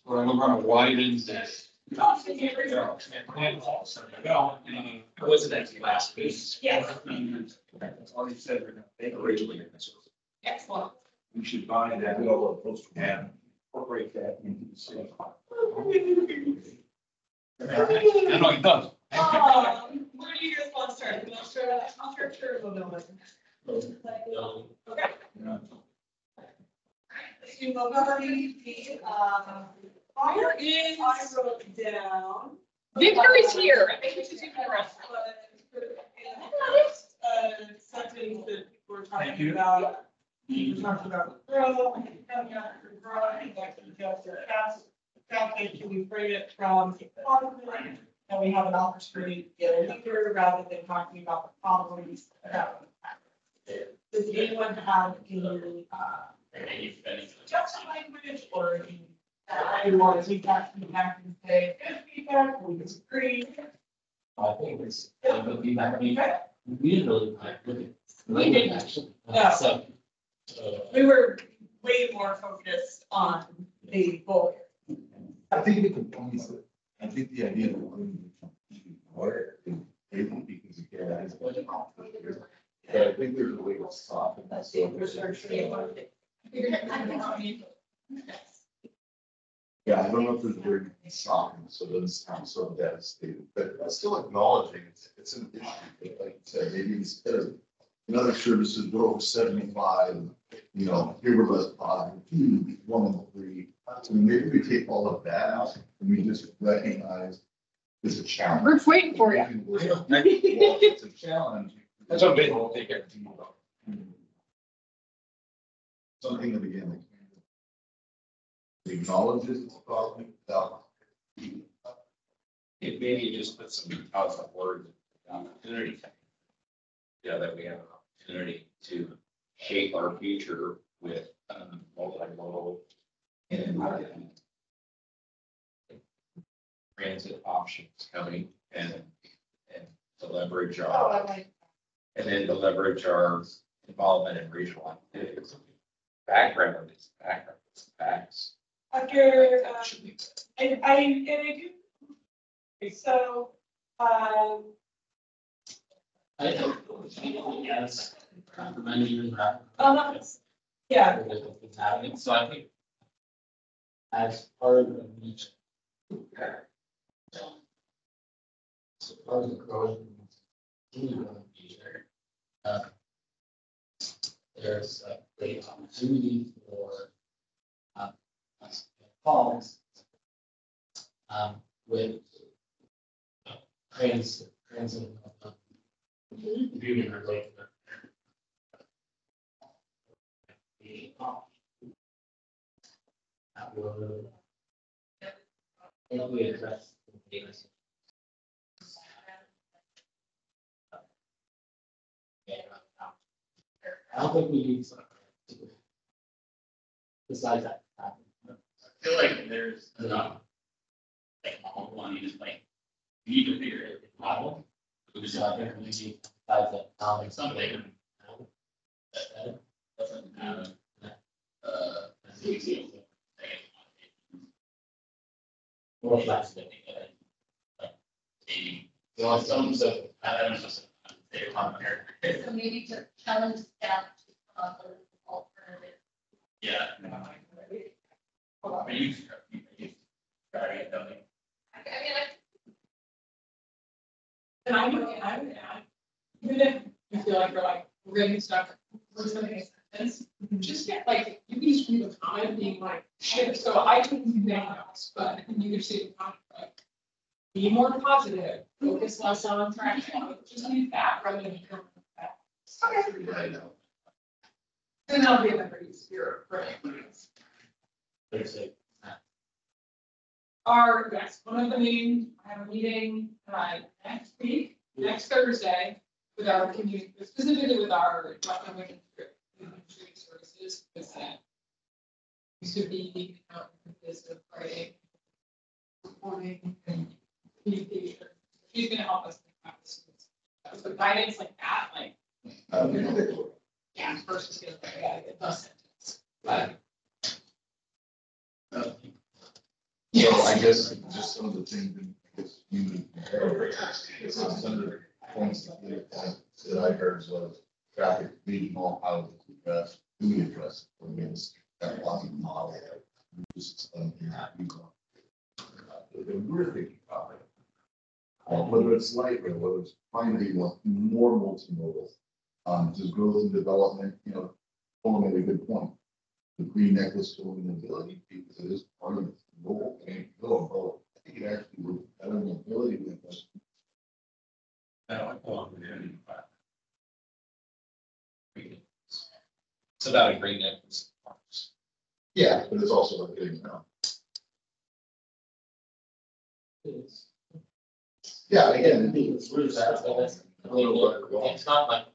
Well, I'm gonna widen this. Wasn't that last piece? Yes. That's all you said, they originally. Excellent. We should buy that, and incorporate that into the city. I know it does. Where do you guys want to start? You want to start at infrastructure or mobility? Okay. Let's do mobility. Where is, I wrote down. Victory's here. I think we should do the rest. Something that we're talking about. We're talking about growth, coming after growth, like you just said, can we frame it from positive, and we have an opportunity to get a leader rather than talking about the problems about the does anyone have any just language or any want to take that feedback and say good feedback, we disagree? I think it's, we didn't really. We didn't. Actually. No. So. We were way more focused on the goal. I think the components, I think the idea of where because again, it's budget. But I think there's a way to soften that. Yeah, I don't know if there's a very shocking, so it doesn't sound so devastated, but still acknowledging it's an issue, like you said, maybe instead of another services go over 75, you know, here we're less 5, 2, 1, 3. So maybe we take all of that out and we just recognize it's a challenge. We're waiting for you. Well, it's a challenge. That's what they will take it. Something that again, acknowledges the problem without. It maybe just put some out of word opportunity. Yeah, that we have an opportunity to shape our future with multimodal and transit options coming and to leverage our and then to leverage our involvement in regional activities. Background is facts. After, and I do. So, I don't, yes, recommending that. yeah, So I think as part of the region. So part of the growth. There's a great opportunity for falls with transit viewing related. That will hopefully address the data. I don't think we need something besides that. I feel like there's enough. Like, one, you just like, you need to figure it out. So I think we need besides that. Like something. That doesn't have, that's easy. More flexibility. So some stuff, I don't know. So maybe to challenge staff to come up with an alternative. Yeah. I mean, and I would add, even if you feel like we're gonna get stuck, we're just gonna make sense, just get like, you can just leave a comment being like, shit, so I couldn't do anything else, but you can see the comment, like, be more positive, focus less on trash, just leave that rather than that. Okay. Then I'll be able to use your, right. Yes, one of the meetings, I have a meeting, next week, next Thursday, with our community, specifically with our Women Services, because that used to be, this of Friday. Reporting and communication. She's gonna help us. So guidance like that, like. Yeah, first is gonna, get the sentence, but. So I guess just some of the things that I guess you some of the points that I heard was traffic regional, how to address, who we address, against that one model. Just we're thinking about it. Whether it's light rail, whether it's finding more multimodal, just growth and development, you know, Pauly made a good point. The green necklace to ability, because it is part of the goal, and go. I think it actually would better mobility with us. It's about a green necklace. Yeah, but it's also about getting around. Yeah, again, It's really bad, so that's a little bit, it's not like.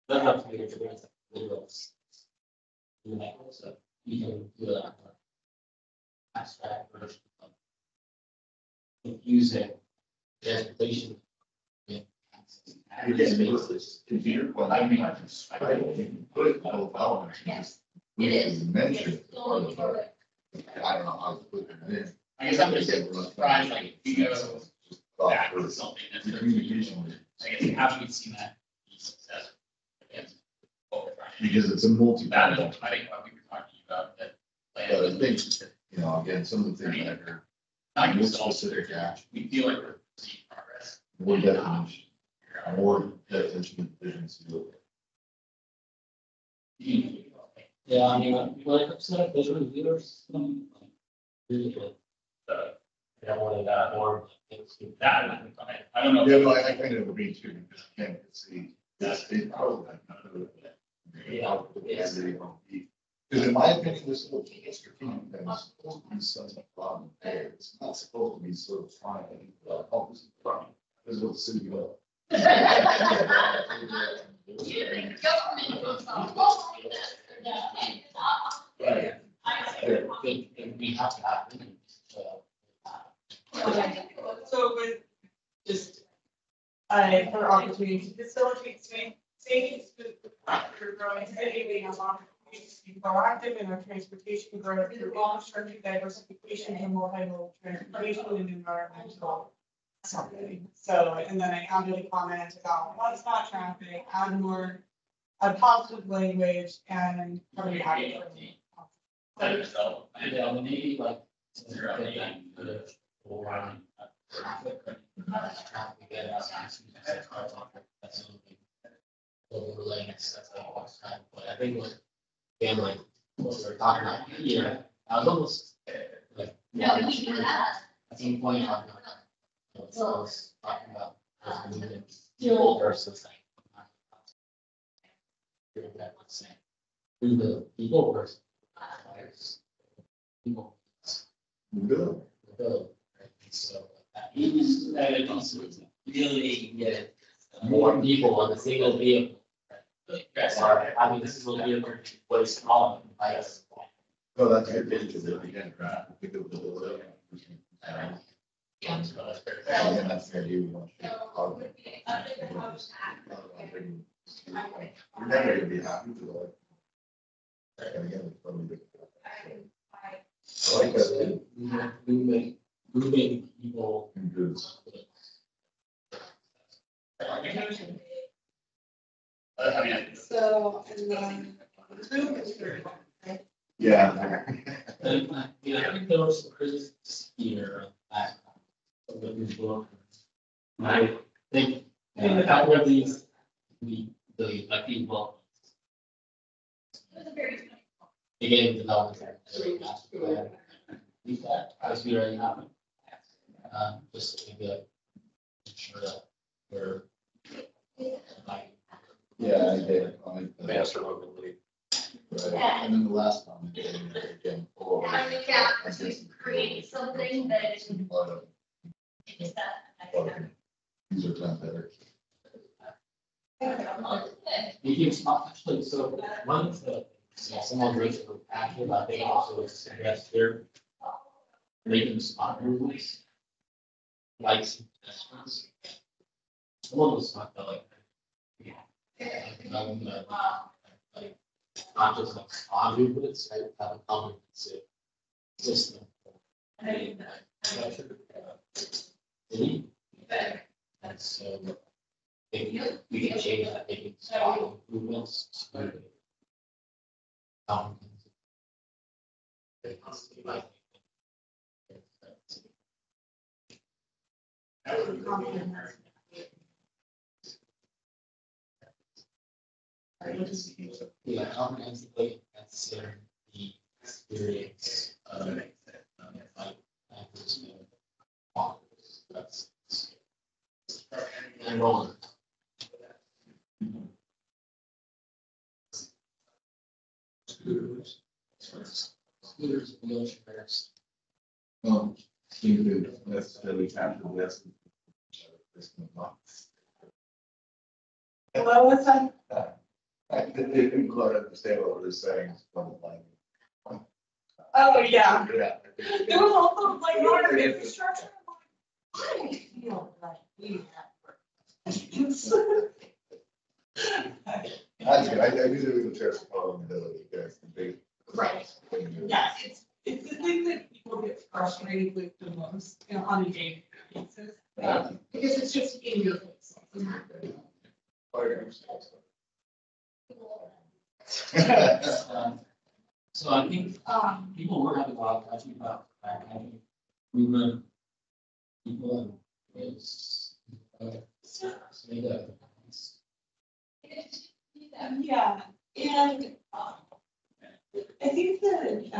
Doesn't have to be a little. So you can do that. Abstract version of using transportation. Again, to your point, I mean, I just put it all about. Yes, We it is. mentioned It's part of slowly it. I don't know how to put it in. I guess I'm just surprised, like, if you go back to something that's. Communication. I guess, how do we see that be successful? Against what we're trying to do? Because it's a multi. That is, I think what we were talking about, that. But I think, you know, again, some of the things I heard, Not yourself, we feel like we're seeing progress. More definition. More definition of visions to do it. Yeah, I mean, like, I'm saying, those are leaders. Really good. Yeah, one of that, or. That, I don't know. Yeah, but I kind of agree too, because I can't see that's the problem. Yeah. Because in my opinion, this whole district thing is supposed to be such a problem there. It's not supposed to be sort of trying to help us problem. This is what the city will. Right. We have to have. So with just, for opportunity to facilitate safety for growing city, we have opportunities to be proactive in our transportation growth through infrastructure diversification and multimodal transportation and environmental something. So, and then I added a comment about what's not traffic, add more, positive language and probably add. Yeah, maybe like. Overlaying stuff like that, but I think like, again, like, what we're talking about here, I was almost like. No, we can do that. At some point, I was talking about. Fuel versus like. Let's say, through the people versus. People. Good. So that means that it's really get more people on a single vehicle. I mean, this is a vehicle way smaller than bikes. No, that's a good picture that again, right? I think it was and that's the idea we want to. You're never gonna be happy with that. And again, it's probably good. I like that. Moving people. And goods. So, and then. Yeah. Yeah, I think there was some criticism here. I think a couple of these, the like people. Again, development. As we already have. Just to be sure that we're. Yeah, I did. Master mobility. Right, and then the last comment. Again. To create something that is that. These are kind of better. We can actually, so one of the, someone raised a passion about they also suggest here. Making spot movements. Like some pedestrians. Some of those not like. Yeah. Like, not just like spot movements, right? Have a comprehensive system. And so we can change that, making spot movements. Yeah, comprehensively consider the experience of that's and on. Scooters, wheelchairs. That's really capture this. Hello, what's that? I didn't quite understand what we're saying. Oh, yeah. Yeah. There was also like modern infrastructure. I don't feel like we That's good. I knew there was a chance of probability there. Right. Yeah, it's the thing that people get frustrated with the most, you know, on a daily basis. Because it's just in your face. So I think people were having a lot of questions about movement. People is. Yeah, and I think that,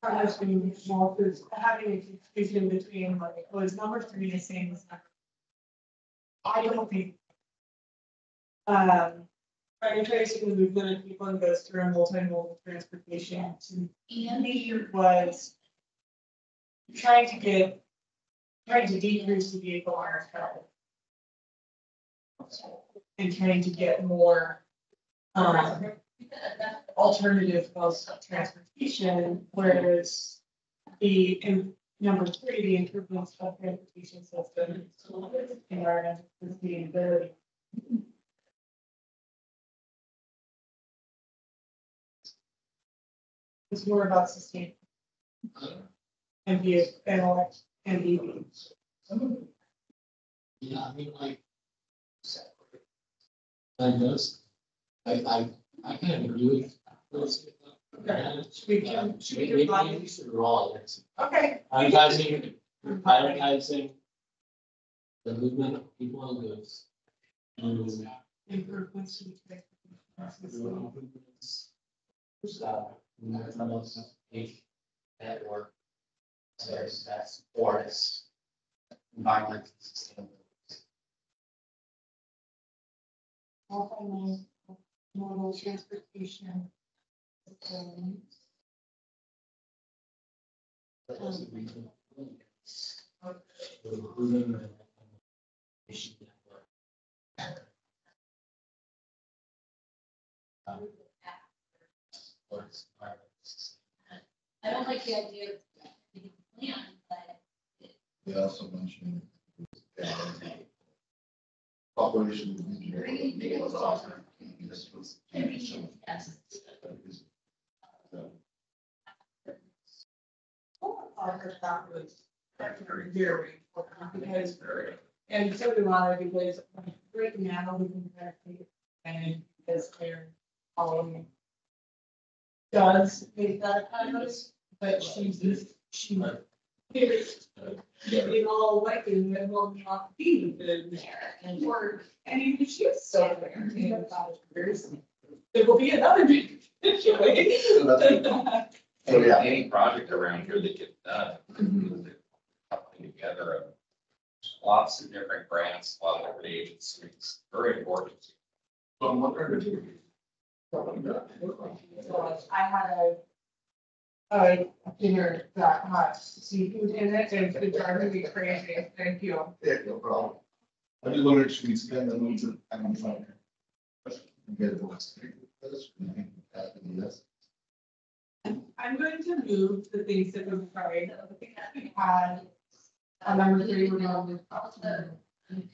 I was being small, because having a confusion between like, was number 3 the same as number? I don't think. Trying to the movement of people and goes through a multimodal transportation to Andy was trying to decrease the vehicle RFL. And trying to get more alternative modes of transportation, whereas in number 3, the improvements of transportation system environmental sustainability. It's more about sustain and be and be. Yeah, I mean, like. I noticed, I kind of agree with those. Okay. We can Maybe wrong. Okay. Prioritizing the movement of people and goods. And Improvements to the network. That's forest. Environment. Modal transportation. I don't like the idea of plan, but. They also mentioned. Operation. That was very important because, and so do I, because right now we can kind of take advantage because they're does make that kind of, but she in all likelihood will not be there and work, and even she's still there in about years. There will be another big situation. So yeah, any project around here that gets done, coming together of lots of different grants, a lot of different agencies, very important. I had a dinner that had seafood in it, and it's driving me crazy, thank you. Yeah, no problem. I just wondered, should we spend a little bit of time on something? Get the last thing. Yes. I'm going to move the things that we've tried, we had. On number 3, we're going to.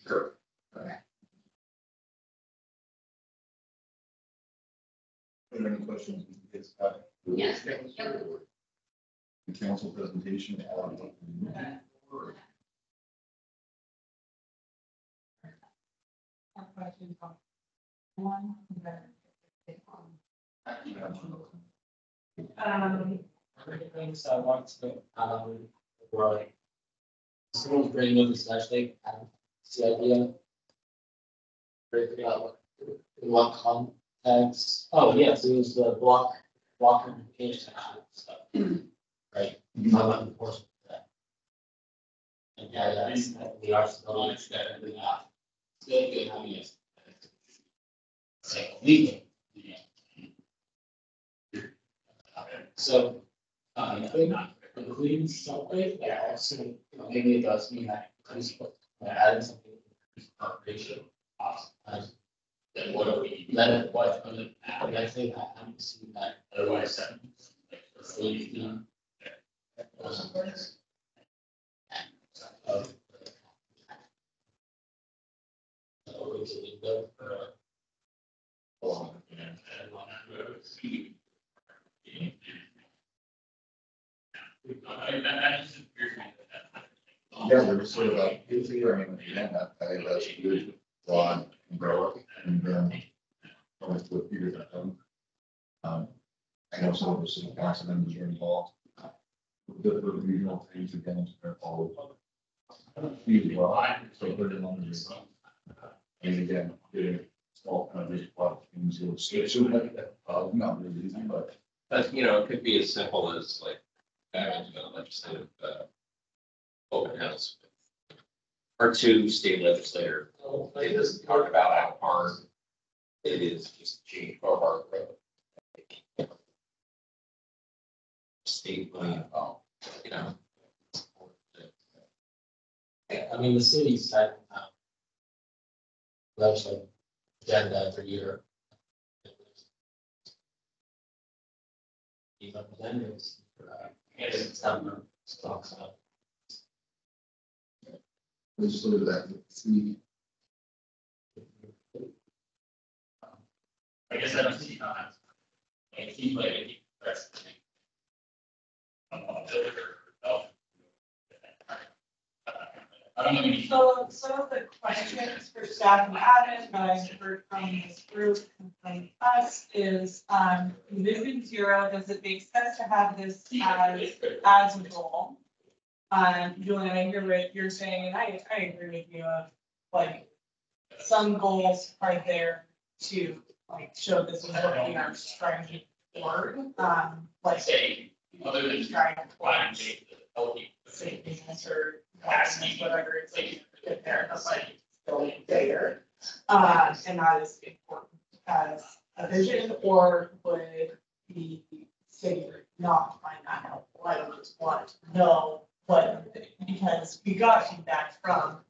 Sure. Okay. Are there any questions? Yes. The council presentation. Questions on one. things I want to, right. Someone's bringing up this actually, the idea. Breaking out in what context, oh, yes, it was the block notification stuff, right? I'm not enforcement for that. And yeah, that's, we are still on that, we have. Still good, how many years? Legal. So, I think including something that also, maybe it does mean that adding something. Ratio. Then what do we? Let it, what, I think I haven't seen that. Otherwise, safety. Yeah, there was sort of a, that's good, broad umbrella, and then. Almost what Peter got done. I know some of the city council members are involved. The regional things again, they're all. Usually, well, so put it on the. And again, getting small kind of just plot things, you'll see, so like that, not really easy, but. But, you know, it could be as simple as like, legislative, open house. Or two state legislator, they just talk about how hard it is just change for our road. State money, you know. I mean, the city's had, legislative agenda every year. Even representatives, some talks about. Let's look at that. See. I guess I don't see comments. It seems like that's the thing. I don't know. So some of the questions for staff and admin that I've heard from this group and from us is, Vision Zero, does it make sense to have this as a goal? Julian, I hear what you're saying, and I agree with you of like some goals are there to like show this is what we are striving for. Like Say, other than trying to find safety or whatever it's like get there, but like still there. And that is important as a vision, or would the city not find that helpful? I don't just want to know, but because we got feedback from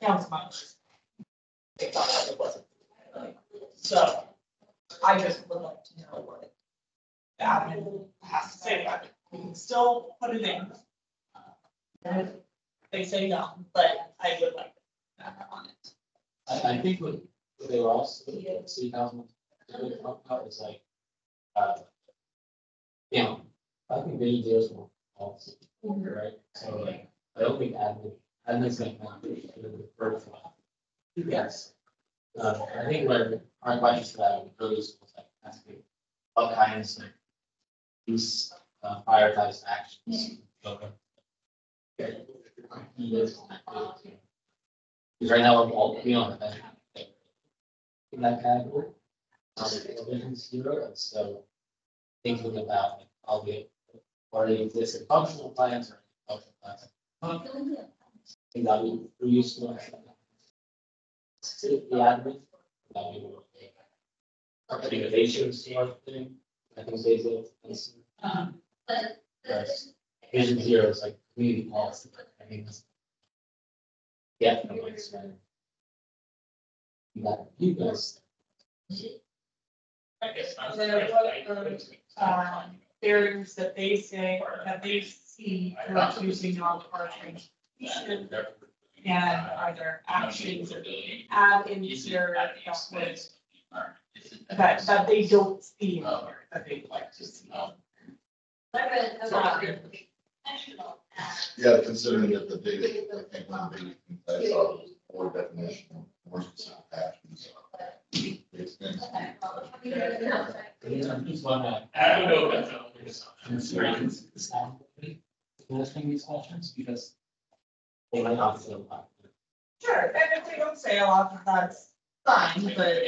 council members. They thought that it wasn't. So I just would like to know what the admin has to say about it. We can still put it in. And they say no, but I would like that on it. I think what they were also, city council, is like, you know, I think they deals with policy, right? So like, I don't think admin's gonna come the first one. Yes. I think when our questions to that really was like asking what kinds of these prioritized actions. Because right now we're all beyond that. In that category. Vision Zero, and so thinking about all the already existing functional plans or functional plans. I think that would be useful. The admin, that would be innovation sort of thing. I think they did. Vision Zero is like community policy. I think that's definitely that you guys. And then what barriers that they say that they see for choosing non-car transportation, and are there actions that they add in here that they don't see that they'd like to see? Yeah, considering that the big, I think one big thing I saw was more definition, more specific actions. Asking these questions because they might not feel like. Sure, and if they don't say a lot, that's fine, but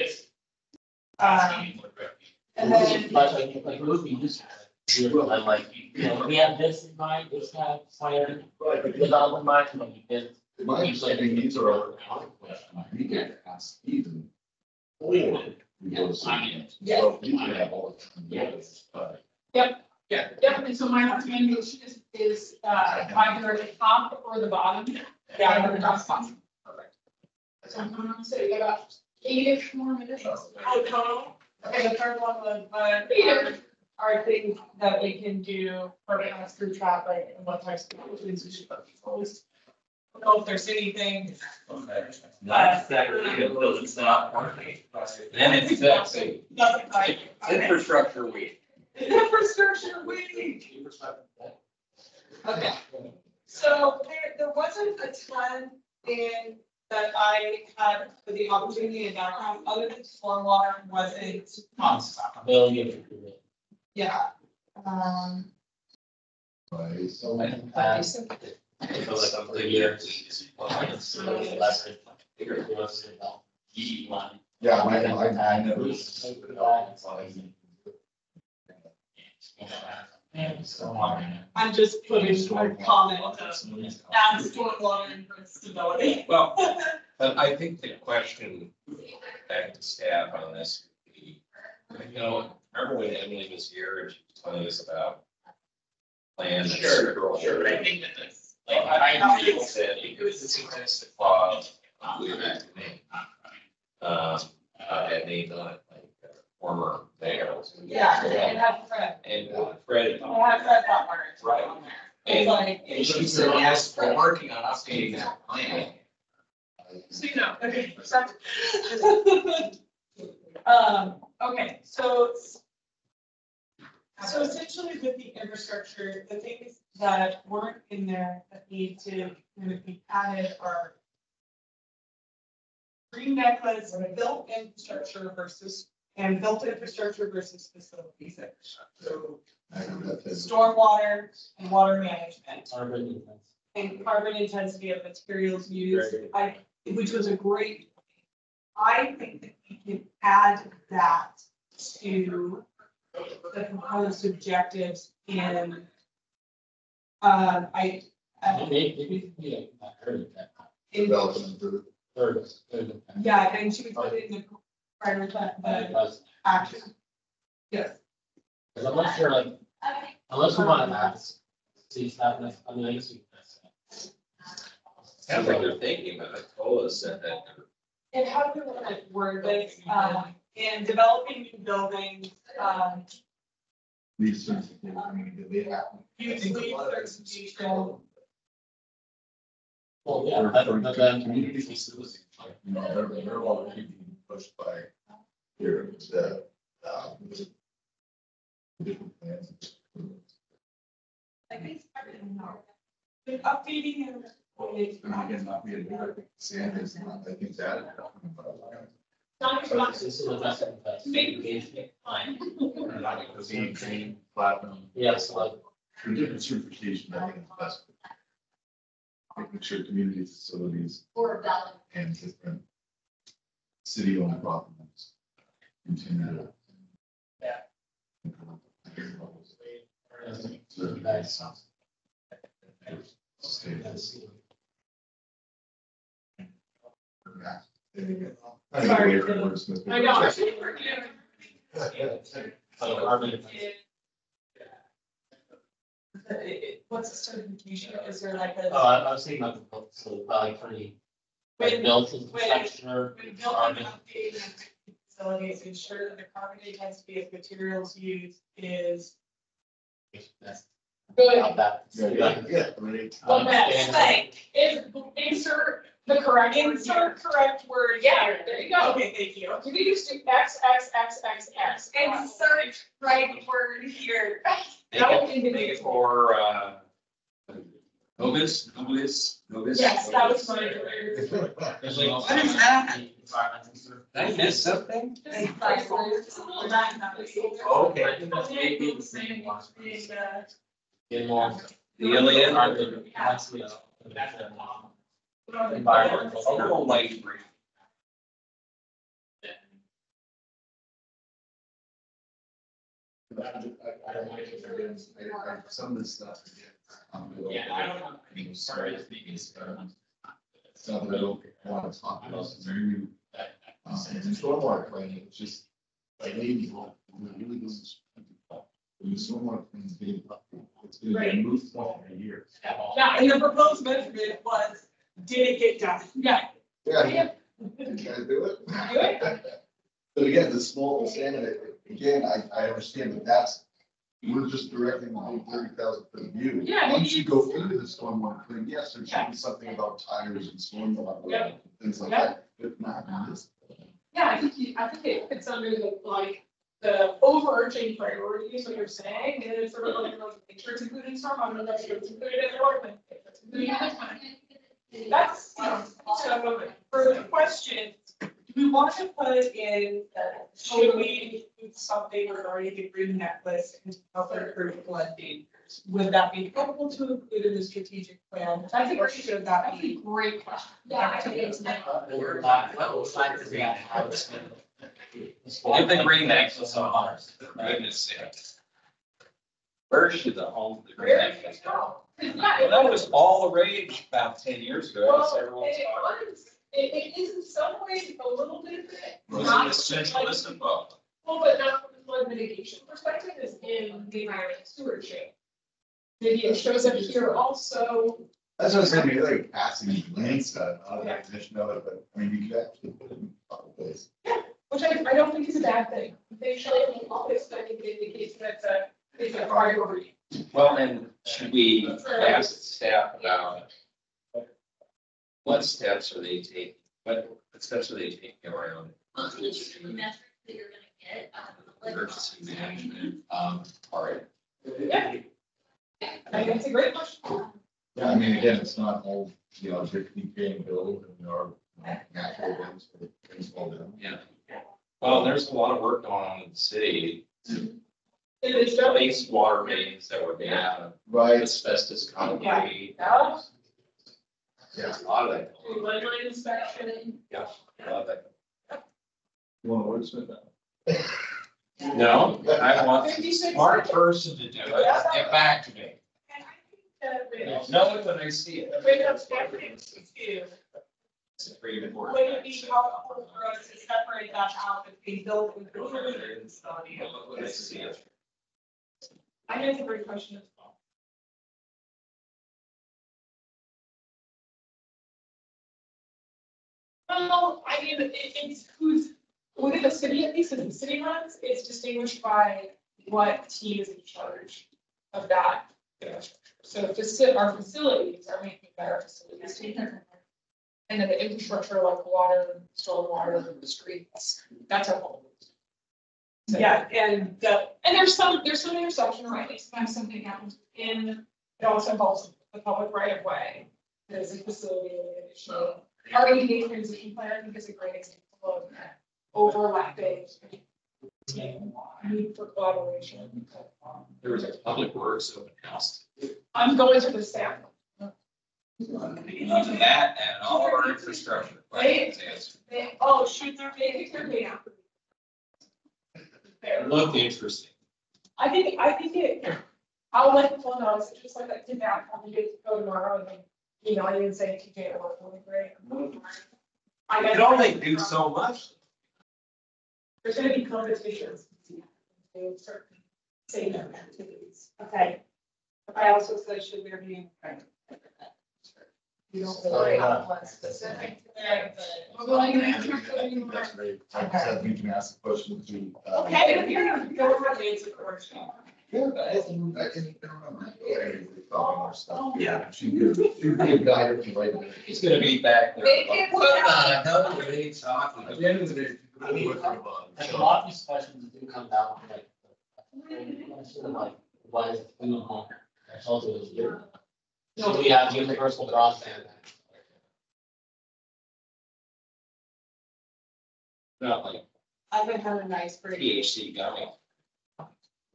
and then Like Ruby just. I'm like, you know, we have this in mind, this kind of plan, development in mind, and you can. My understanding, these are all questions. You get asked even. So you can have all. Yep, and so my recommendation is either the top or the bottom. Yeah, the top spot. Perfect. So I'm going to say you got 8-ish more minutes. Okay, the third one was, are things that we can do for pass through traffic and what types of things we should put proposed. I don't know if there's anything. Not exactly, it's not working. Then it's sexy. Nothing like. Infrastructure week. Infrastructure week. Okay. So there wasn't a ton in that I had for the opportunity and background, other than stormwater, wasn't nonstop. Well, you. Yeah. Right. So I can pass. I feel like I'm the year. Yeah, I never. I'm just putting a comment of add stormwater and for stability. Well, but I think the question back to staff on this would be, you know, remember when Emily was here and she was telling us about plans? Sure. I think that that's, like, I feel that because this exists the clause, way back in had named on it, like former mayors. Yeah, and have Fred. And Fred. I have Fred that part. Right. on there. And It's like. and she said, yes, we're working on updating that plan. So, you know, okay. Okay, so essentially with the infrastructure, the things that weren't in there that need to kind of be added are green necklace and built infrastructure versus facilities infrastructure. So stormwater and water management and carbon intensity of materials used, which was a great. I think that we can add that to the proposed objectives in. Yeah, and she was put in the prior action. Yes. Because I'm not sure, like, unless we want to ask, see stuff, I mean, I guess we can. Sounds like they're thinking, but Tola said that. And how do we want to word this, in developing new buildings, Research. use lead certification. Well, yeah, but then. Community facilities, you know, they're a lot of people being pushed by here, different plans. I think it's updating and. And again, not being sand is not, I think that. The training platinum. Yes, like. For different certification, I think is best. Making sure community facilities Or valid. and different city-owned properties continue to. Sorry. I know. What's the certification? Is there like a? Oh, I was thinking about the book, so probably pretty. Like built infrastructure. When building updating facilities, ensure that the carbon intensity of materials used is. Good. Yeah. The best thing is insert the correct word. Yeah, there you go. Okay, thank you. You can use X. Insert right word here. Make it for, novice. Yes, that was my. What is that? Did I miss something? Okay. Get more. The alien. Environmental. Oh, light green. Some of this stuff. Yeah, I don't know. I mean, sorry, it's being Stuff that I don't want to talk about, it's very new. And stormwater planning, it's just, like, maybe, really doesn't. When the stormwater plan is being, it's been Right. moved for a year. Yeah, and the proposed measurement was, did it get done? Yeah. Yeah. Can I do it? Do it. But again, the small standard, again, I understand that that's, we're just directing the whole 30,000 foot view. Yeah, Once you go into the stormwater thing, yes, there should be something about tires and stormwater, Yeah. things like Yeah. that, but not in this. Yeah, I think it fits under the, like, the overarching priorities, what you're saying, and it's sort of like, make sure it's included in stormwater, make sure it's included in the water plan. Make sure it's included in this one. That's, So for the question, do we want to put in, should we include something regarding the green necklace and other critical ending? Would that be helpful to include in the strategic plan? I think, or should that be? Great question. Yeah, I think it's. Give the green necklace on ours, for goodness sakes. Where should the home, the green necklace go? Well, that was all the rage about 10 years ago. Well, Everyone's talking. it is in some ways a little bit of it. Was it essentialist and both? Well, but not from the flood mitigation perspective, is in the environmental stewardship. Maybe it shows up here also. That's what I said, maybe like passing lanes, not a definition of it, but I mean, you could actually put it in a couple ways. Yeah, which I don't think is a bad thing. They show it in office, I think it indicates that it's a priority. Well, and should we ask staff about what steps are they taking? What steps are they taking around Metrics that you're gonna get. emergency management? All right. Yeah. I think it's a great question. Yeah, I mean, again, it's not all, you know, just keep paying bills and there are natural events that things fall down. Yeah. Well, there's a lot of work going on in the city. It is Waste water mains that were made out of Right. asbestos concrete. Yeah. Yeah. A lot of that. Do line inspection. Yeah, a lot of that. You want to wordsmith that? No, I want a 56. smart person to do it. Get back to me. I'll know it when I see it. Wait, that's definitely too. It's a pretty good word. Would it be helpful for us to separate that out between building and facility? When I see it. I think it's a great question as well. Well, I mean, it's who's, within the city, at least in the city runs, it's distinguished by what team is in charge of that infrastructure. So our facilities are making better facilities. And then the infrastructure like water, stormwater, the streets, that's our whole. So, yeah, and there's some intersection, right? Sometimes something happens it also involves the public right of way. There's a facility issue. Our ADA transition plan, I think, is a great example of overlapping need for collaboration. There was a public works open house. I'm going to the staff. That and all of our infrastructure. Shoot, they're maybe after. It looked interesting. I think I'll let people know, it's just like I did that, I'll get to go tomorrow and then, email you and say, TJ, it worked really great. I can only do so much. There's gonna be competitions. Certain same activities, okay. I also said, should there be? You don't really have one specific to that, but. Well, I can answer. That's great. I said we can ask the question to. Okay, if you're not, go ahead and answer the question. Yeah, I can remember. Our stuff. Yeah. She could be a guide if you like. He's gonna be back there. They can put I know what he's talking. At the end of the day. Like a lot of these questions do come down to like, question of like, what is the food home? Ultimately, so we have universal broadband. Not like I've been having a nice break. PhD gummy.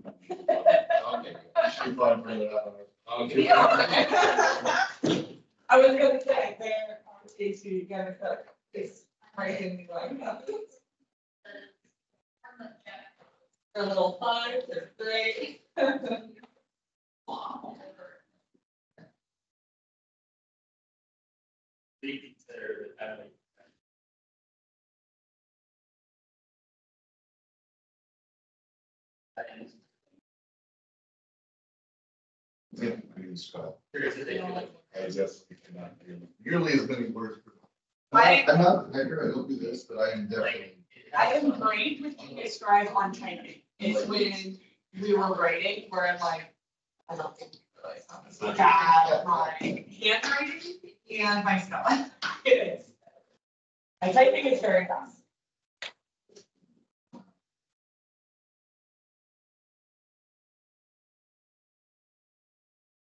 Okay. Should find further out. Okay. I was gonna say, there, you gotta cook, it's crazy, me like. A little fun, they're great. Yeah, I mean, Scott. I definitely cannot do nearly as many words. I'm not, I don't do this, but I am definitely. I am great with you describe on typing. It's when we were writing where I'm like, I don't think it's bad at my handwriting and my spelling. It is. My typing is very fast.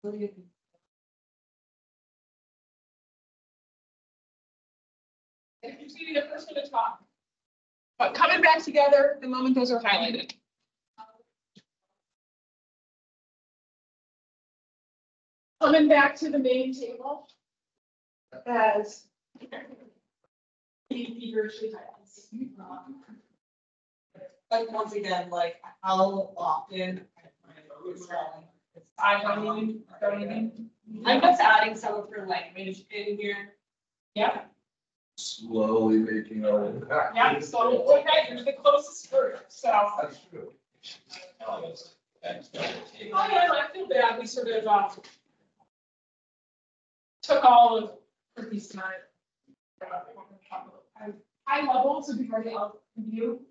What do you think? And if you be the first one to talk. But coming back together the moment those are highlighted. Coming back to the main table as feverishly happens. Like, once again, like, how often? I'm just adding some of her language in here. Yeah. Slowly making our way back. Yeah, so, okay, you're the closest group, so. That's true. Oh, yeah, I feel bad, we sort of, took all of Chrissy's time. High level, so before the review,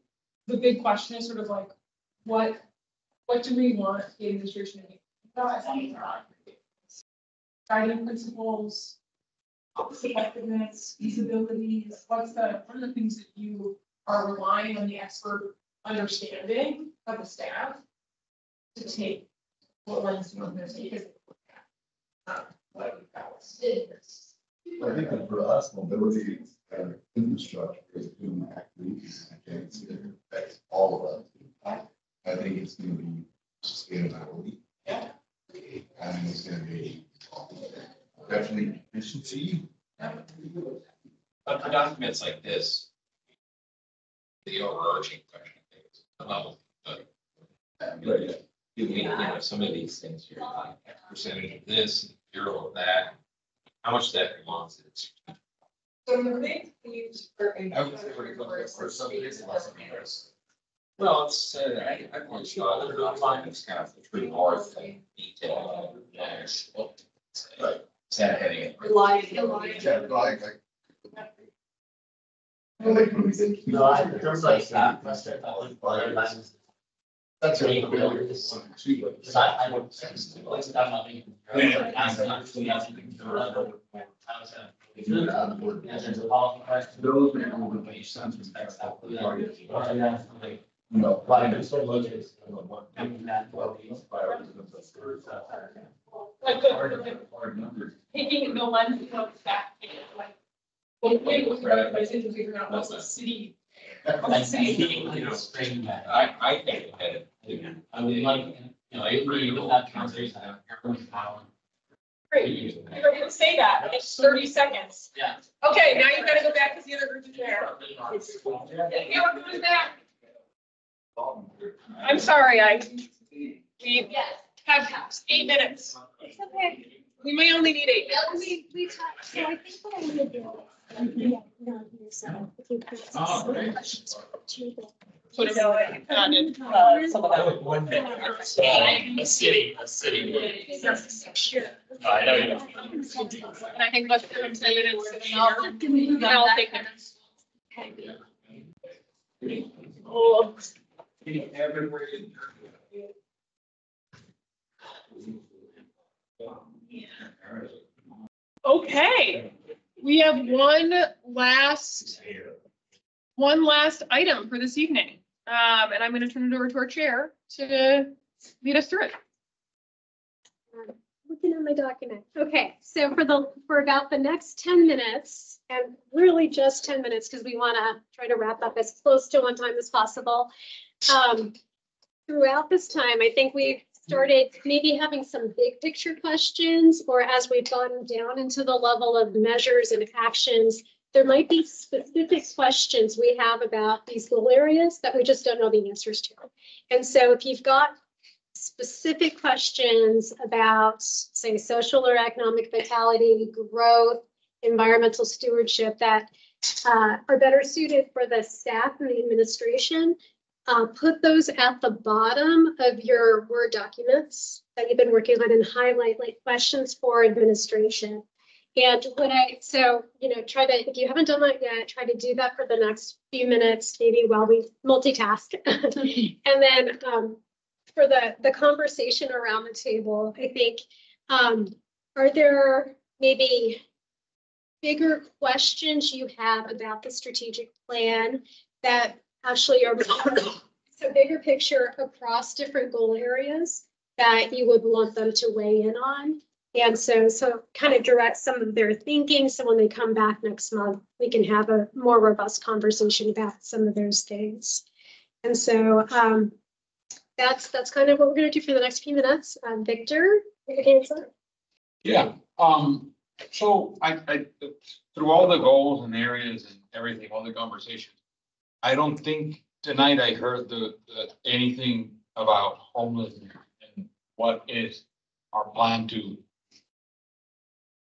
the big question is sort of like, what do we want the administration to be? Guiding principles, policy effectiveness, feasibility, what are the things that you are relying on the expert understanding of the staff to take what lens you want to take? I think that for us, mobility and infrastructure is doing activities. I can't see it affects all of us. I think it's going to be sustainability. Yeah. And it's going to be definitely efficiency. But for documents like this, the overarching question, I think, is the level. Some of these things here, like percentage of this, zero of that, how much of that belongs to this? So the main things for. I would say we're going for some of these less interest. Well, it's, I want to show other outline, it's kind of the true north and detail. Right. Is that heading? Yeah, like. No, I, there's like that. That's I it. No. Like taking the lens of that, like, what way was recommended to figure out what's the city. I think that, I would like, I agree with that conversation. Great, you're gonna say that, it's 30 seconds. Yeah. Okay, now you've got to go back to the other group there. Yeah, who's that? I'm sorry, we have 8 minutes. It's okay. We may only need 8 Yeah, minutes. we talked, so I think what I want to do. Yeah, no, so if you could ask some questions to the. Put it away. Some of that. A city. Sure. I know you. And I think let's put them 10 minutes. And I'll take them. Oh. Okay, we have one last item for this evening. And I'm going to turn it over to our chair to lead us through it. Looking at my document. Okay, so for about the next 10 minutes, and really just 10 minutes, because we want to try to wrap up as close to on time as possible. Throughout this time, I think we've started maybe having some big picture questions, or as we've gone down into the level of measures and actions, there might be specific questions we have about these goal areas that we just don't know the answers to. And so if you've got specific questions about, say, social or economic vitality, growth, environmental stewardship that are better suited for the staff and the administration, put those at the bottom of your Word documents that you've been working on and highlight like questions for administration. And try to, if you haven't done that yet, try to do that for the next few minutes, maybe while we multitask. And then for the conversation around the table, I think, are there maybe bigger questions you have about the strategic plan that actually are so bigger picture across different goal areas that you would want them to weigh in on? And so kind of direct some of their thinking, so when they come back next month, we can have a more robust conversation about some of those things. And so that's kind of what we're gonna do for the next few minutes. Victor, your hands up. Yeah, so I, through all the goals and areas and everything, all the conversations, I don't think tonight I heard anything about homelessness and what is our plan to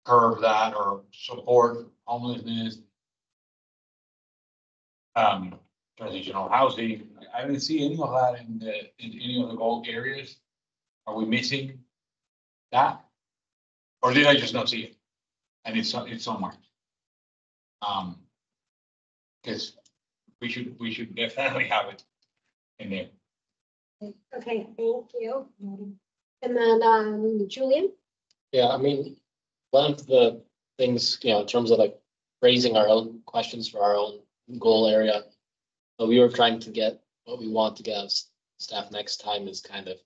curb that or support homelessness. Transitional housing, I didn't see any of that in any of the goal areas. Are we missing that? Or did I just not see it? And it's somewhere. Because we should definitely have it in there. Okay, thank you. And then Julian? Yeah, I mean, one of the things, in terms of like raising our own questions for our own goal area, we were trying to get what we want to get out of staff next time is kind of,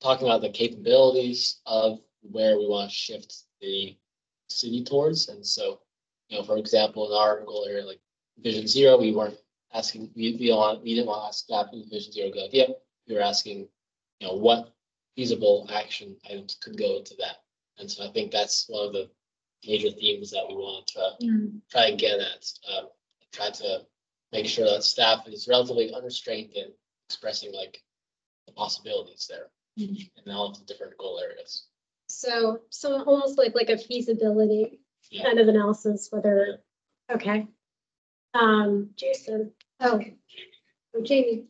talking about the capabilities of where we want to shift the city towards. And so, for example, in our goal area, like Vision Zero, we weren't asking, we didn't want to ask staff in Vision Zero good idea. We were asking, what feasible action items could go into that. And so I think that's one of the major themes that we want to try and get at. Try to make sure that staff is relatively unrestrained in expressing like the possibilities there in all of the different goal areas. So almost like a feasibility kind of analysis, whether, okay. Jason, Jamie.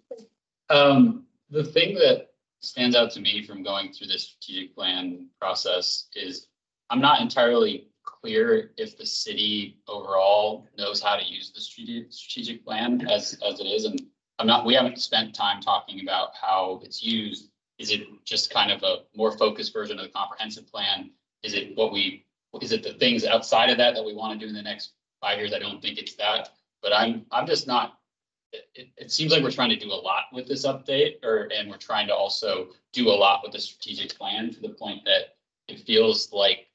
The thing that stands out to me from going through this strategic plan process is I'm not entirely clear if the city overall knows how to use the strategic plan as it is. And we haven't spent time talking about how it's used. Is it just kind of a more focused version of the comprehensive plan? Is it the things outside of that we want to do in the next 5 years? I don't think it's that, but I'm just not, it seems like we're trying to do a lot with this update and we're trying to also do a lot with the strategic plan to the point that it feels like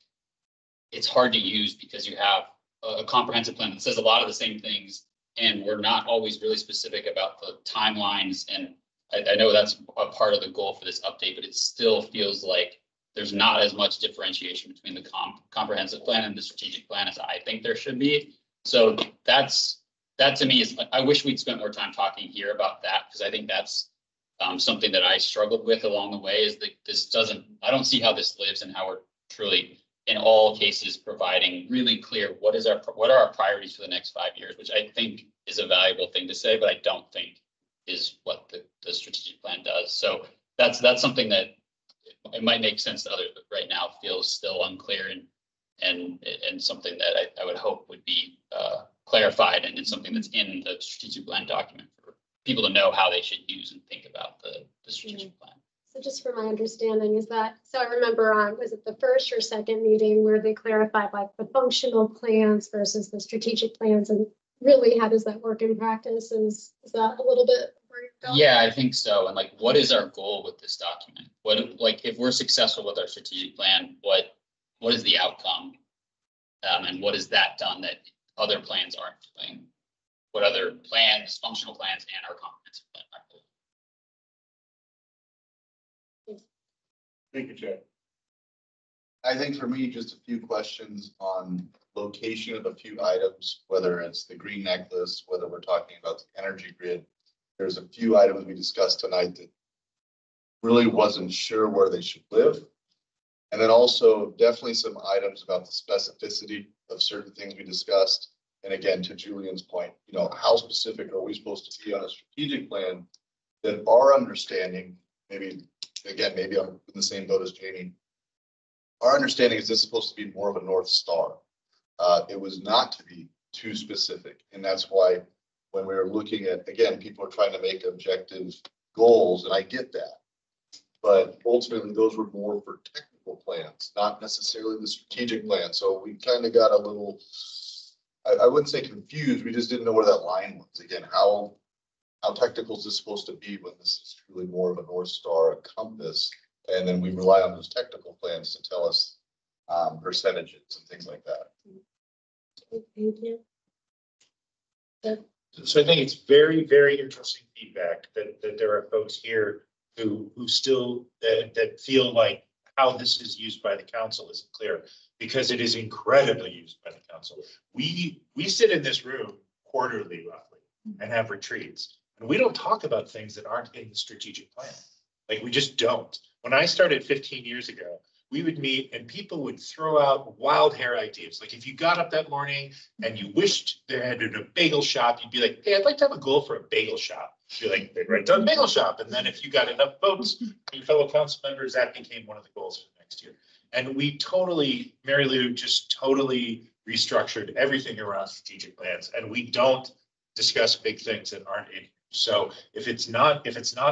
it's hard to use because you have a comprehensive plan that says a lot of the same things and we're not always really specific about the timelines. And I know that's a part of the goal for this update, but it still feels like there's not as much differentiation between the comprehensive plan and the strategic plan as I think there should be. So that to me is, I wish we'd spent more time talking here about that, because I think that's something that I struggled with along the way, is that I don't see how this lives and how we're truly in all cases providing really clear what are our priorities for the next 5 years, which I think is a valuable thing to say, but I don't think is what the strategic plan does. So that's something that it might make sense to others, but right now feels still unclear and something that I would hope would be clarified, and it's something that's in the strategic plan document for people to know how they should use and think about the strategic plan. So just for my understanding is that, so I remember was it the first or second meeting where they clarified like the functional plans versus the strategic plans, and really how does that work in practice? Is that a little bit where you're going? Yeah, I think so. And like, what is our goal with this document? If we're successful with our strategic plan, what is the outcome? And what has that done that other plans aren't doing? What other plans, functional plans, and our comprehensive plan are doing? Thank you, Jay. I think for me, just a few questions on location of a few items, whether it's the green necklace, whether we're talking about the energy grid. There's a few items we discussed tonight that really wasn't sure where they should live. And then also definitely some items about the specificity of certain things we discussed. And again, to Julian's point, how specific are we supposed to be on a strategic plan that our understanding, maybe I'm in the same boat as Jamie. Our understanding is this is supposed to be more of a North Star. It was not to be too specific. And that's why when we were looking at, again, people are trying to make objective goals, and I get that. But ultimately, those were more for technical plans, not necessarily the strategic plan. So we kind of got a little, I wouldn't say confused. We just didn't know where that line was. Again, how technical is this supposed to be when this is truly more of a North Star, a compass And then we rely on those technical plans to tell us percentages and things like that. Thank you. So I think it's very, very interesting feedback that there are folks here who still, that feel like how this is used by the council isn't clear, because it is incredibly used by the council. We sit in this room quarterly roughly and have retreats, and we don't talk about things that aren't in the strategic plan. Like, we just don't. When I started 15 years ago, we would meet and people would throw out wild hair ideas. Like, if you got up that morning and you wished there had been a bagel shop, you'd be like, hey, I'd like to have a goal for a bagel shop. You'd be like, they'd write down bagel shop. And then if you got enough votes from your fellow council members, that became one of the goals for the next year. And we totally, Mary Lou just totally restructured everything around strategic plans. And we don't discuss big things that aren't in. So if it's not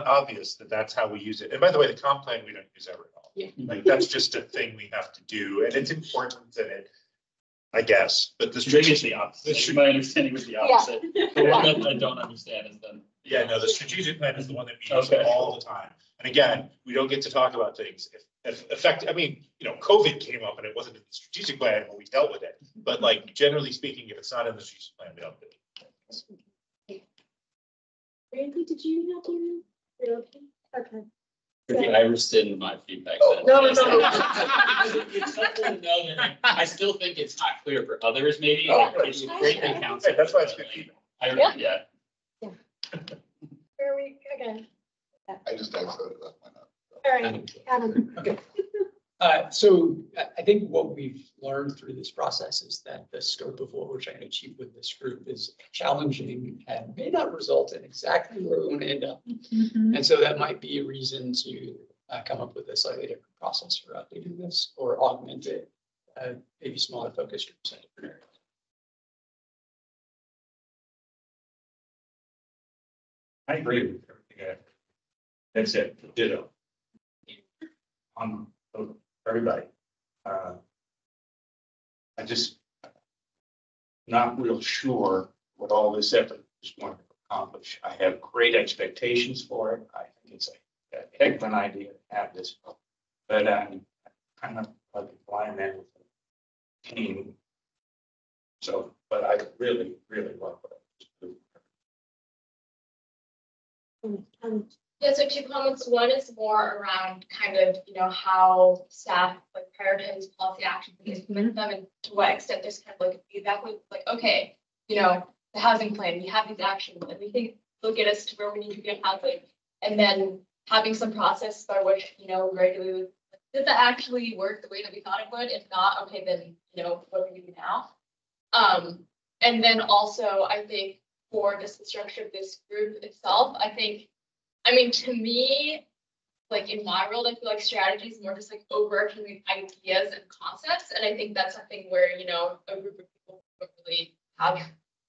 obvious that that's how we use it. And by the way, the comp plan, we don't use ever at all. Yeah. Like, that's just a thing we have to do, and it's important that it, I guess, but the Maybe it's strategic, the opposite. My understanding was the opposite. The one that I don't understand is the. yeah, no, the strategic plan is the one that we use Okay. all the time. And again, we don't get to talk about things if effect, I mean, you know, COVID came up and it wasn't in the strategic plan, but we dealt with it. But like, generally speaking, if it's not in the strategic plan, we don't do it. Randy, did you have your? You're okay? Okay. I rescind my feedback. then. No. It's helpful to know that I still think it's not clear for others, maybe. Oh, Like, it's great that council. Hey, that's why it's good feedback. Yeah. Where are we? Okay. I just exited that one up. All right, Adam. Okay. So I think what we've learned through this process is that the scope of what we're trying to achieve with this group is challenging and may not result in exactly where we want to end up. And so that might be a reason to come up with a slightly different process for updating this or augment it, maybe smaller focus groups in different areas. I agree with everything. That's it, ditto. On everybody. I just not real sure what all this effort is going to accomplish. I have great expectations for it. I think it's a heck of an idea to have this, but I'm kind of like a blind man with a team. So, but I really, really love it. Yeah, so 2 comments. One is more around kind of, how staff like prioritize policy actions and implement them, and to what extent there's kind of like a feedback loop, like, okay, the housing plan, we have these actions, and we think they'll get us to where we need to get housing. And then having some process by which, regularly, did that actually work the way that we thought it would? If not, okay, then, what do we do now? And then also, I think for just the structure of this group itself, to me, like in my world, I feel like strategy is more just like overarching ideas and concepts. And I think that's something where, a group of people don't really have,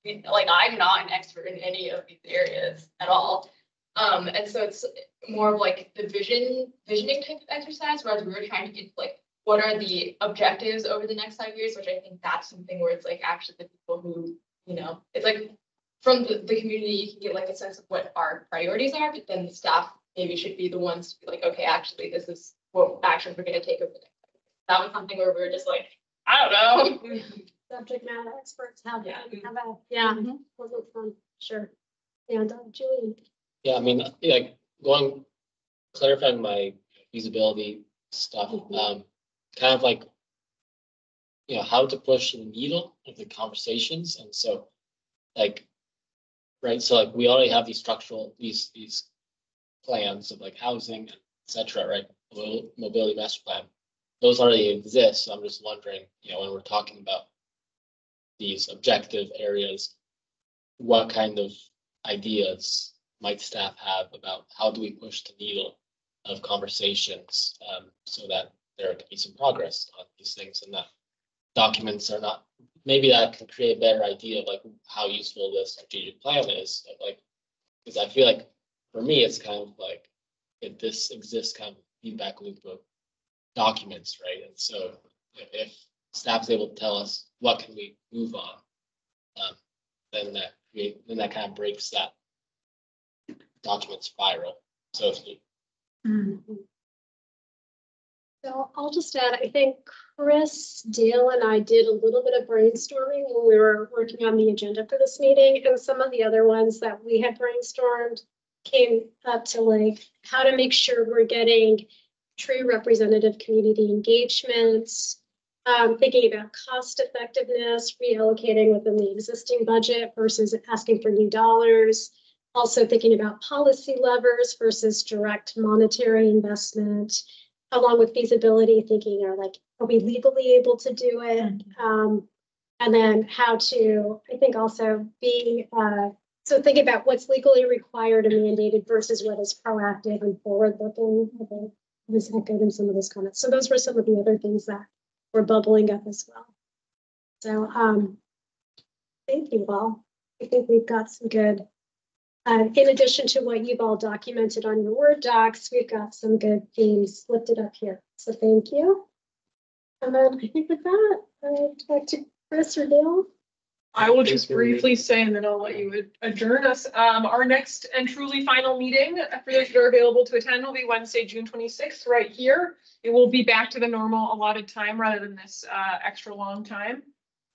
like, I'm not an expert in any of these areas at all. And so it's more of like the visioning type of exercise, whereas we were trying to get like, what are the objectives over the next 5 years, which I think that's something where it's like actually the people who, it's like from the community, you can get like a sense of what our priorities are, but then the staff maybe should be the ones to be like, okay, actually, this is what actions we're going to take over the next 5 years. That was something where we were just like, I don't know. Subject matter experts have Yeah. wasn't fun, sure. And Julian. Yeah, I mean, like clarifying my feasibility stuff, kind of like, how to push the needle of the conversations. And so like, right, so like we already have these structural, these plans of like housing, et cetera, right? Mobility master plan. Those already exist. So I'm just wondering, when we're talking about these objective areas, what kind of ideas might staff have about how do we push the needle of conversations so that there can be some progress on these things, and that documents are not, maybe that can create a better idea of like how useful the strategic plan is. Like, because I feel like for me, it's kind of like this exists kind of feedback loop of documents, right? And so if staff is able to tell us what can we move on, then that kind of breaks that document spiral, so to speak. So I'll just add, I think Chris, Dale, and I did a little bit of brainstorming when we were working on the agenda for this meeting, and some of the other ones that we had brainstormed came up to like how to make sure we're getting true representative community engagements, thinking about cost effectiveness, reallocating within the existing budget versus asking for new dollars. Also thinking about policy levers versus direct monetary investment, along with feasibility, thinking are we legally able to do it? And then how to, I think also being, so think about what's legally required and mandated versus what is proactive and forward-looking. I think was echoed in some of those comments. So those were some of the other things that were bubbling up as well. So thank you all. I think we've got some good, in addition to what you've all documented on your Word docs, we've got some good themes lifted up here. So thank you. And then I think with that, I'll talk to Chris or Dale. I will just briefly say, and then I'll let you adjourn us. Our next and truly final meeting for those that are available to attend will be Wednesday, June 26th, right here. It will be back to the normal allotted time rather than this extra long time.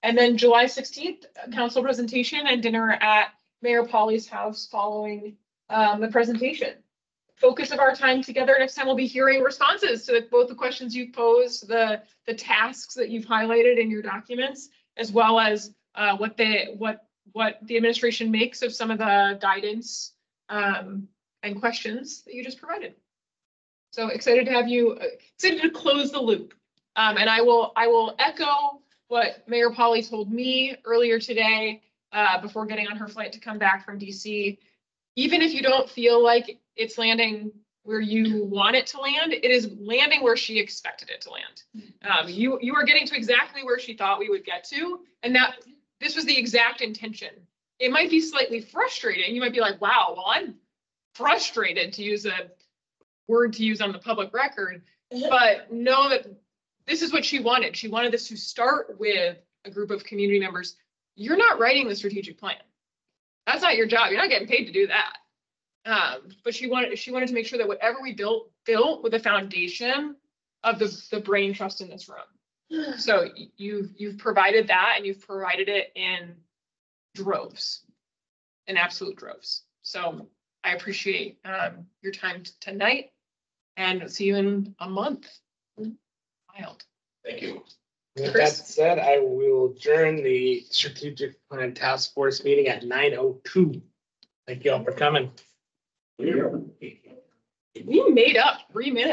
And then July 16th, council presentation and dinner at Mayor Pauly's house following the presentation. Focus of our time together next time will be hearing responses to both the questions you've posed, the tasks that you've highlighted in your documents, as well as what the administration makes of some of the guidance and questions that you just provided. So excited to have you, excited to close the loop. And I will echo what Mayor Pauly told me earlier today before getting on her flight to come back from DC. Even if you don't feel like it's landing where you want it to land, it is landing where she expected it to land. You are getting to exactly where she thought we would get to, and that this was the exact intention. It might be slightly frustrating. You might be like, wow, well, I'm frustrated, to use a word to use on the public record, but know that this is what she wanted. She wanted this to start with a group of community members. You're not writing the strategic plan. That's not your job. You're not getting paid to do that. But she wanted to make sure that whatever we built with the foundation of the brain trust in this room. So you've provided that, and you've provided it in droves, in absolute droves. So I appreciate your time tonight, and see you in a month. Wild. Thank you. With that said, I will adjourn the strategic plan task force meeting at 9:02. Thank you all for coming. We made up 3 minutes.